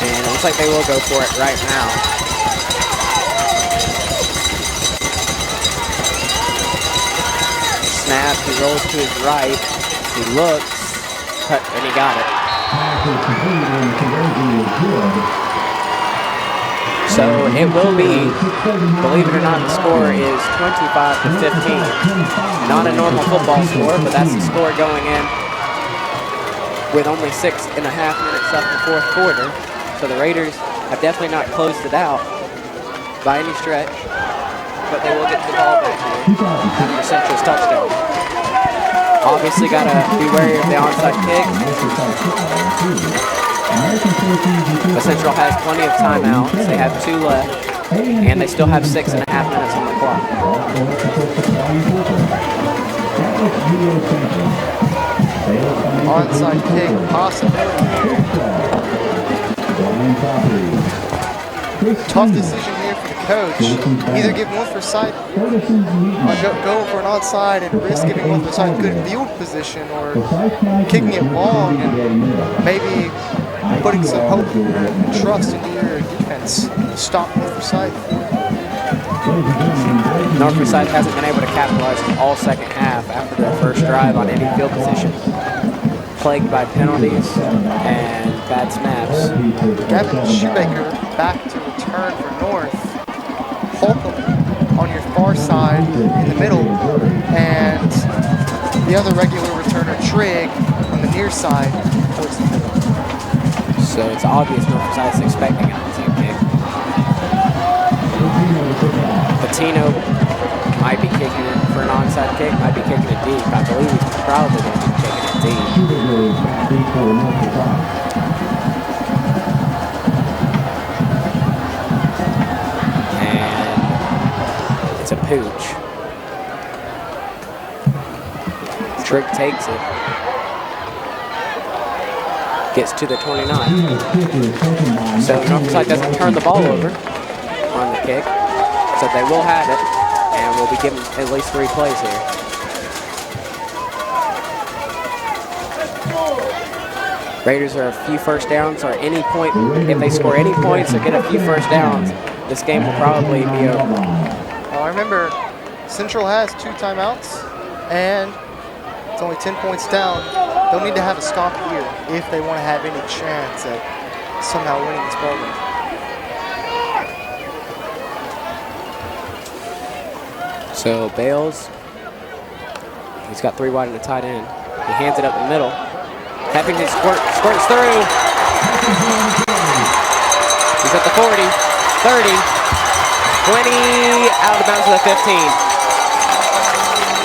it looks like they will go for it right now. Snap, he rolls to his right, he looks, and he got it. So it will be, believe it or not, the score is 25-15. Not a normal football score, but that's the score going in with only 6.5 minutes left in the fourth quarter. So the Raiders have definitely not closed it out by any stretch, but they will get the ball back here after Central's touchdown. Obviously got to be wary of the onside kick. But Central has plenty of timeouts. They have 2 left, and they still have 6.5 minutes on the clock. Onside kick possibility. Tough decision here for the coach. Either give one for side, or go for an onside and risk giving one for side good field position, or kicking it long and maybe putting some hope and trust into your defense. Stop one for side. North Forsyth hasn't been able to capitalize all second half after their first drive on any field position. Plagued by penalties and bad snaps. Gavin Shoemaker back to return for North. Holcomb on your far side in the middle, and the other regular returner, Trigg, on the near side towards the middle. So it's obvious North Forsyth is expecting an onside kick. Patino might be kicking it for an onside kick, might be kicking it deep. I believe he's probably going to be kicking it deep. And it's a pooch. Trigg takes it. Gets to the 29. So North Forsyth doesn't turn the ball over on the kick. So they will have it, and we'll be given at least 3 plays here. Raiders are a few first downs, or any point, if they score any points or get a few first downs, this game will probably be over. Well, I remember Central has 2 timeouts, and it's only 10 points down. They'll need to have a stop here if they want to have any chance at somehow winning this ball game. So Bales, he's got 3 wide and a tight end. He hands it up the middle. Heffington squirts through. He's at the 40, 30, 20, out of bounds to the 15.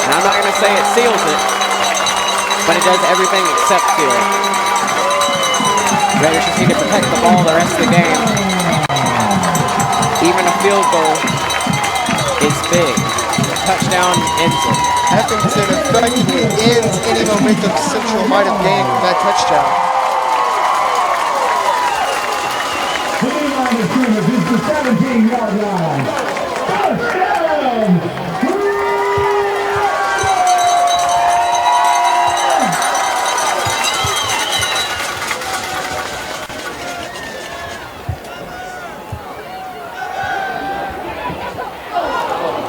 And I'm not going to say it seals it, but it does everything except seal it. Raiders just need to protect the ball the rest of the game. Even a field goal is big. Touchdown ends it. Heffington effectively ends any momentum Central might have gained from that touchdown. The lead line of scrimmage is the 17-yard line. Touchdown!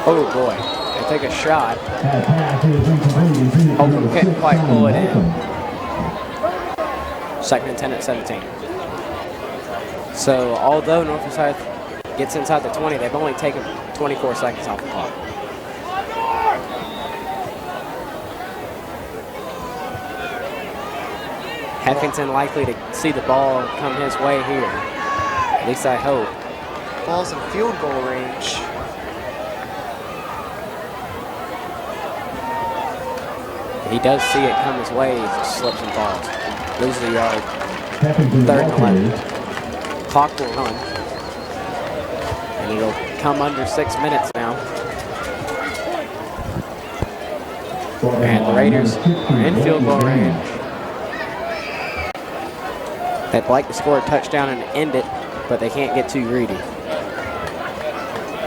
Oh boy. Take a shot. Holcomb couldn't quite pull it in. 2nd and 10 at 17. So although North Forsyth gets inside the 20, they've only taken 24 seconds off the clock. Heffington likely to see the ball come his way here. least I hope. Ball's in field goal range. He does see it come his way, he just slips and falls. Loses a yard. Tapping to the 3rd and ball 11. carrier. Clock will run. And it'll come under 6 minutes now. And the Raiders are in field goal range. They'd like to score a touchdown and end it, but they can't get too greedy.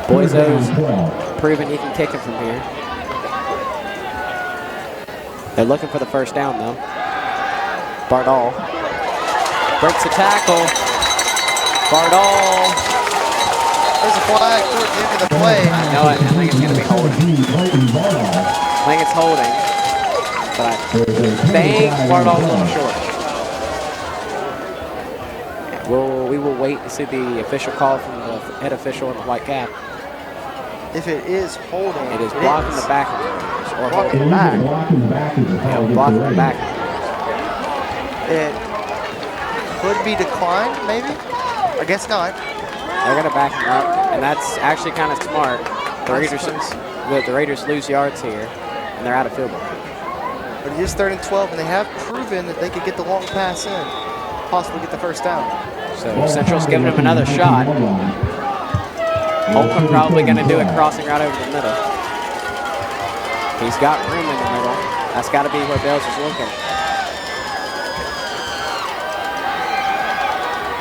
Boiso's proven he can kick it from here. They're looking for the first down, though. Bardall breaks a tackle. Bardall. There's a flag towards the end of the play. I know it. I think it's going to be holding. I think it's holding. But I think Bardall's a little short. We will wait to see the official call from the head official in the white cap. If it is holding, It is blocking the back of the Raiders. Or Blocking holding. the back. Blocking the back is a Yeah, foul. blocking the back. It could be declined, maybe? I guess not. They're going to back him up, and that's actually kind of smart. The Raiders lose yards here, and they're out of field goal. But it is 3rd and 12, and they have proven that they could get the long pass in, possibly get the first down. So Central's giving him another shot. Holcomb probably going to do a crossing right over the middle. He's got room in the middle. That's got to be where Bales is looking.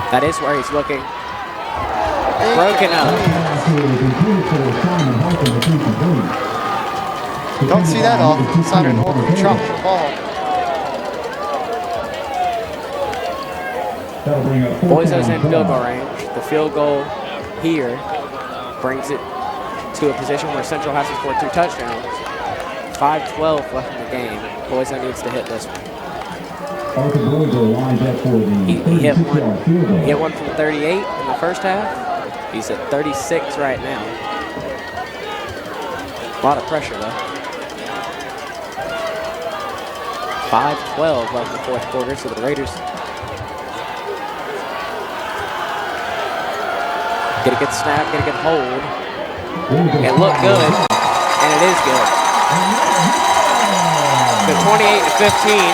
That is where he's looking. Broken up. Don't see that often. Simon Holcomb dropped the ball. Boiso's in field goal range. The field goal here brings it to a position where Central has to score 2 touchdowns. 5:12 left in the game. Boiso needs to hit this one. He hit one from 38 in the first half. He's at 36 right now. A lot of pressure though. 5:12 left in the 4th quarter, so the Raiders get a good snap, get a good hold. It looked good, and it is good. So 28-15.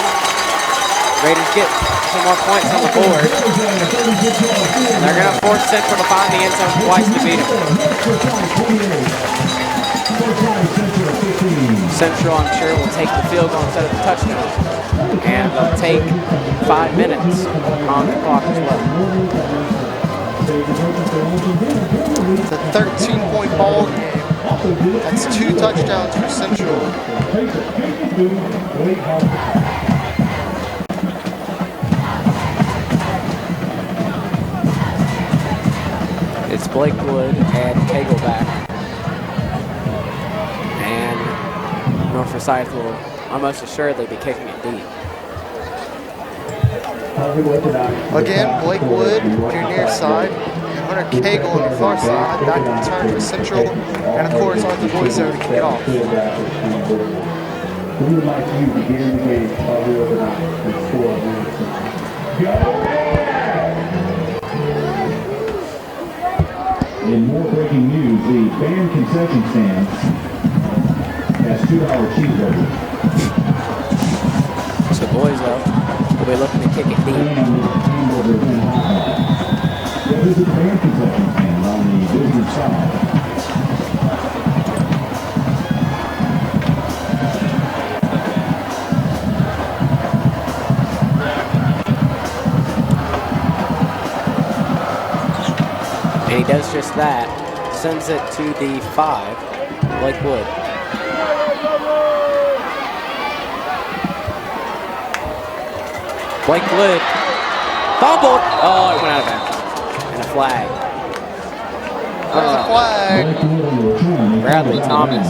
Raiders get some more points on the board. And they're going to force Central to find the end zone twice to beat them. Central, I'm sure, will take the field goal instead of the touchdown. And they'll take 5 minutes on the clock as well. It's a 13-point ball game. That's 2 touchdowns for Central. It's Blake Wood and Cagle back. And North Forsyth will almost assuredly be kicking it deep. Again, Blake Wood on your near side, and Hunter Cagle on your far side. Back to return for Central, and of course Arthur Boiso to kick it off. We would like you to begin the game while we overnight and score a win. In more breaking news, the band concession stand has $2 cheeseburgers. So Boiso will be looking to kick it deep. And hamburgers and hot dogs. Well, this is the band concession stand on the business side. And he does just that. Sends it to the 5, Blake Wood. Blake Wood fumbled. Oh, it went out of bounds. And a flag. There's a flag. Bradley Thomas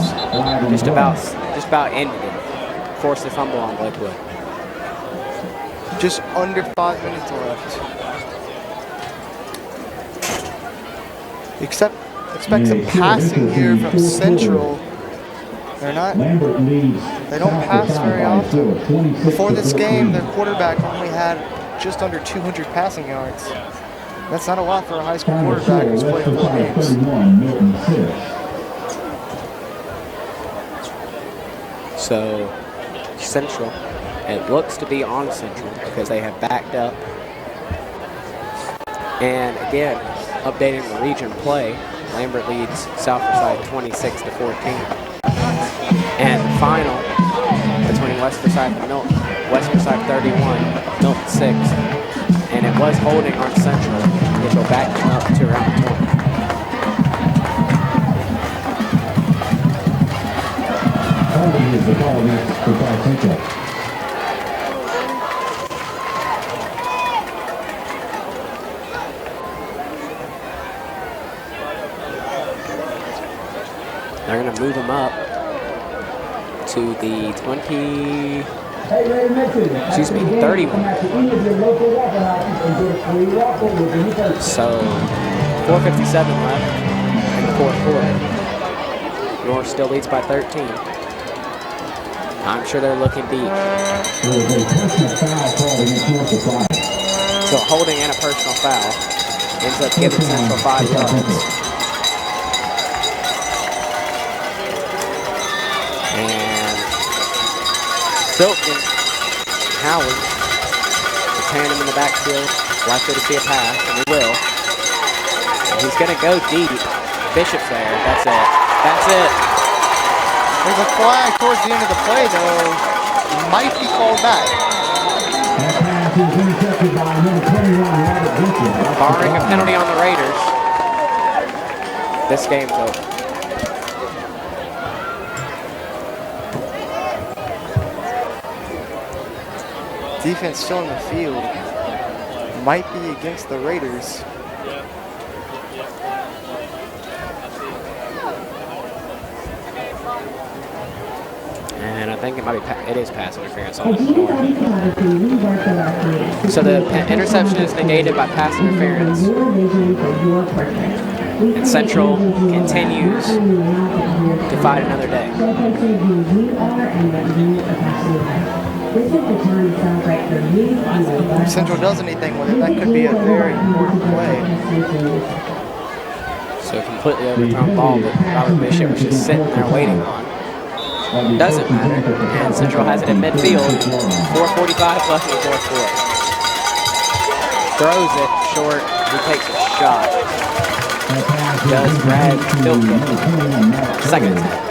just about ended it. Forced the fumble on Blake Wood. Just under 5 minutes left. Expect some passing here from Central. They don't pass very often. Before this game, their quarterback only had just under 200 passing yards. That's not a lot for a high school quarterback who's played 4 games. 31, Milton 6. So Central, it looks to be on Central because they have backed up. And again, updating the region play, Lambert leads South Forsyth 26-14. And the final between West Forsyth and Milton, West Forsyth 31, Milton 6. And it was holding on Central, which will back them up to around 20. Holding is the call against Forsyth Central. They're going to move them up to the 20, excuse me, 31. So 4:57 left in the fourth quarter. North still leads by 13. I'm sure they're looking deep. There was a personal foul called against North Forsyth. So holding and a personal foul ends up giving Central 5 yards. And Silken, Howard, the tandem in the backfield, likely to see a pass, and he will. And he's going to go deep. Bishop's there. That's it. That's it. There's a flag towards the end of the play, though. Might be called back. That pass is intercepted by number 21, Robert Vincent. Barring a penalty on the Raiders, this game's over. Defense still in the field. Might be against the Raiders. And I think it might be, it is pass interference on the North. So the interception is negated by pass interference. And Central continues to fight another day. If Central does anything with it, that could be a very important play. So a completely overthrown ball that Robert Bishop was just sitting there waiting on. Doesn't matter. And Central has it in midfield. 4:45 left in the fourth quarter. Throws it short. He takes a shot. Does Brad Tilton. Second attempt.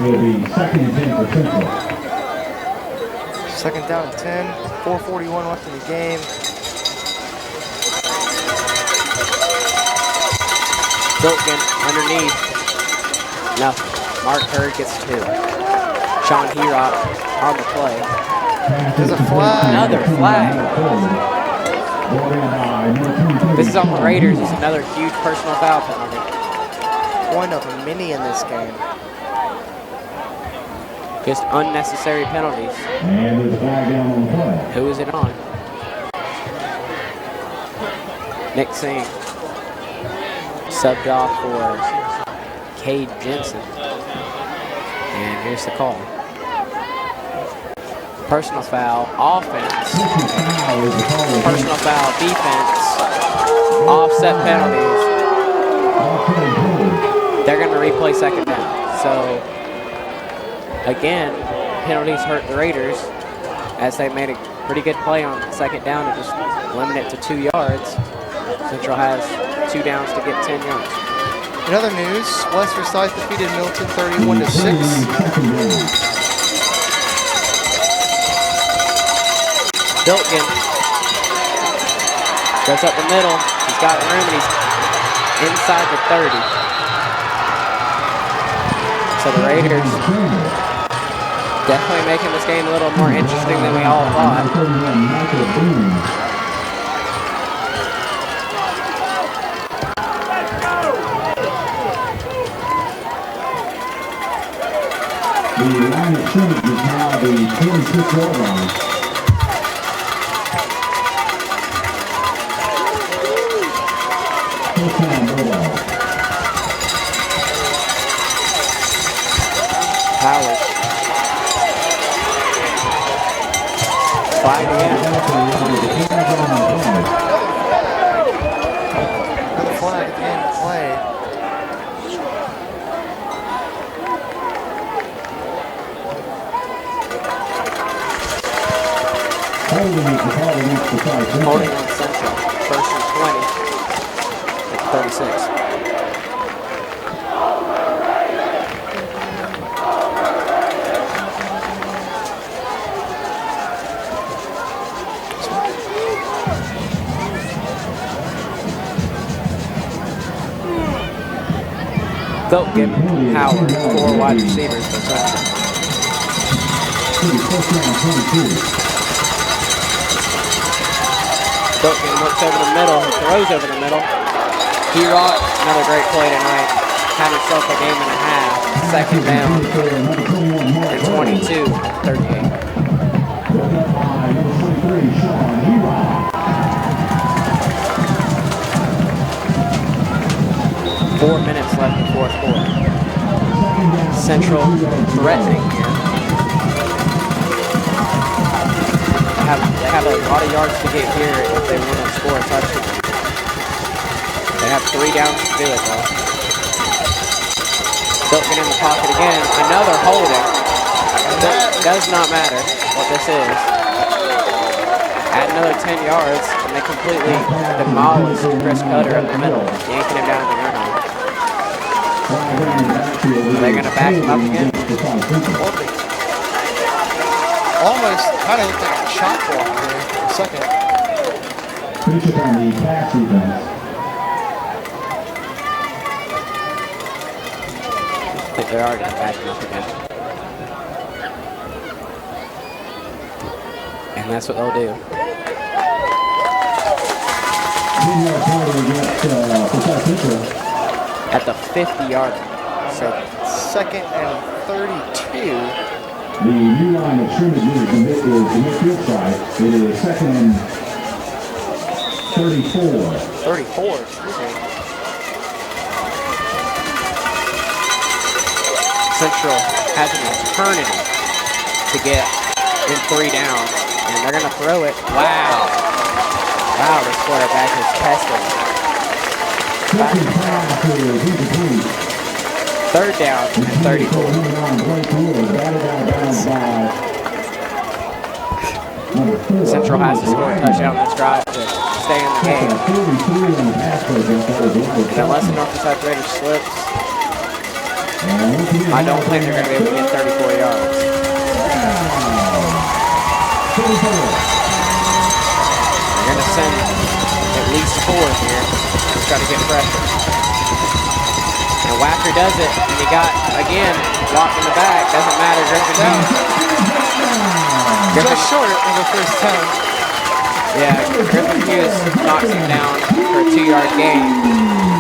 It'll be second and 10 for Central. Second down and 10. 4:41 left in the game. Biltgen underneath. Nothing. Mark Hurd gets 2. Sean Herock on the play. There's a flag. Another flag. This is on the Raiders. It's another huge personal foul penalty. One of many in this game. Just unnecessary penalties. And there's a flag down on the play. Who is it on? Nick Singh. Subbed off for Cade Jensen. And here's the call. Personal foul, offense. Personal foul, defense. Offset penalties. They're going to replay second down. So, again, penalties hurt the Raiders as they made a pretty good play on second down to just limit it to 2 yards. Central has 2 downs to get 10 yards. In other news, West Forsyth defeated Milton 31-6. Biltgen goes up the middle. He's got room and he's inside the 30. So the Raiders definitely making this game a little more interesting than we all thought. The line of scrimmage is now the 26-yard line. flag again. Another flag at the end of play. Holding on Central. First and 20 at 36. Don't give Howard 4 wide receivers for Central. Biltman looks over the middle, he throws over the middle. He-Rock, another great play tonight. Had himself a game and a half. Second down at 22-38. 4 minutes left in the fourth quarter. Central threatening here. They have a lot of yards to get here if they want to score a touchdown. They have 3 downs to do it though. Biltman in the pocket again. Another holding. It does not matter what this is. Add another 10 yards and they completely demolish Chris Cutter up the middle, yanking him down to the ground. Are they going to back him up again? Almost kind of looked like a shot block there for a second. Finish it on the pass defense. I think they are going to back him up again. And that's what they'll do. At the 50-yard line. So second and 32. The new line of scrimmage is the midfield side. It is second and 34. 34, excuse me. Central has an eternity to get in 3 downs, and they're going to throw it. Wow. Wow, this quarterback is testing. Third down and 34. Central has to score a touchdown on this drive to stay in the game. And unless the Northside Raiders slips, I don't think they're going to be able to get 34 yards. They're going to send at least 4 here. Just try to get pressure. And Wacker does it, and he got, again, locked in the back. Doesn't matter, Griffin Hughes. Just short of the first 10. Yeah, Griffin Hughes knocks him down for a 2-yard gain.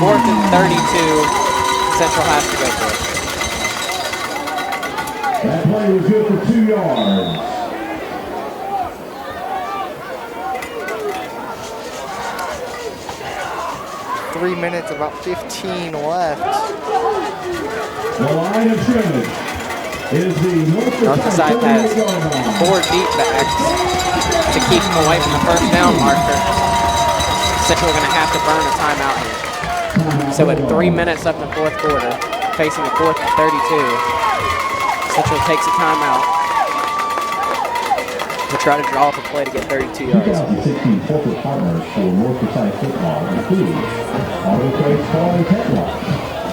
4th and 32, Central has to go for it. That play was good for 2 yards. 3 minutes, about 15 left. The line of scrimmage is the Northside has 4 deep backs to keep him away from the first down marker. Central are going to have to burn a timeout here. So at 3 minutes left in the fourth quarter, facing the 4th and 32, Central takes a timeout to try to draw up a play to get 32 yards. 2016 corporate partners for Forsyth football include Auto Trade Car and Pet Wash,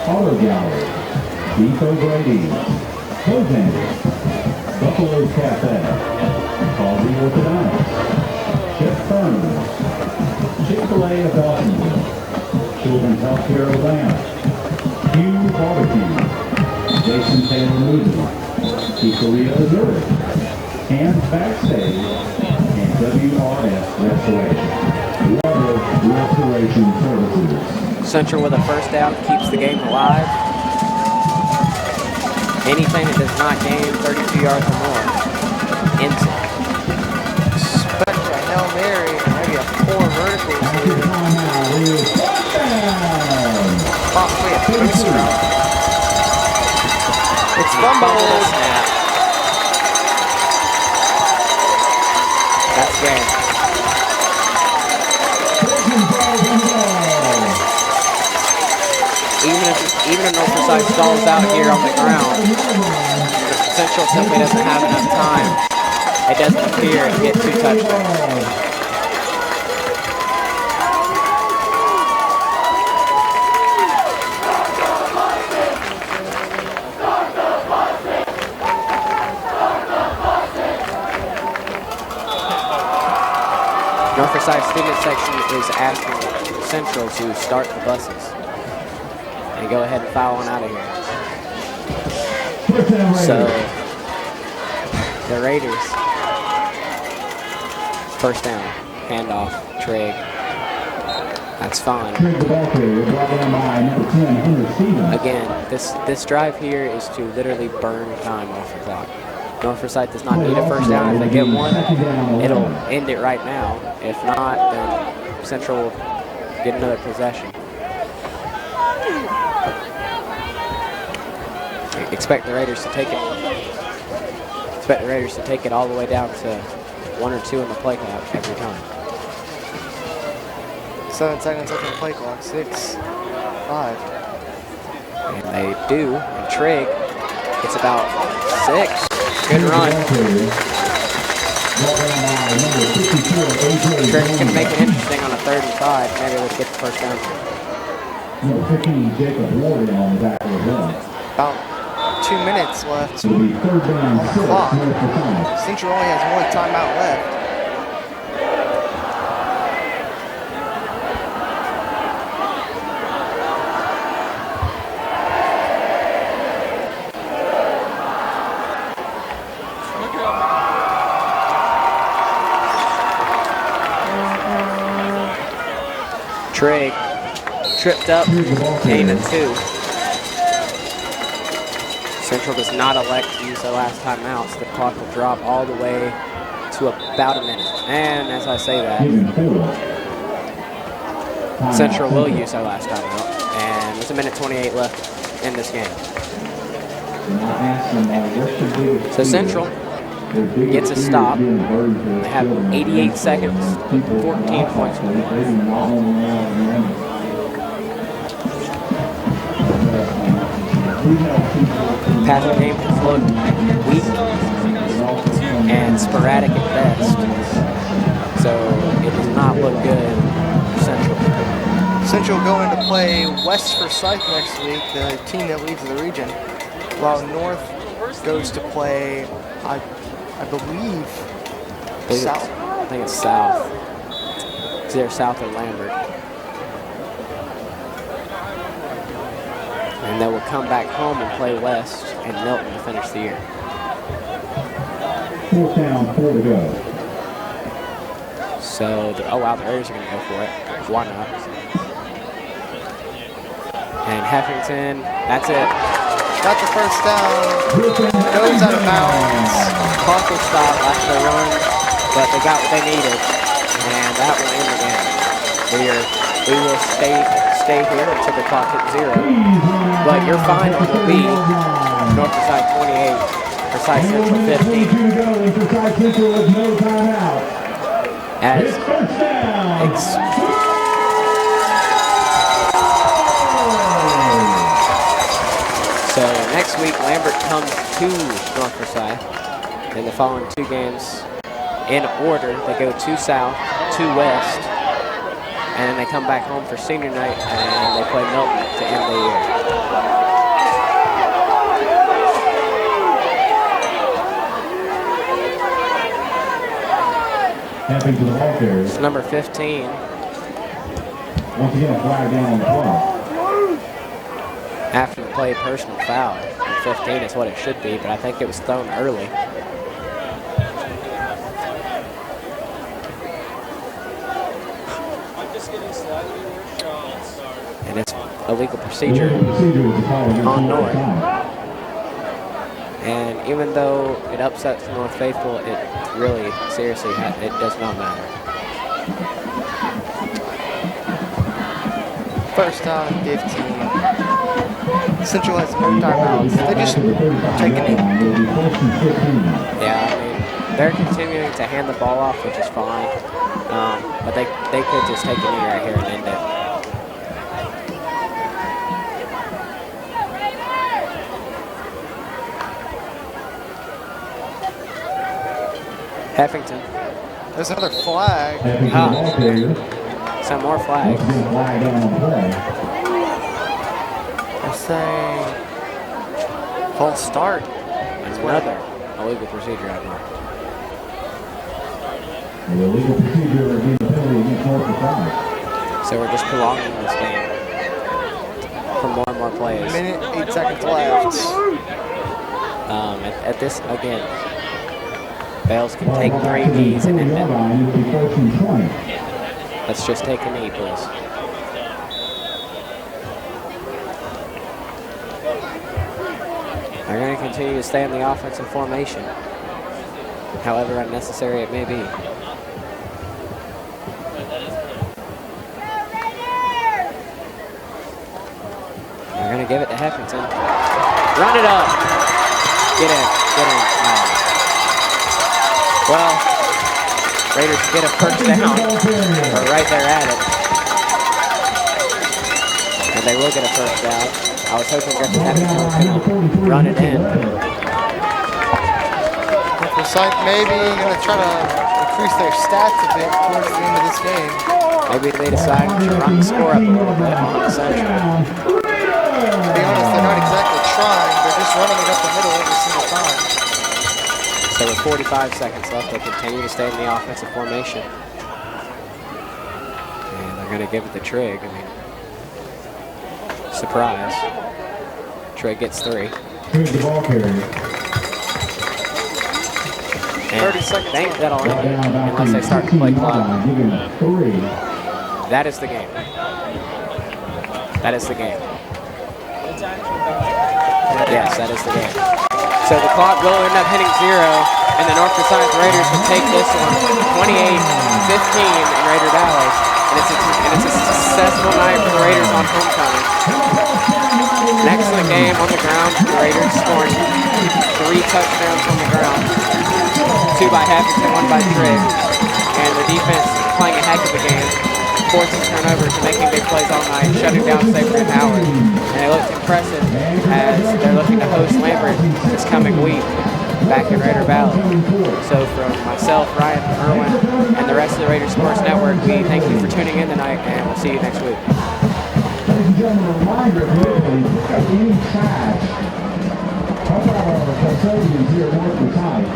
Auto Gallery, Depot Brady, Bojangles, Buffalo's Cafe, Causey Orthodontics, Chef Burns, Chick-fil-A of Dawsonville, Children's Healthcare Atlanta, Hughes Barbecue, Jason Taylor Movie, Pizzeria Missouri, and Backstage, and WRS Restoration. Weber Restoration Services. Central with a first down keeps the game alive. Anything that does not gain 32 yards or more ends it. Expect a Hail Mary and maybe a 4 verticals here. Possibly a booster. It's fumbled. Snap. That's even if North Forsyth stalls out here on the ground, Central simply doesn't have enough time. It doesn't appear to get 2 touchdowns. North Forsyth student section is asking Central to start the buses and go ahead and file on out of here. So the Raiders, first down, handoff, Trigg. That's fine. Again, this drive here is to literally burn time off the clock. North Forsyth does not need a first down. If they get one, it'll end it right now. If not, then Central will get another possession. Expect the Raiders to take it. Expect the Raiders to take it all the way down to 1 or 2 in the play clock every time. 7 seconds left on the play clock. 6, 5. And they do. And Trigg gets about 6. Good run. Trigg can make it interesting on a 3rd and 5. Maybe we'll get the first down. About 2 minutes left on the clock. Central only has 1 timeout left. Trigg tripped up, gain of 2. Central does not elect to use their last timeout, so the clock will drop all the way to about a minute. And as I say that, Central will use their last timeout. And there's 1:28 left in this game. So Central gets a stop. They have 88 seconds, 14 points. Passing game has looked weak and sporadic at best, so it does not look good for Central. Central going to play West Forsyth next week, the team that leads the region, while North goes to play, I believe South. I think it's South. It's either South or Lambert. And they will come back home and play West and Milton to finish the year. 4th down, 4 to go. So, oh wow, the Raiders are going to go for it. Why not? And Heffington, that's it. Got the first down. Goes out of bounds. Clock will stop after the run, but they got what they needed, and that will end the game. We will stay here until the clock hits 0. But your final will be North Forsyth 28, Forsyth Central 15. As so next week, Lambert comes to North Forsyth. In the following 2 games, in order, they go to South, to West, and then they come back home for senior night, and they play Milton to end the year. Tapping to the ball carrier. It's number 15. Once again, a flag down on the play. After the play, personal foul. And 15 is what it should be, but I think it was thrown early. And it's illegal procedure on North. And even though it upsets North Faithful, it really, seriously, it does not matter. First down, 15. Central has no timeouts. They just take it in. Yeah, I mean, they're continuing to hand the ball off, which is fine. But they could just take a knee right here and end it. Heffington. There's another flag. Heffington ball carrier. Some more flags. Once again, flag down on play. They're saying false start. Another illegal procedure, I believe. The illegal procedure being a penalty against North Forsyth. So we're just prolonging this game for more and more plays. Minute, 8 seconds left. At this, again, Bales can take 3 knees and end it. Let's just take a knee, please. They're going to continue to stay in the offensive formation, however unnecessary it may be. They're going to give it to Heffington. Run it up. Get in. Well, Raiders get a first down. We're right there at it. And they will get a first down. I was hoping Griffin Heffington was going to run it in. Forsyth maybe going to try to increase their stats a bit towards the end of this game. Maybe they decide to run the score up a little bit on the Central. To be honest, they're not exactly trying. They're just running it up the middle every single time. So with 45 seconds left, they continue to stay in the offensive formation. And they're going to give it to Trigg. I mean, surprise. Trigg gets 3. Here's the ball carrier. And 30 seconds think left. that'll end it unless they start to play clock. Give him 3. That is the game. That is the game. Yes, that is the game. So the clock will end up hitting 0, and the North Forsyth Raiders will take this one 28-15 in Raider Valley. And it's a successful night for the Raiders on homecoming. An excellent game on the ground. The Raiders scoring 3 touchdowns on the ground. 2 by Heffington, 1 by Trigg. And the defense playing a heck of a game. Forcing turnovers and making big plays all night, shutting down Safer and Howard. And they looked impressive as they're looking to host Lambert this coming week back in Raider Valley. So from myself, Ryan, Irwin, and the rest of the Raider Sports Network, we thank you for tuning in tonight, and we'll see you next week. Ladies and gentlemen, a reminder if you pick up any trash, help out our custodians here at North Forsyth.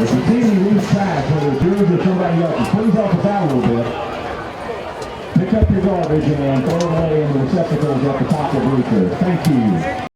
If you see any loose trash, whether it's yours or somebody else's, please help us out a little bit. Pick up your garbage and throw it away in the receptacles at the top of the bleachers. Thank you.